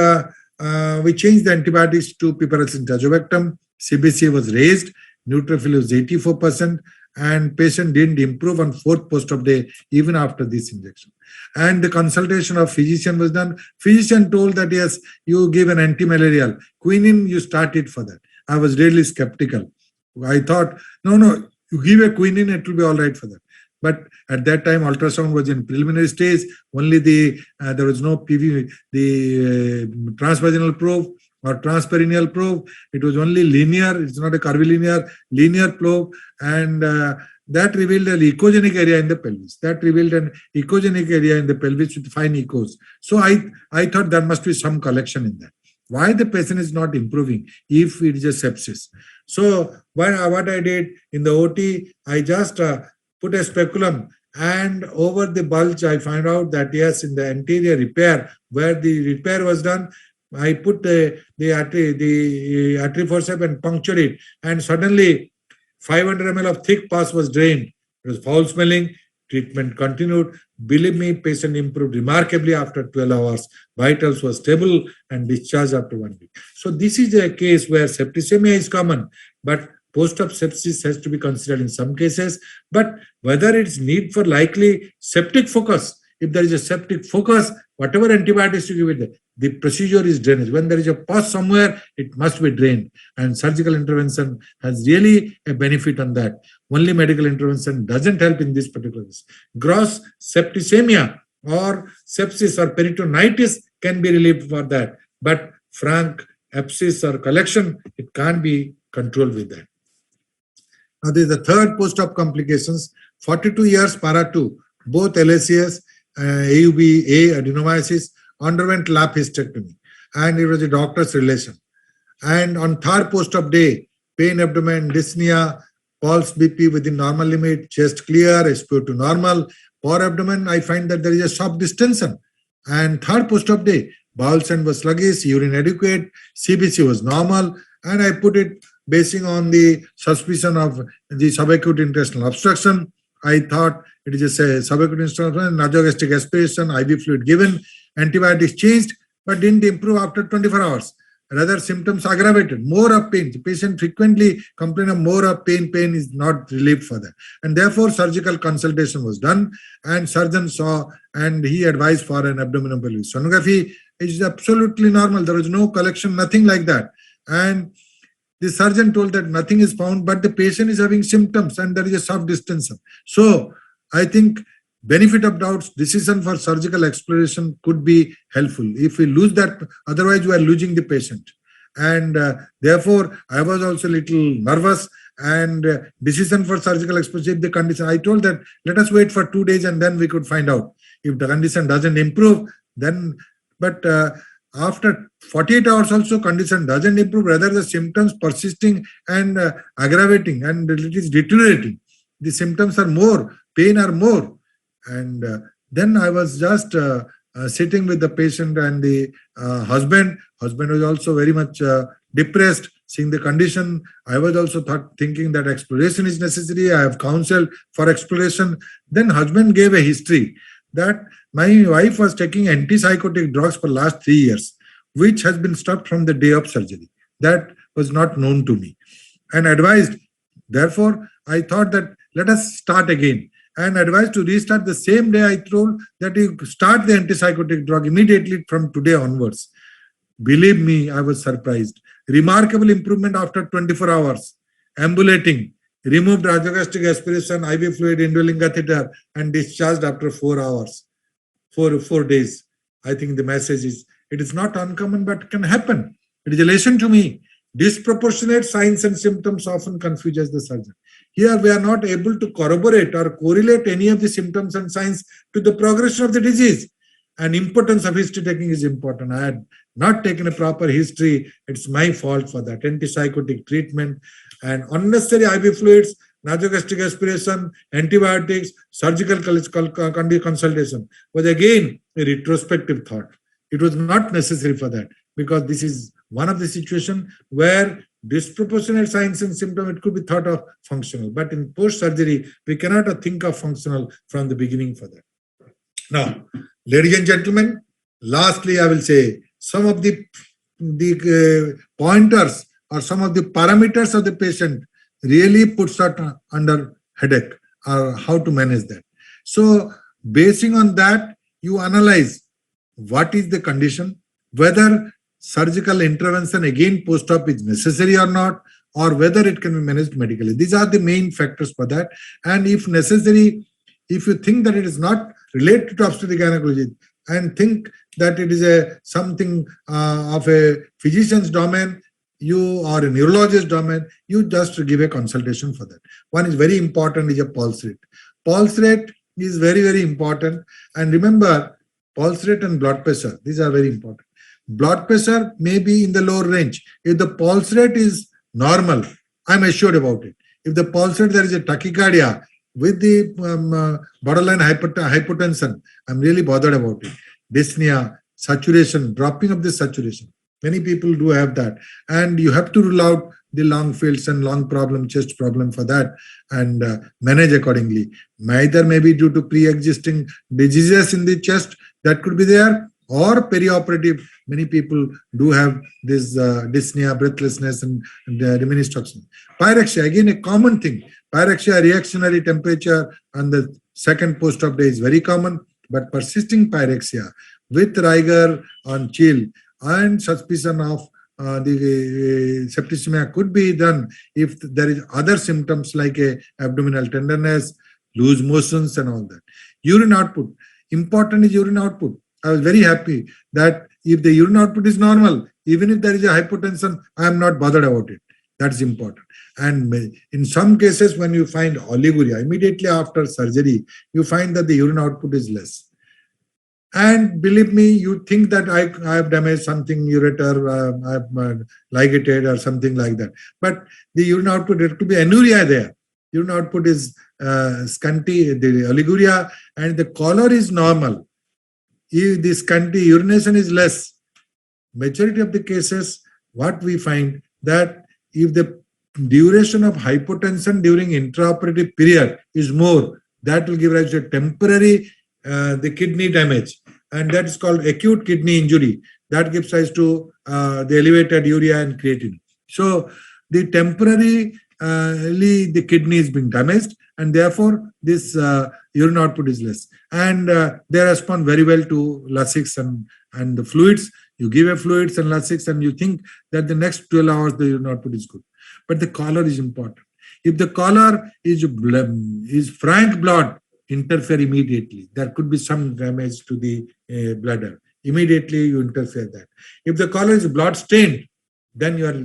we changed the antibiotics to piperacillin tazobactam. CBC was raised, neutrophil was 84%, and patient didn't improve on fourth post-op day even after this injection. And the consultation of physician was done. Physician told that yes, you give an anti-malarial. Quinine, you start it for that. I was really skeptical. I thought, no, you give a quinine, it will be all right for that. But at that time, ultrasound was in preliminary stage. Only there was no PV, the transvaginal probe or transperineal probe. It was only linear. It's not a curvilinear, linear probe. And that revealed an echogenic area in the pelvis. That revealed an echogenic area in the pelvis with fine echoes. So I thought there must be some collection in that. Why the patient is not improving if it is a sepsis? So what I did in the OT, I just put a speculum, and over the bulge, I find out that yes, in the anterior repair, where the repair was done, I put the artery forceps and punctured it, and suddenly 500 ml of thick pus was drained. It was foul smelling. Treatment continued. Believe me, patient improved remarkably after 12 hours. Vitals were stable and discharged after 1 week. So this is a case where septicemia is common, but post-op sepsis has to be considered in some cases, but whether it's need for likely septic focus, if there is a septic focus, whatever antibiotics you give it, the procedure is drainage. When there is a pus somewhere, it must be drained, and surgical intervention has really a benefit on that. Only medical intervention doesn't help in this particular case. Gross septicemia or sepsis or peritonitis can be relieved for that, but frank abscess or collection, it can't be controlled with that. Now, this is the third post-op complications. 42 years para 2, both LACS, AUB-A adenomyosis, underwent lap hysterectomy, and it was a doctor's relation. And on third post-op day, pain abdomen, dyspnea, pulse BP within normal limit, chest clear, SpO2 normal. For abdomen, I find that there is a soft distension. And third post-op day, bowel sound was sluggish, urine adequate, CBC was normal, and I put it basing on the suspicion of the subacute intestinal obstruction. I thought it is a subacute intestinal obstruction, nasogastric aspiration, IV fluid given, antibiotics changed, but didn't improve after 24 hours. Rather, symptoms aggravated, more of pain. The patient frequently complain of more of pain. Pain is not relieved for that. And therefore, surgical consultation was done, and surgeon saw, and he advised for an abdominal sonography. It is absolutely normal. There was no collection, nothing like that. And the surgeon told that nothing is found, but the patient is having symptoms and there is a soft distension. So I think benefit of doubts, decision for surgical exploration could be helpful. If we lose that, otherwise we are losing the patient. And therefore, I was also a little nervous, and decision for surgical exploration, if the condition, I told that let us wait for 2 days and then we could find out. If the condition doesn't improve, then, but after 48 hours also condition doesn't improve, rather the symptoms persisting and aggravating, and it is deteriorating. The symptoms are more, pain are more. And then I was just sitting with the patient and the husband. Husband was also very much depressed, seeing the condition. I was also thinking that exploration is necessary. I have counseled for exploration. Then husband gave a history that my wife was taking antipsychotic drugs for last 3 years, which has been stopped from the day of surgery. That was not known to me, and advised. Therefore, I thought that let us start again, and advised to restart the same day. I told that you start the antipsychotic drug immediately from today onwards. Believe me, I was surprised. Remarkable improvement after 24 hours. Ambulating, removed nasogastric aspiration, IV fluid, indwelling catheter, and discharged after 4 hours, 4 days. I think the message is, it is not uncommon, but can happen. It is a lesson to me. Disproportionate signs and symptoms often confuses the surgeon. Here we are not able to corroborate or correlate any of the symptoms and signs to the progression of the disease. And importance of history taking is important. I had not taken a proper history. It's my fault for that. Antipsychotic treatment and unnecessary IV fluids, nasogastric aspiration, antibiotics, surgical consultation was again a retrospective thought. It was not necessary for that, because this is one of the situations where disproportionate signs and symptoms, it could be thought of functional. But in post-surgery, we cannot think of functional from the beginning for that. Now, ladies and gentlemen, lastly, I will say some of the pointers or some of the parameters of the patient really puts that under headache, or how to manage that. So, basing on that, you analyze what is the condition, whether surgical intervention again post-op is necessary or not, or whether it can be managed medically. These are the main factors for that. And if necessary, if you think that it is not related to obstetric gynecology and think that it is something of a physician's domain, you are a neurologist domain, you just give a consultation for that. One is very important, is a pulse rate. Pulse rate is very, very important. And remember, pulse rate and blood pressure, these are very important. Blood pressure may be in the lower range. If the pulse rate is normal, I'm assured about it. If the pulse rate, there is a tachycardia with the borderline hypotension, I'm really bothered about it. Dyspnea, saturation, dropping of the saturation. Many people do have that. And you have to rule out the lung fields and lung problem, chest problem for that, and manage accordingly. Neither may be due to pre-existing diseases in the chest, that could be there, or perioperative. Many people do have this dyspnea, breathlessness, and diminished oxygen. Pyrexia, again a common thing. Pyrexia, reactionary temperature on the second post-op day is very common, but persisting pyrexia with rigor on chill and suspicion of the septicemia could be done if there is other symptoms like a abdominal tenderness, loose motions, and all that. Urine output. Important is urine output. I was very happy that if the urine output is normal, even if there is a hypotension, I am not bothered about it. That's important. And in some cases, when you find oliguria, immediately after surgery, you find that the urine output is less. And believe me, you think that I have damaged something, ureter, I have ligated or something like that. But the urine output, there could be anuria there. Urine output is scanty, the oliguria, and the color is normal. If the scanty urination is less, majority of the cases, what we find that if the duration of hypotension during intraoperative period is more, that will give rise to a temporary the kidney damage, and that is called acute kidney injury. That gives rise to the elevated urea and creatinine. So the temporarily the kidney is being damaged, and therefore this urine output is less. And they respond very well to Lasix and the fluids. You give a fluids and Lasix, and you think that the next 12 hours the urine output is good. But the color is important. If the color is frank blood, interfere immediately. There could be some damage to the bladder. Immediately you interfere that. If the color is blood stained, then you are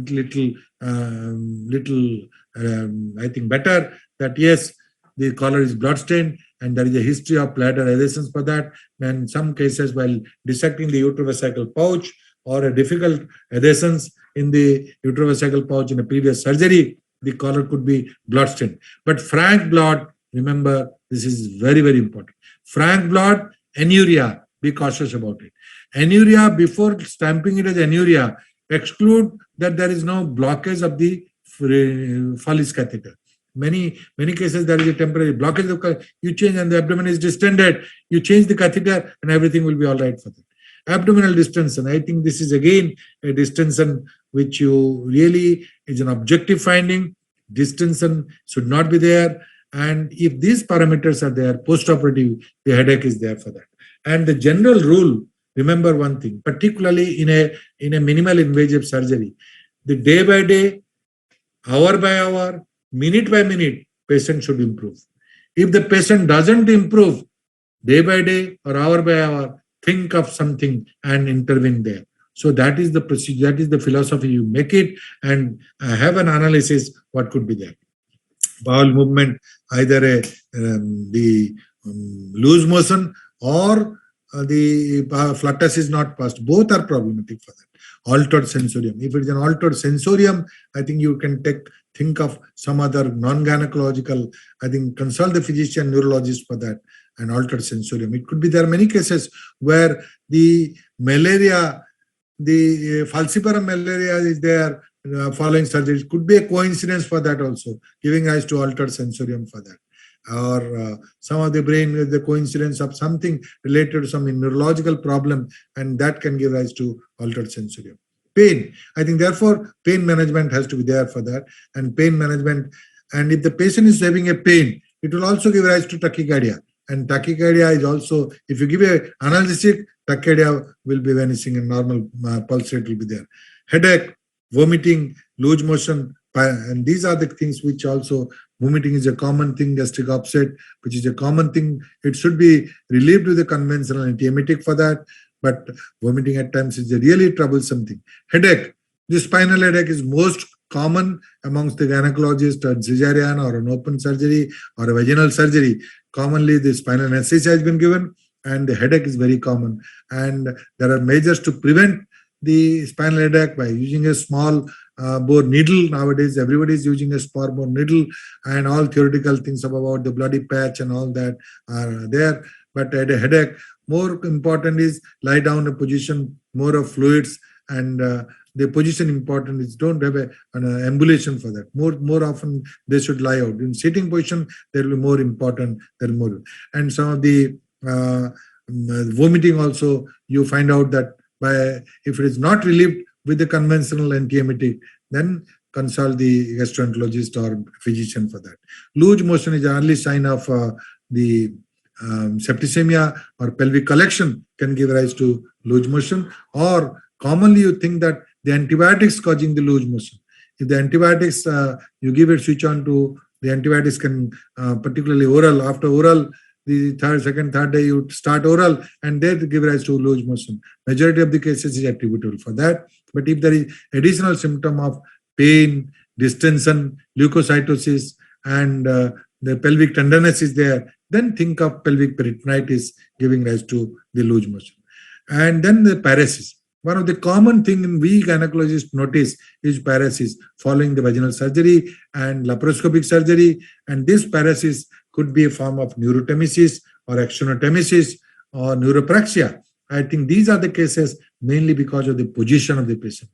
I think better that yes, the color is blood stained and there is a history of bladder adhesions for that. And in some cases, while dissecting the uterovesical pouch or a difficult adhesions in the uterovesical pouch in a previous surgery, the color could be blood stained. But frank blood, remember, this is very, very important. Frank blood, anuria, be cautious about it. Anuria, before stamping it as anuria, exclude that there is no blockage of the Foley's catheter. Many cases there is a temporary blockage. You change and the abdomen is distended. You change the catheter and everything will be all right for that. Abdominal distension. I think this is again a distension which you really is an objective finding. Distension should not be there. And if these parameters are there, post-operative, the headache is there for that. And the general rule, remember one thing, particularly in a minimal invasive surgery, the day by day, hour by hour, minute by minute, patient should improve. If the patient doesn't improve, day by day or hour by hour, think of something and intervene there. So that is the procedure, that is the philosophy. You make it and have an analysis what could be there. Bowel movement, either the loose motion or the flutters is not passed. Both are problematic for that. Altered sensorium. If it is an altered sensorium, I think you can think of some other non-gynecological. I think consult the physician, neurologist for that. And altered sensorium. It could be there are many cases where the malaria, the falciparum malaria is there. Following surgery, it could be a coincidence for that also, giving rise to altered sensorium for that. Or some of the brain is the coincidence of something related to some neurological problem, and that can give rise to altered sensorium. Pain. I think therefore pain management has to be there for that. And pain management, and if the patient is having a pain, it will also give rise to tachycardia. And tachycardia is also, if you give a analgesic, tachycardia will be vanishing and normal pulse rate will be there. Headache, vomiting, loose motion, and these are the things which also, vomiting is a common thing, gastric upset, which is a common thing. It should be relieved with a conventional antiemetic for that, but vomiting at times is a really troublesome thing. Headache, the spinal headache is most common amongst the gynecologists, a cesarean or an open surgery or a vaginal surgery. Commonly, the spinal anesthesia has been given, and the headache is very common. And there are measures to prevent the spinal headache by using a small bore needle. Nowadays, everybody is using a small bore needle, and all theoretical things about the bloody patch and all that are there. But at a headache, more important is lie down a position, more of fluids, and the position important is don't have an ambulation for that. More often they should lie out. In sitting position, there will be more important, there will more. And some of the vomiting also, you find out that if it is not relieved with the conventional antiemetic, then consult the gastroenterologist or physician for that. Loose motion is an early sign of the septicemia or pelvic collection can give rise to loose motion, or commonly you think that the antibiotics causing the loose motion. If the antibiotics, you give it switch on to the antibiotics can, particularly oral, after oral, the third day you start oral and they give rise to loose motion. Majority of the cases is attributable for that. But if there is additional symptom of pain, distension, leukocytosis, and the pelvic tenderness is there, then think of pelvic peritonitis giving rise to the loose motion. And then the paresis. One of the common thing we gynecologists notice is paresis following the vaginal surgery and laparoscopic surgery. And this paresis could be a form of neurotemesis or axonotemesis or neuropraxia. I think these are the cases mainly because of the position of the patient.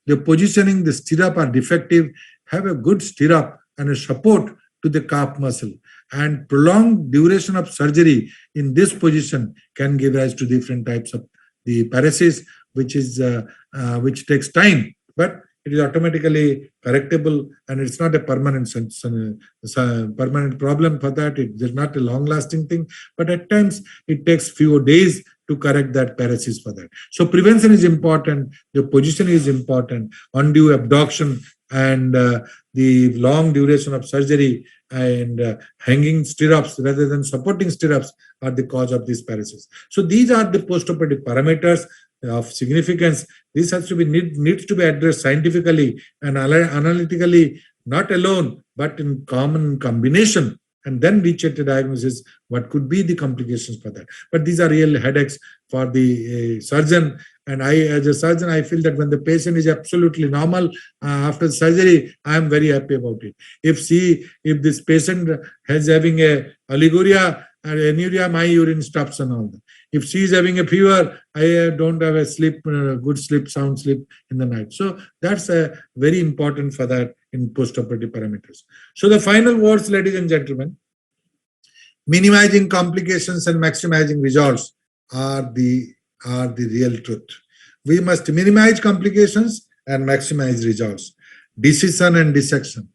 The positioning, the stirrup are defective, have a good stirrup and a support to the calf muscle. And prolonged duration of surgery in this position can give rise to different types of the paresis, which takes time, but it is automatically correctable, and it's not a permanent permanent problem for that. It's not a long-lasting thing, but at times it takes few days to correct that paresis for that. So prevention is important, the position is important, undue abduction and the long duration of surgery and hanging stirrups rather than supporting stirrups are the cause of this paresis. So these are the postoperative parameters of significance. This has to be needs to be addressed scientifically and analytically, not alone, but in common combination, and then reach at a diagnosis what could be the complications for that. But these are real headaches for the surgeon. And I, as a surgeon, I feel that when the patient is absolutely normal after surgery, I am very happy about it. If this patient is having a oliguria and anuria, my urine stops and all that. If she is having a fever, I don't have a good sleep, sound sleep in the night. So that's very important for that in postoperative parameters. So the final words, ladies and gentlemen, minimizing complications and maximizing results are the real truth. We must minimize complications and maximize results. Decision and dissection.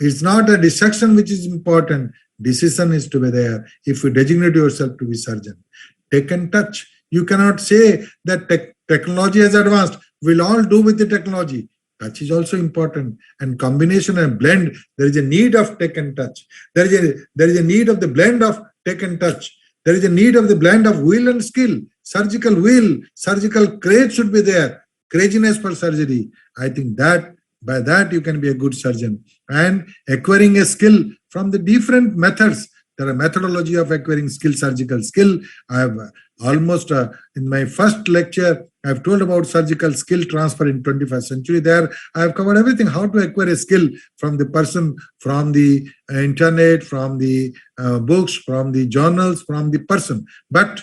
It's not a dissection which is important. Decision is to be there if you designate yourself to be surgeon. Take and touch. You cannot say that technology has advanced. We'll all do with the technology. Touch is also important, and combination and blend. There is a need of take and touch. There is a need of the blend of take and touch. There is a need of the blend of will and skill. Surgical will, surgical courage should be there. Courageousness for surgery. I think that by that you can be a good surgeon. And acquiring a skill from the different methods. There are methodology of acquiring skill, surgical skill. I have almost in my first lecture, I have told about surgical skill transfer in 21st century. There, I have covered everything, how to acquire a skill from the person, from the internet, from the books, from the journals, from the person. But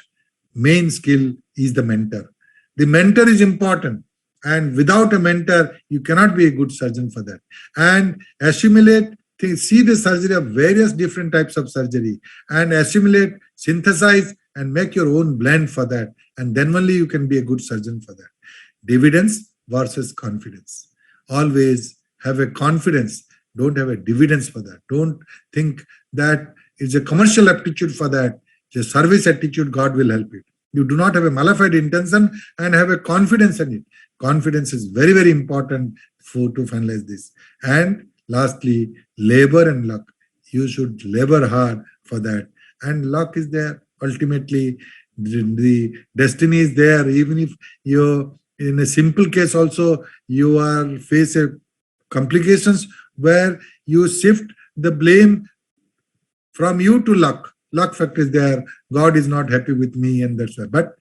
main skill is the mentor. The mentor is important. And without a mentor, you cannot be a good surgeon for that. And assimilate, see the surgery of various different types of surgery and assimilate, synthesize, and make your own blend for that. And then only you can be a good surgeon for that. Dividends versus confidence. Always have a confidence. Don't have a dividends for that. Don't think that it's a commercial aptitude for that. It's a service attitude. God will help it. You do not have a malified intention and have a confidence in it. Confidence is very, very important to finalize this. And lastly, labor and luck. You should labor hard for that. And luck is there. Ultimately, the destiny is there. Even if you, in a simple case also, you are face complications where you shift the blame from you to luck. Luck factor is there. God is not happy with me, and that's why. But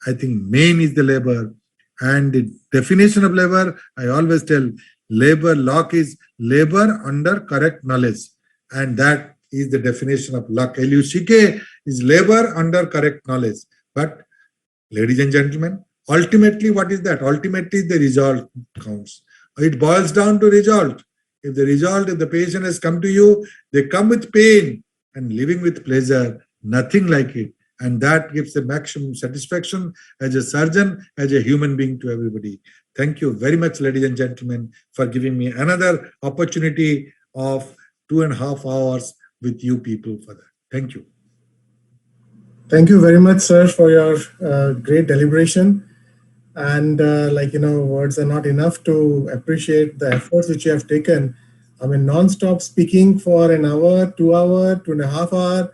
I think main is the labor. And the definition of labor, I always tell, labor, luck is labor under correct knowledge. And that is the definition of luck. LUCK is labor under correct knowledge. But ladies and gentlemen, ultimately what is that? Ultimately the result counts. It boils down to result. If the patient has come to you, they come with pain and living with pleasure, nothing like it. And that gives the maximum satisfaction as a surgeon, as a human being to everybody. Thank you very much, ladies and gentlemen, for giving me another opportunity of 2.5 hours with you people for that. Thank you. Thank you very much, sir, for your great deliberation. And words are not enough to appreciate the efforts which you have taken. I mean, non-stop speaking for an hour, 2 hour, 2.5 hour.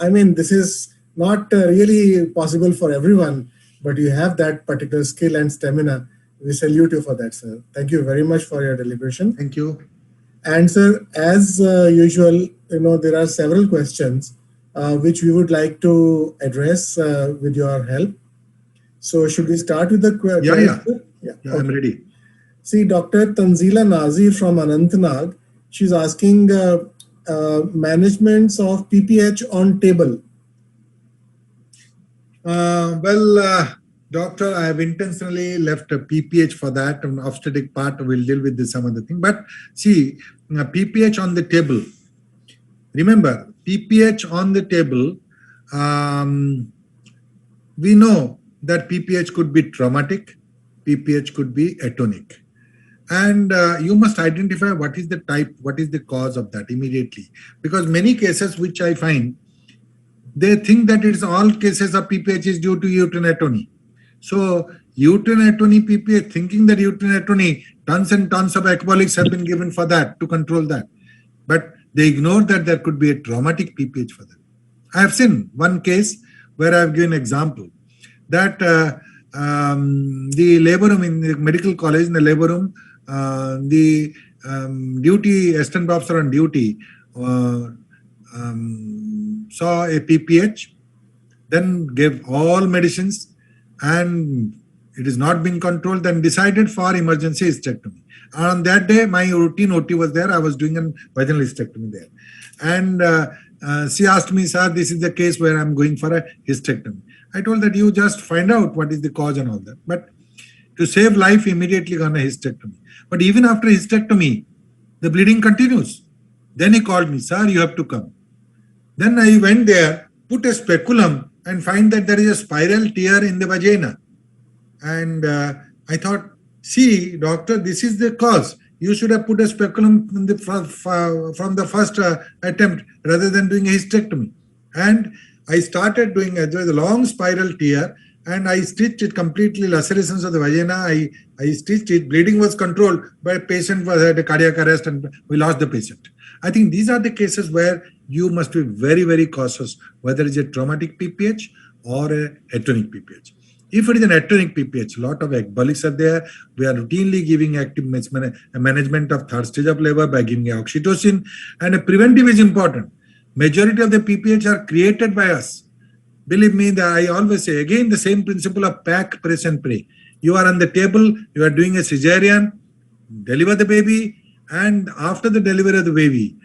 I mean, this is not really possible for everyone, but you have that particular skill and stamina. We salute you for that, sir. Thank you very much for your deliberation. Thank you. And sir, as usual, there are several questions which we would like to address with your help. So should we start with the question? Yeah, I'm ready. See, Dr. Tanzila Nazir from Anantnag, she's asking managements of PPH on table. Doctor, I have intentionally left a PPH for that. An obstetric part will deal with this some other thing. But see, PPH on the table. Remember, PPH on the table, we know that PPH could be traumatic, PPH could be atonic. And you must identify what is the type, what is the cause of that immediately. Because many cases which I find, they think that it's all cases of PPH is due to uterine atony. So uterine atony PPH, thinking that uterine atony, tons and tons of ecbolics have been given for that, to control that. But they ignore that there could be a traumatic PPH for that. I have seen one case where I have given an example that the labor room in the medical college, in the labor room, the duty assistant professor on duty saw a PPH, then gave all medicines, and it is not being controlled, then decided for emergency hysterectomy. And on that day, my routine OT was there. I was doing a vaginal hysterectomy there. And she asked me, sir, this is the case where I'm going for a hysterectomy. I told that you just find out what is the cause and all that. But to save life, immediately gone a hysterectomy. But even after hysterectomy, the bleeding continues. Then he called me, sir, you have to come. Then I went there, put a speculum, and find that there is a spiral tear in the vagina. And I thought, see, doctor, this is the cause. You should have put a speculum in the from the first attempt rather than doing a hysterectomy. And I started doing it. There was a long spiral tear, and I stitched it completely, lacerations of the vagina. I stitched it. Bleeding was controlled, but patient was at a cardiac arrest, and we lost the patient. I think these are the cases where you must be very, very cautious, whether it's a traumatic PPH or a atonic PPH. If it is an atonic PPH, a lot of ecbolics are there. We are routinely giving active management of third stage of labor by giving oxytocin, and a preventive is important. Majority of the PPH are created by us. Believe me, that I always say, again, the same principle of pack, press and pray. You are on the table, you are doing a cesarean, deliver the baby, and after the delivery of the baby,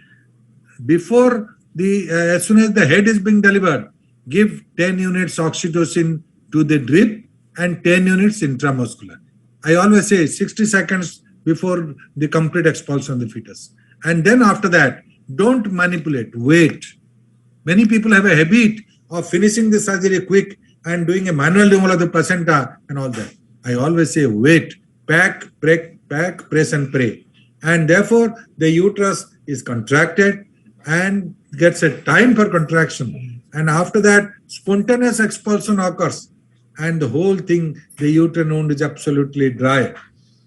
before as soon as the head is being delivered, give 10 units oxytocin to the drip and 10 units intramuscular. I always say 60 seconds before the complete expulsion of the fetus. And then after that, don't manipulate, wait. Many people have a habit of finishing the surgery quick and doing a manual removal of the placenta and all that. I always say, wait, pack, press and pray. And therefore, the uterus is contracted and gets a time for contraction. And after that, spontaneous expulsion occurs. And the whole thing, the uterine wound is absolutely dry.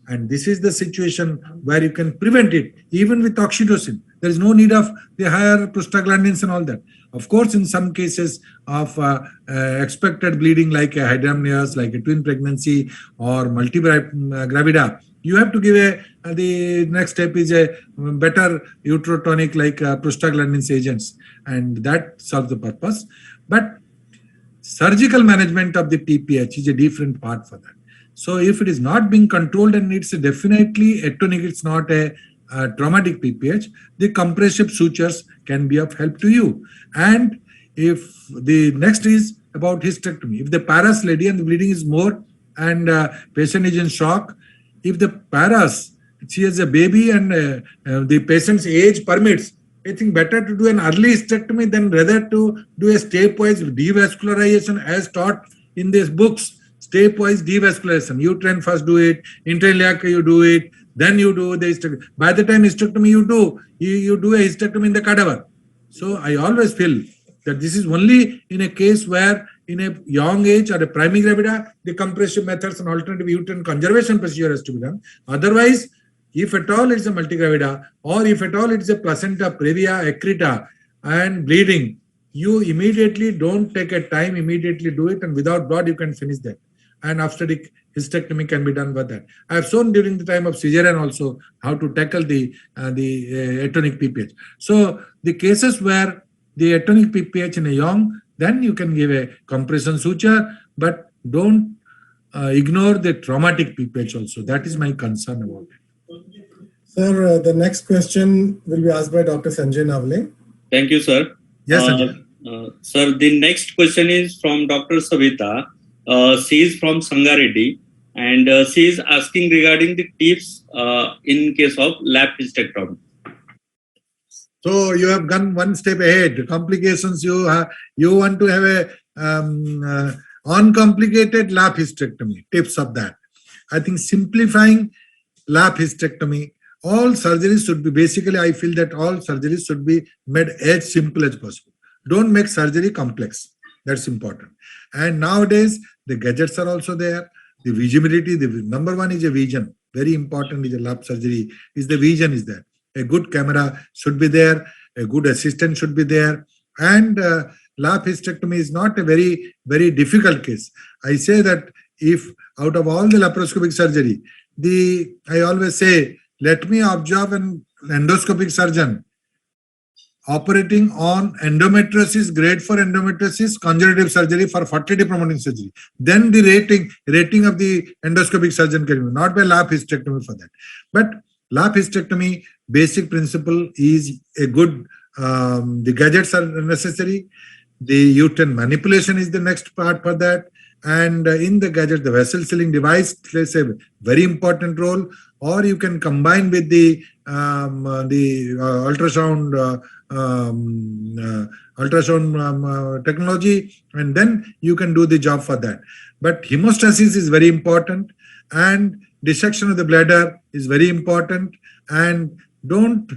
And this is the situation where you can prevent it, even with oxytocin. There is no need of the higher prostaglandins and all that. Of course, in some cases of expected bleeding, like a hydramnios, like a twin pregnancy or multigravida, you have to give the next step is a better uterotonic, like prostaglandins agents, and that solves the purpose. But surgical management of the PPH is a different part for that. So if it is not being controlled, and it's definitely atonic, it's not a traumatic PPH, the compressive sutures can be of help to you. And if the next is about hysterectomy, if the paras lady and the bleeding is more and patient is in shock, if the paras, she has a baby and the patient's age permits, I think better to do an early hysterectomy than rather to do a stepwise devascularization as taught in these books. Stepwise devascularization. You train first do it, intrailiac you do it, then you do the hysterectomy. By the time hysterectomy you do a hysterectomy in the cadaver. So I always feel that this is only in a case where in a young age or a primigravida, the compression methods and alternative uterine conservation procedure has to be done. Otherwise, if at all it's a multigravida or if at all it's a placenta previa accreta and bleeding, you immediately don't take a time, immediately do it, and without blood you can finish that. And obstetric hysterectomy can be done by that. I have shown during the time of cesarean also how to tackle the atonic PPH. So the cases where the atonic PPH in a young, then you can give a compression suture, but don't ignore the traumatic PPH also. That is my concern about it. Sir, the next question will be asked by Dr. Sanjay Navle. Thank you, sir. Yes, Sanjay. Sir, the next question is from Dr. Savita. She is from Sangareddy, and she is asking regarding the tips in case of lap hysterectomy. So you have gone one step ahead. Complications, you want to have a uncomplicated lap hysterectomy. Tips of that. I think simplifying lap hysterectomy, all surgeries should be, basically I feel that all surgeries should be made as simple as possible. Don't make surgery complex. That's important. And nowadays, the gadgets are also there. The visibility, the number one is a vision. Very important is a lap surgery, is the vision is there. A good camera should be there. A good assistant should be there. And lap hysterectomy is not a very, very difficult case. I say that if out of all the laparoscopic surgery, I always say, let me observe an endoscopic surgeon operating on endometriosis, grade 4 endometriosis, conservative surgery for fertility promoting surgery. Then the rating of the endoscopic surgeon can be, not by lap hysterectomy for that. But lap hysterectomy, basic principle is a good, the gadgets are necessary. The uterine manipulation is the next part for that. And in the gadget, the vessel sealing device plays a very important role. Or you can combine with the ultrasound technology, and then you can do the job for that. But hemostasis is very important, and dissection of the bladder is very important. And don't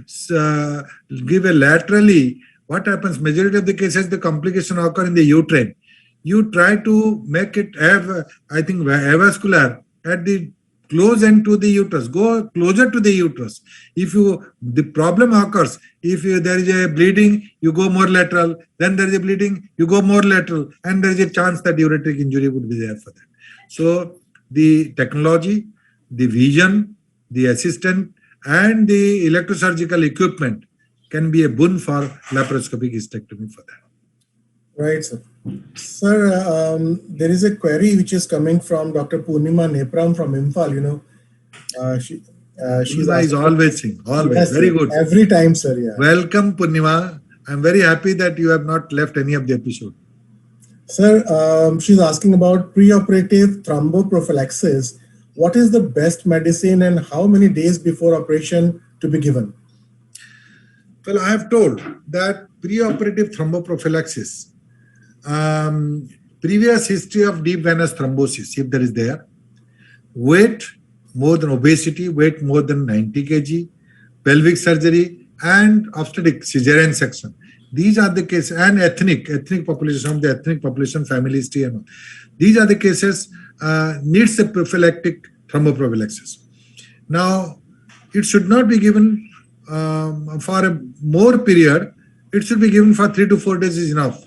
give a laterally. What happens? Majority of the cases, the complication occur in the uterine. You try to make it have, I think, avascular at the close end to the uterus. Go closer to the uterus. If the problem occurs, if there is a bleeding, you go more lateral. Then there is a bleeding, you go more lateral, and there is a chance that ureteric injury would be there for that. So the technology, the vision, the assistant, and the electrosurgical equipment can be a boon for laparoscopic hysterectomy for that. Right, sir. Sir, there is a query which is coming from Dr. Purnima Nepram from Imphal. She's Purnima is always saying, always. Yes, very sir. good. Every time, sir. Yeah. Welcome, Purnima. I'm very happy that you have not left any of the episode. Sir, she's asking about preoperative thromboprophylaxis. What is the best medicine and how many days before operation to be given? Well, I have told that preoperative thromboprophylaxis, previous history of deep venous thrombosis, if there is there, weight more than obesity, weight more than 90 kg, pelvic surgery, and obstetric cesarean section. These are the cases, and ethnic population, of the ethnic population, family history, and all. These are the cases needs a prophylactic thromboprophylaxis. Now, it should not be given for a more period. It should be given for 3 to 4 days is enough.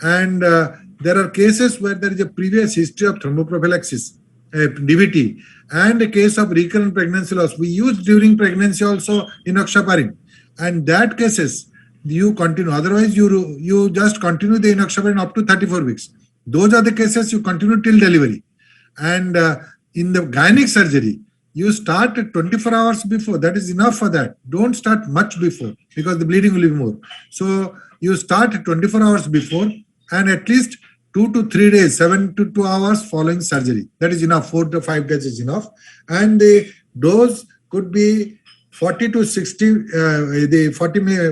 And there are cases where there is a previous history of thromboprophylaxis, DVT, and a case of recurrent pregnancy loss. We use during pregnancy also enoxaparin, and that cases you continue. Otherwise, you just continue the enoxaparin up to 34 weeks. Those are the cases you continue till delivery. And in the gynec surgery, you start at 24 hours before. That is enough for that. Don't start much before because the bleeding will be more. So you start 24 hours before and at least 2 to 3 days, 7 to 2 hours following surgery. That is enough. 4 to 5 days is enough. And the dose could be 40 to 60, the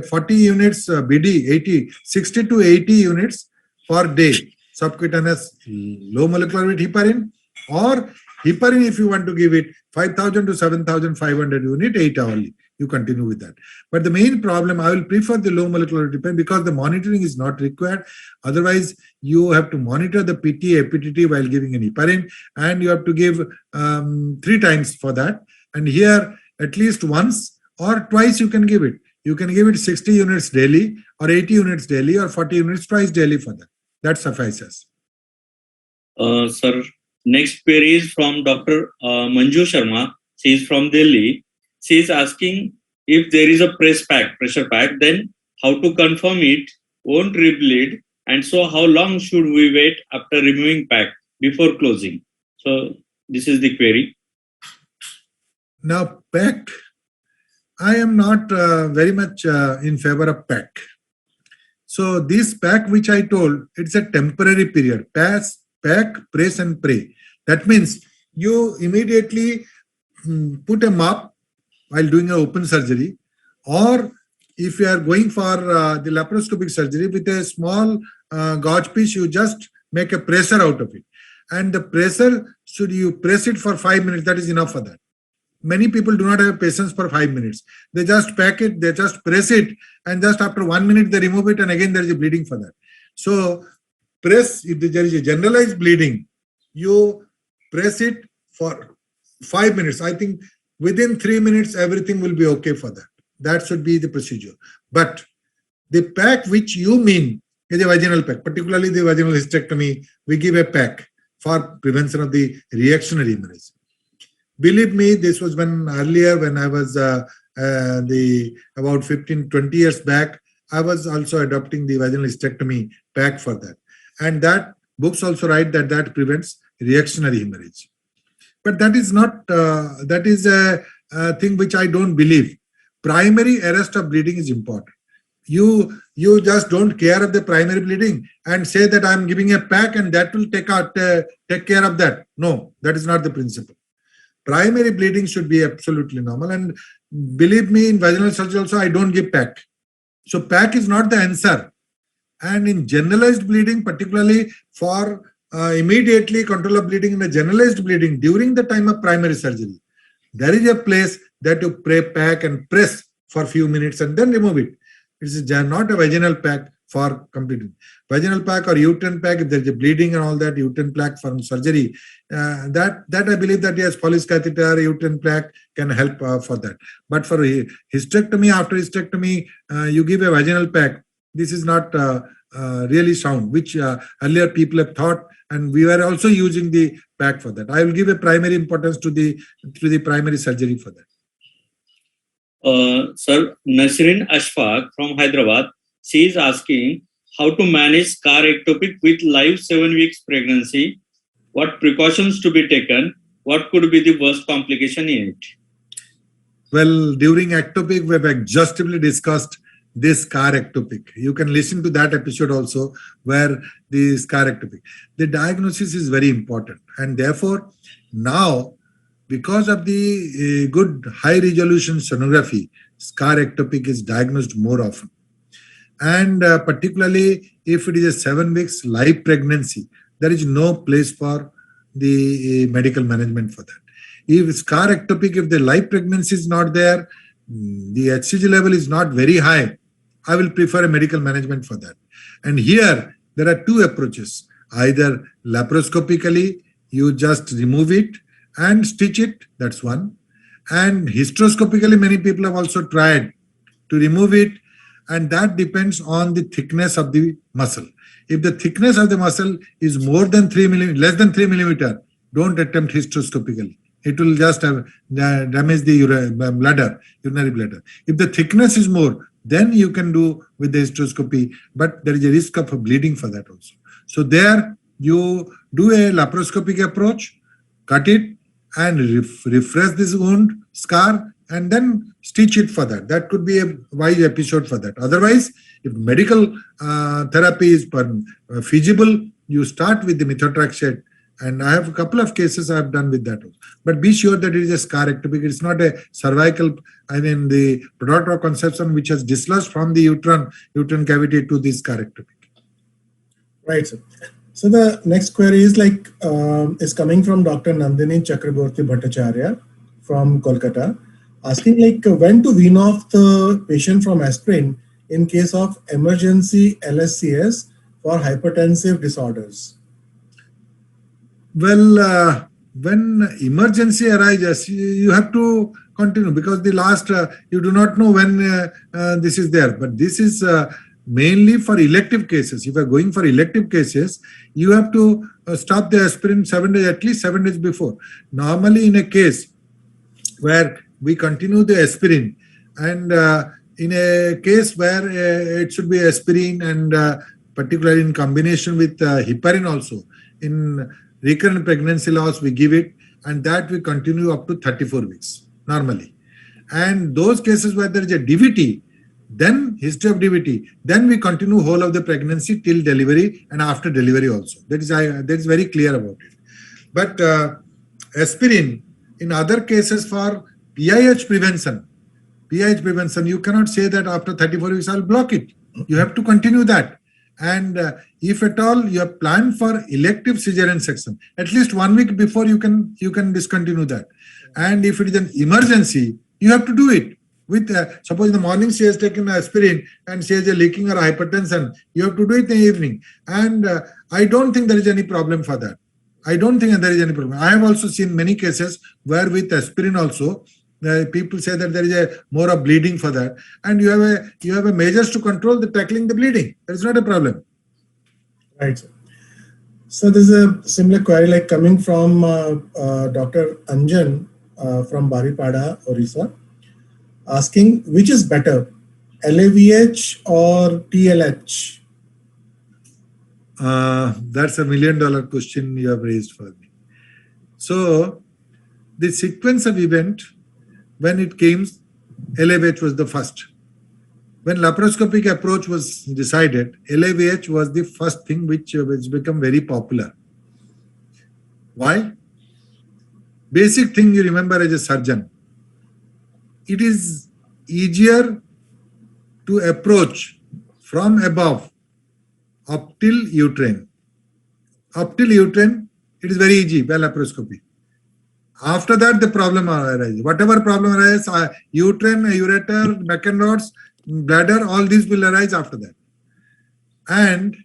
40 units BD, 80, 60 to 80 units per day, subcutaneous low molecular weight heparin, or heparin if you want to give it 5,000 to 7,500 unit 8 hourly. You continue with that. But the main problem, I will prefer the low molecular weight heparin because the monitoring is not required. Otherwise, you have to monitor the PT, APTT while giving an heparin, and you have to give 3 times for that. And here, at least once or twice you can give it. You can give it 60 units daily or 80 units daily or 40 units twice daily for that. That suffices. Sir, next query is from Dr. Manju Sharma. She is from Delhi. She is asking if there is a pressure pack, then how to confirm it won't rebleed, and so how long should we wait after removing pack before closing? So this is the query. Now, pack, I am not very much in favor of pack. So this pack which I told, it's a temporary period. Pack, press and pray. That means you immediately put a mop while doing an open surgery, or if you are going for the laparoscopic surgery with a small gauge piece, you just make a pressure out of it. And the pressure, should you press it for 5 minutes, that is enough for that. Many people do not have patience for 5 minutes. They just pack it, they just press it, and just after 1 minute they remove it, and again there is a bleeding for that. So press, if there is a generalized bleeding, you press it for 5 minutes. I think within 3 minutes everything will be okay for that. That should be the procedure. But the pack which you mean is a vaginal pack, particularly the vaginal hysterectomy. We give a pack for prevention of the reactionary hemorrhage. Believe me, this was when earlier, when I was about 15-20 years back, I was also adopting the vaginal hysterectomy pack for that. And that books also write that that prevents reactionary hemorrhage. But that is not, that is a thing which I don't believe. Primary arrest of bleeding is important. You just don't care of the primary bleeding and say that I'm giving a pack and that will take care of that. No, that is not the principle. Primary bleeding should be absolutely normal. And believe me, in vaginal surgery also, I don't give pack. So pack is not the answer. And in generalized bleeding, particularly for immediately control of bleeding in a generalized bleeding during the time of primary surgery, there is a place that you pack and press for a few minutes and then remove it. It is not a vaginal pack for completing. Vaginal pack or uterine pack, if there is a bleeding and all that, uterine pack for surgery, that I believe that yes, Foley's catheter, uterine pack can help for that. But for hysterectomy, after hysterectomy, you give a vaginal pack. This is not really sound, which earlier people have thought, and we were also using the pack for that. I will give a primary importance to the primary surgery for that. Sir, Nasrin Ashfaq from Hyderabad, she is asking how to manage scar ectopic with live 7 weeks pregnancy, what precautions to be taken, what could be the worst complication in it? Well, during ectopic, we have exhaustively discussed this scar ectopic. You can listen to that episode also, where the scar ectopic. The diagnosis is very important, and therefore now, because of the good high resolution sonography, scar ectopic is diagnosed more often. And particularly if it is a 7 weeks live pregnancy, there is no place for the medical management for that. If scar ectopic, if the live pregnancy is not there, the HCG level is not very high, I will prefer a medical management for that. And here there are two approaches. Either laparoscopically, you just remove it and stitch it, that's one. And hysteroscopically, many people have also tried to remove it, and that depends on the thickness of the muscle. If the thickness of the muscle is more than 3 millimeter, less than 3 millimeter, don't attempt hysteroscopically. It will just damage the urinary bladder. If the thickness is more, then you can do with the hysteroscopy, but there is a risk of bleeding for that also. So there you do a laparoscopic approach, cut it and refresh this wound, scar, and then stitch it for that. That could be a wise episode for that. Otherwise, if medical therapy is feasible, you start with the methotrexate And I have a couple of cases I have done with that. But be sure that it is a scar ectopic. It's not a cervical, the product of conception which has dislodged from the uterine cavity to this scar ectopic. Right, sir. So the next query is is coming from Dr. Nandini Chakraborty Bhattacharya from Kolkata, asking when to wean off the patient from aspirin in case of emergency LSCS for hypertensive disorders. Well, when emergency arises, you have to continue, because the last, you do not know when this is there. But this is mainly for elective cases. If you are going for elective cases, you have to stop the aspirin 7 days, at least 7 days before. Normally, in a case where we continue the aspirin, and in a case where it should be aspirin, and particularly in combination with heparin also, in recurrent pregnancy loss, we give it, and that we continue up to 34 weeks normally. And those cases where there is a DVT, then history of DVT, then we continue whole of the pregnancy till delivery and after delivery also. That is very clear about it. But aspirin, in other cases for PIH prevention, you cannot say that after 34 weeks I'll block it. You have to continue that. And if at all you have planned for elective cesarean section, at least 1 week before you can discontinue that. And if it is an emergency, you have to do it. With suppose in the morning she has taken aspirin and she has a leaking or hypertension, you have to do it in the evening. And I don't think there is any problem for that. I don't think there is any problem. I have also seen many cases where with aspirin also, people say that there is a more of bleeding for that, and you have a measures to control the tackling the bleeding. That is not a problem. Right, sir. So there's a similar query coming from Dr. Anjan from Baripada, Orissa, asking which is better, LAVH or TLH? That's $1 million question you have raised for me. So the sequence of event, when it came, LAVH was the first. When laparoscopic approach was decided, LAVH was the first thing which become very popular. Why? Basic thing you remember as a surgeon. It is easier to approach from above up till uterine. Up till uterine, it is very easy by laparoscopy. After that, the problem arises. Whatever problem arises, uterine, ureter, Becken rods, bladder, all these will arise after that. And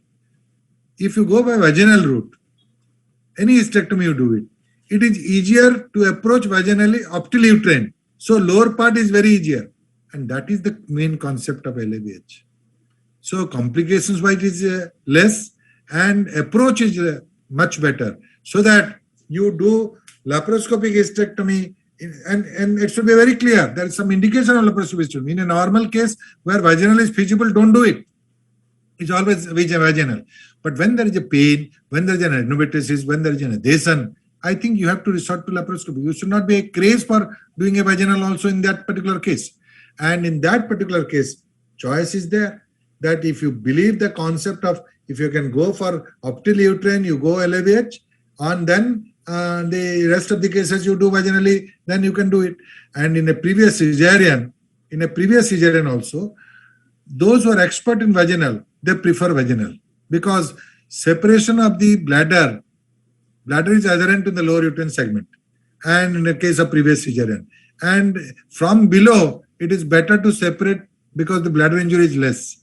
if you go by vaginal route, any hysterectomy you do it, it is easier to approach vaginally up till uterine. So lower part is very easier. And that is the main concept of LAVH. So complications wise is less, and approach is much better. So that you do laparoscopic hysterectomy, and it should be very clear. There is some indication of laparoscopic hysterectomy. In a normal case where vaginal is feasible, don't do it. It's always vaginal. But when there is a pain, when there is an adenovirus, when there is an adhesion, I think you have to resort to laparoscopy. You should not be a craze for doing a vaginal also in that particular case. And in that particular case, choice is there. That if you believe the concept of, if you can go for up till uterine, you go LAVH, and then the rest of the cases you do vaginally, then you can do it. And in a previous cesarean also, those who are expert in vaginal, they prefer vaginal, because separation of the bladder is adherent to the lower uterine segment, and in the case of previous cesarean, and from below it is better to separate because the bladder injury is less.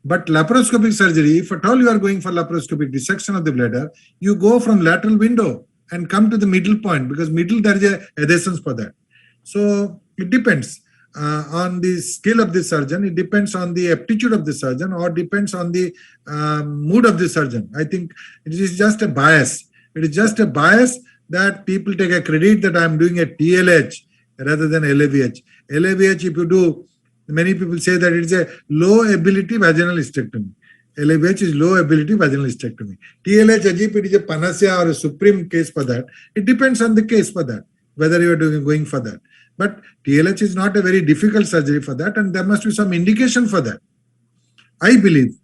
But laparoscopic surgery, if at all you are going for laparoscopic dissection of the bladder, you go from lateral window and come to the middle point, because middle there is a adhesions for that. So it depends on the skill of the surgeon. It depends on the aptitude of the surgeon, or depends on the mood of the surgeon. I think it is just a bias. It is just a bias that people take a credit that I am doing a TLH rather than LAVH. LAVH, if you do, many people say that it is a low ability vaginal hysterectomy. LAVH is low ability vaginal hysterectomy. TLH, as if it is a panacea or a supreme case for that. It depends on the case for that, whether you are going for that. But TLH is not a very difficult surgery for that, and there must be some indication for that. I believe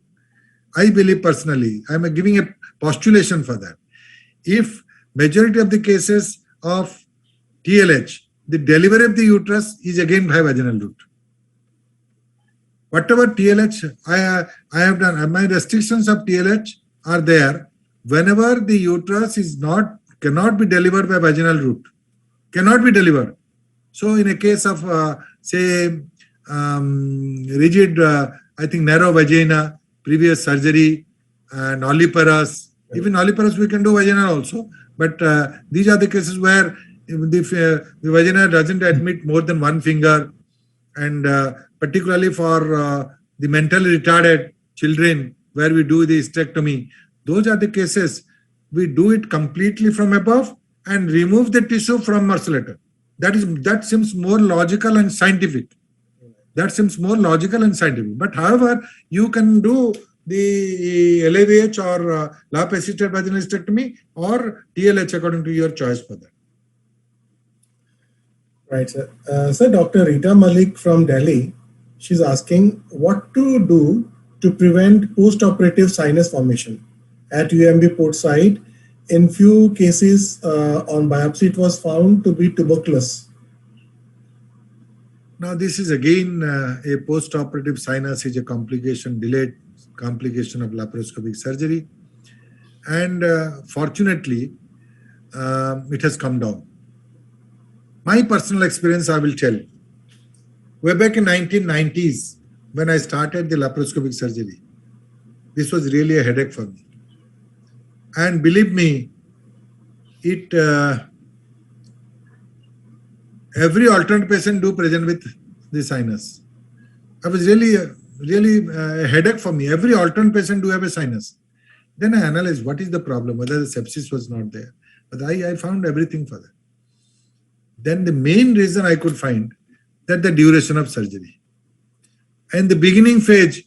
personally, I am giving a postulation for that. If majority of the cases of TLH, the delivery of the uterus is again by vaginal route. Whatever TLH I have done, my restrictions of TLH are there whenever the uterus cannot be delivered by vaginal route, cannot be delivered. So in a case of say rigid, I think narrow vagina, previous surgery, nulliparous, even nulliparous we can do vaginal also, but these are the cases where the vagina doesn't admit more than one finger, and particularly for the mentally retarded children where we do the hysterectomy, those are the cases we do it completely from above and remove the tissue from marsullator. That seems more logical and scientific. That seems more logical and scientific. But however, you can do the LAVH or lap-assisted vaginal hysterectomy or TLH according to your choice for that. Right, sir. Sir, Dr. Rita Malik from Delhi, she's asking what to do to prevent post-operative sinus formation at UMB port site. In few cases on biopsy, it was found to be tuberculous. Now, this is again a post-operative sinus is a complication, delayed complication of laparoscopic surgery. And fortunately, it has come down. My personal experience, I will tell. Way back in 1990s, when I started the laparoscopic surgery, this was really a headache for me. And believe me, every alternate patient do present with the sinus. I was really a headache for me. Every alternate patient do have a sinus. Then I analyzed what is the problem, whether the sepsis was not there. But I found everything for that. Then the main reason I could find that the duration of surgery. And the beginning phase,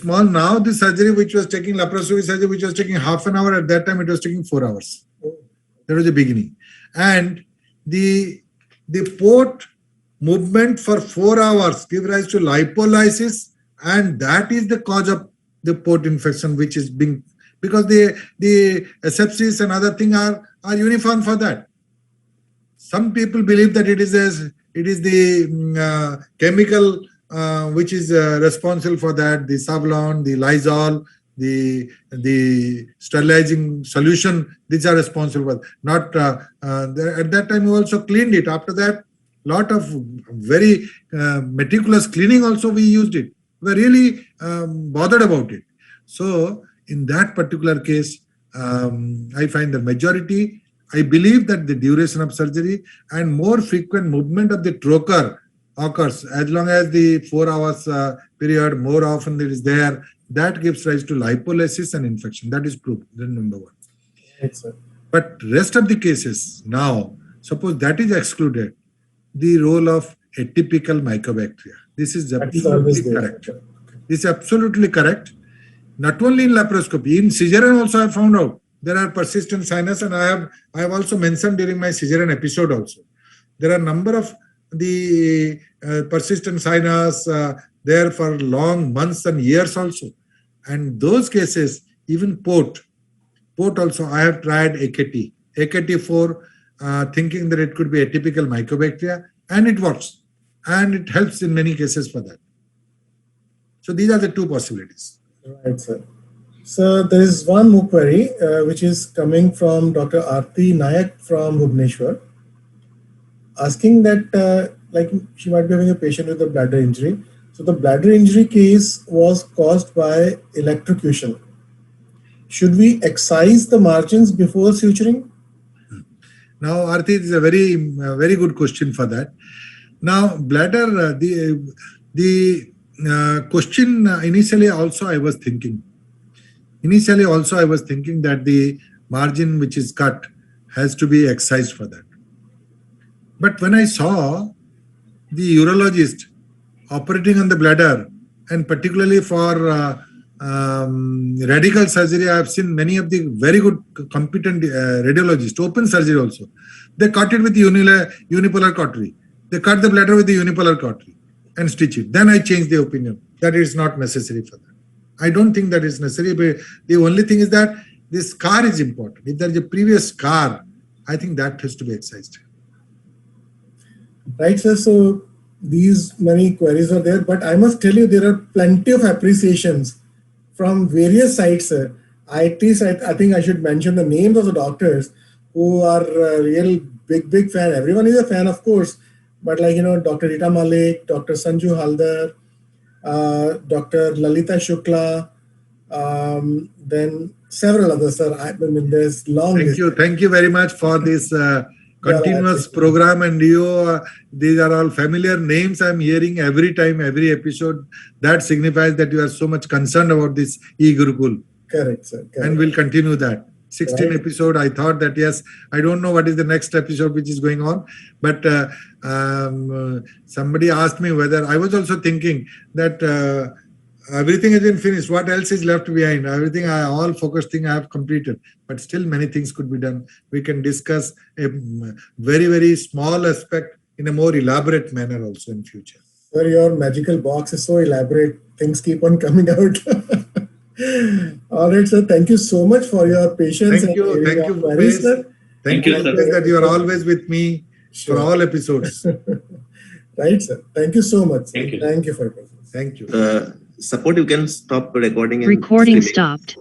now the surgery which was taking laparoscopic surgery, which was taking half an hour, at that time it was taking 4 hours. That was the beginning. And the port movement for 4 hours give rise to lipolysis, and that is the cause of the port infection, which is being, because the sepsis and other things are uniform for that. Some people believe that it is the chemical which is responsible for that, the Savlon, the Lysol, the sterilizing solution, these are responsible for not at that time we also cleaned it. After that, lot of very meticulous cleaning also we used it. We were really bothered about it. So in that particular case, I find the majority, I believe that the duration of surgery and more frequent movement of the trocar occurs as long as the 4 hours period more often it is there. That gives rise to lipolysis and infection. That is proved. Then number one. Yes, sir. But rest of the cases now, suppose that is excluded, the role of atypical mycobacteria. This is absolutely correct. This is absolutely correct. Not only in laparoscopy, in cesarean also I found out there are persistent sinus, and I have also mentioned during my cesarean episode also. There are a number of the persistent sinus there for long months and years also. And those cases, even port also, I have tried AKT, AKT4, thinking that it could be atypical mycobacteria, and it works. And it helps in many cases for that. So these are the two possibilities. Right, sir. So there is one more query which is coming from Dr. Aarti Nayak from Bhubaneswar, asking that like she might be having a patient with a bladder injury. So the bladder injury case was caused by electrocution. Should we excise the margins before suturing? Now, Aarti, this is a very good question for that. Now, bladder, the question initially also I was thinking that the margin which is cut has to be excised for that. But when I saw the urologist operating on the bladder, and particularly for radical surgery, I have seen many of the very good competent radiologists, open surgery also. They cut it with the unipolar cautery. They cut the bladder with the unipolar cautery and stitch it. Then I changed the opinion that it is not necessary for that. I don't think that is necessary. But the only thing is that this scar is important. If there is a previous scar, I think that has to be excised. Right, sir. So these many queries are there, but I must tell you there are plenty of appreciations from various sides, sir. At least I think I should mention the names of the doctors who are real big fan. Everyone is a fan, of course, but like, Dr. Rita Malik, Dr. Sanju Haldar, Dr. Lalita Shukla, then several others, sir. I mean, there's long list. Thank you very much for this continuous program, and these are all familiar names I'm hearing every time, every episode. That signifies that you are so much concerned about this e-Gurukul. Correct, sir. Correct. And we'll continue that. 16 episode, I thought that, yes, I don't know what is the next episode which is going on, but somebody asked me whether, I was also thinking that everything has been finished, what else is left behind? Everything, all focus thing I have completed, but still many things could be done. We can discuss a very small aspect in a more elaborate manner also in future. Sir, your magical box is so elaborate, things keep on coming out. All right, sir. Thank you so much for your patience. Thank you, queries, sir. Thank you, sir, that you are always with me for all episodes. Right, sir. Thank you so much, sir. Thank you. Thank you for your presence. Thank you. Support, you can stop recording. Recording stopped.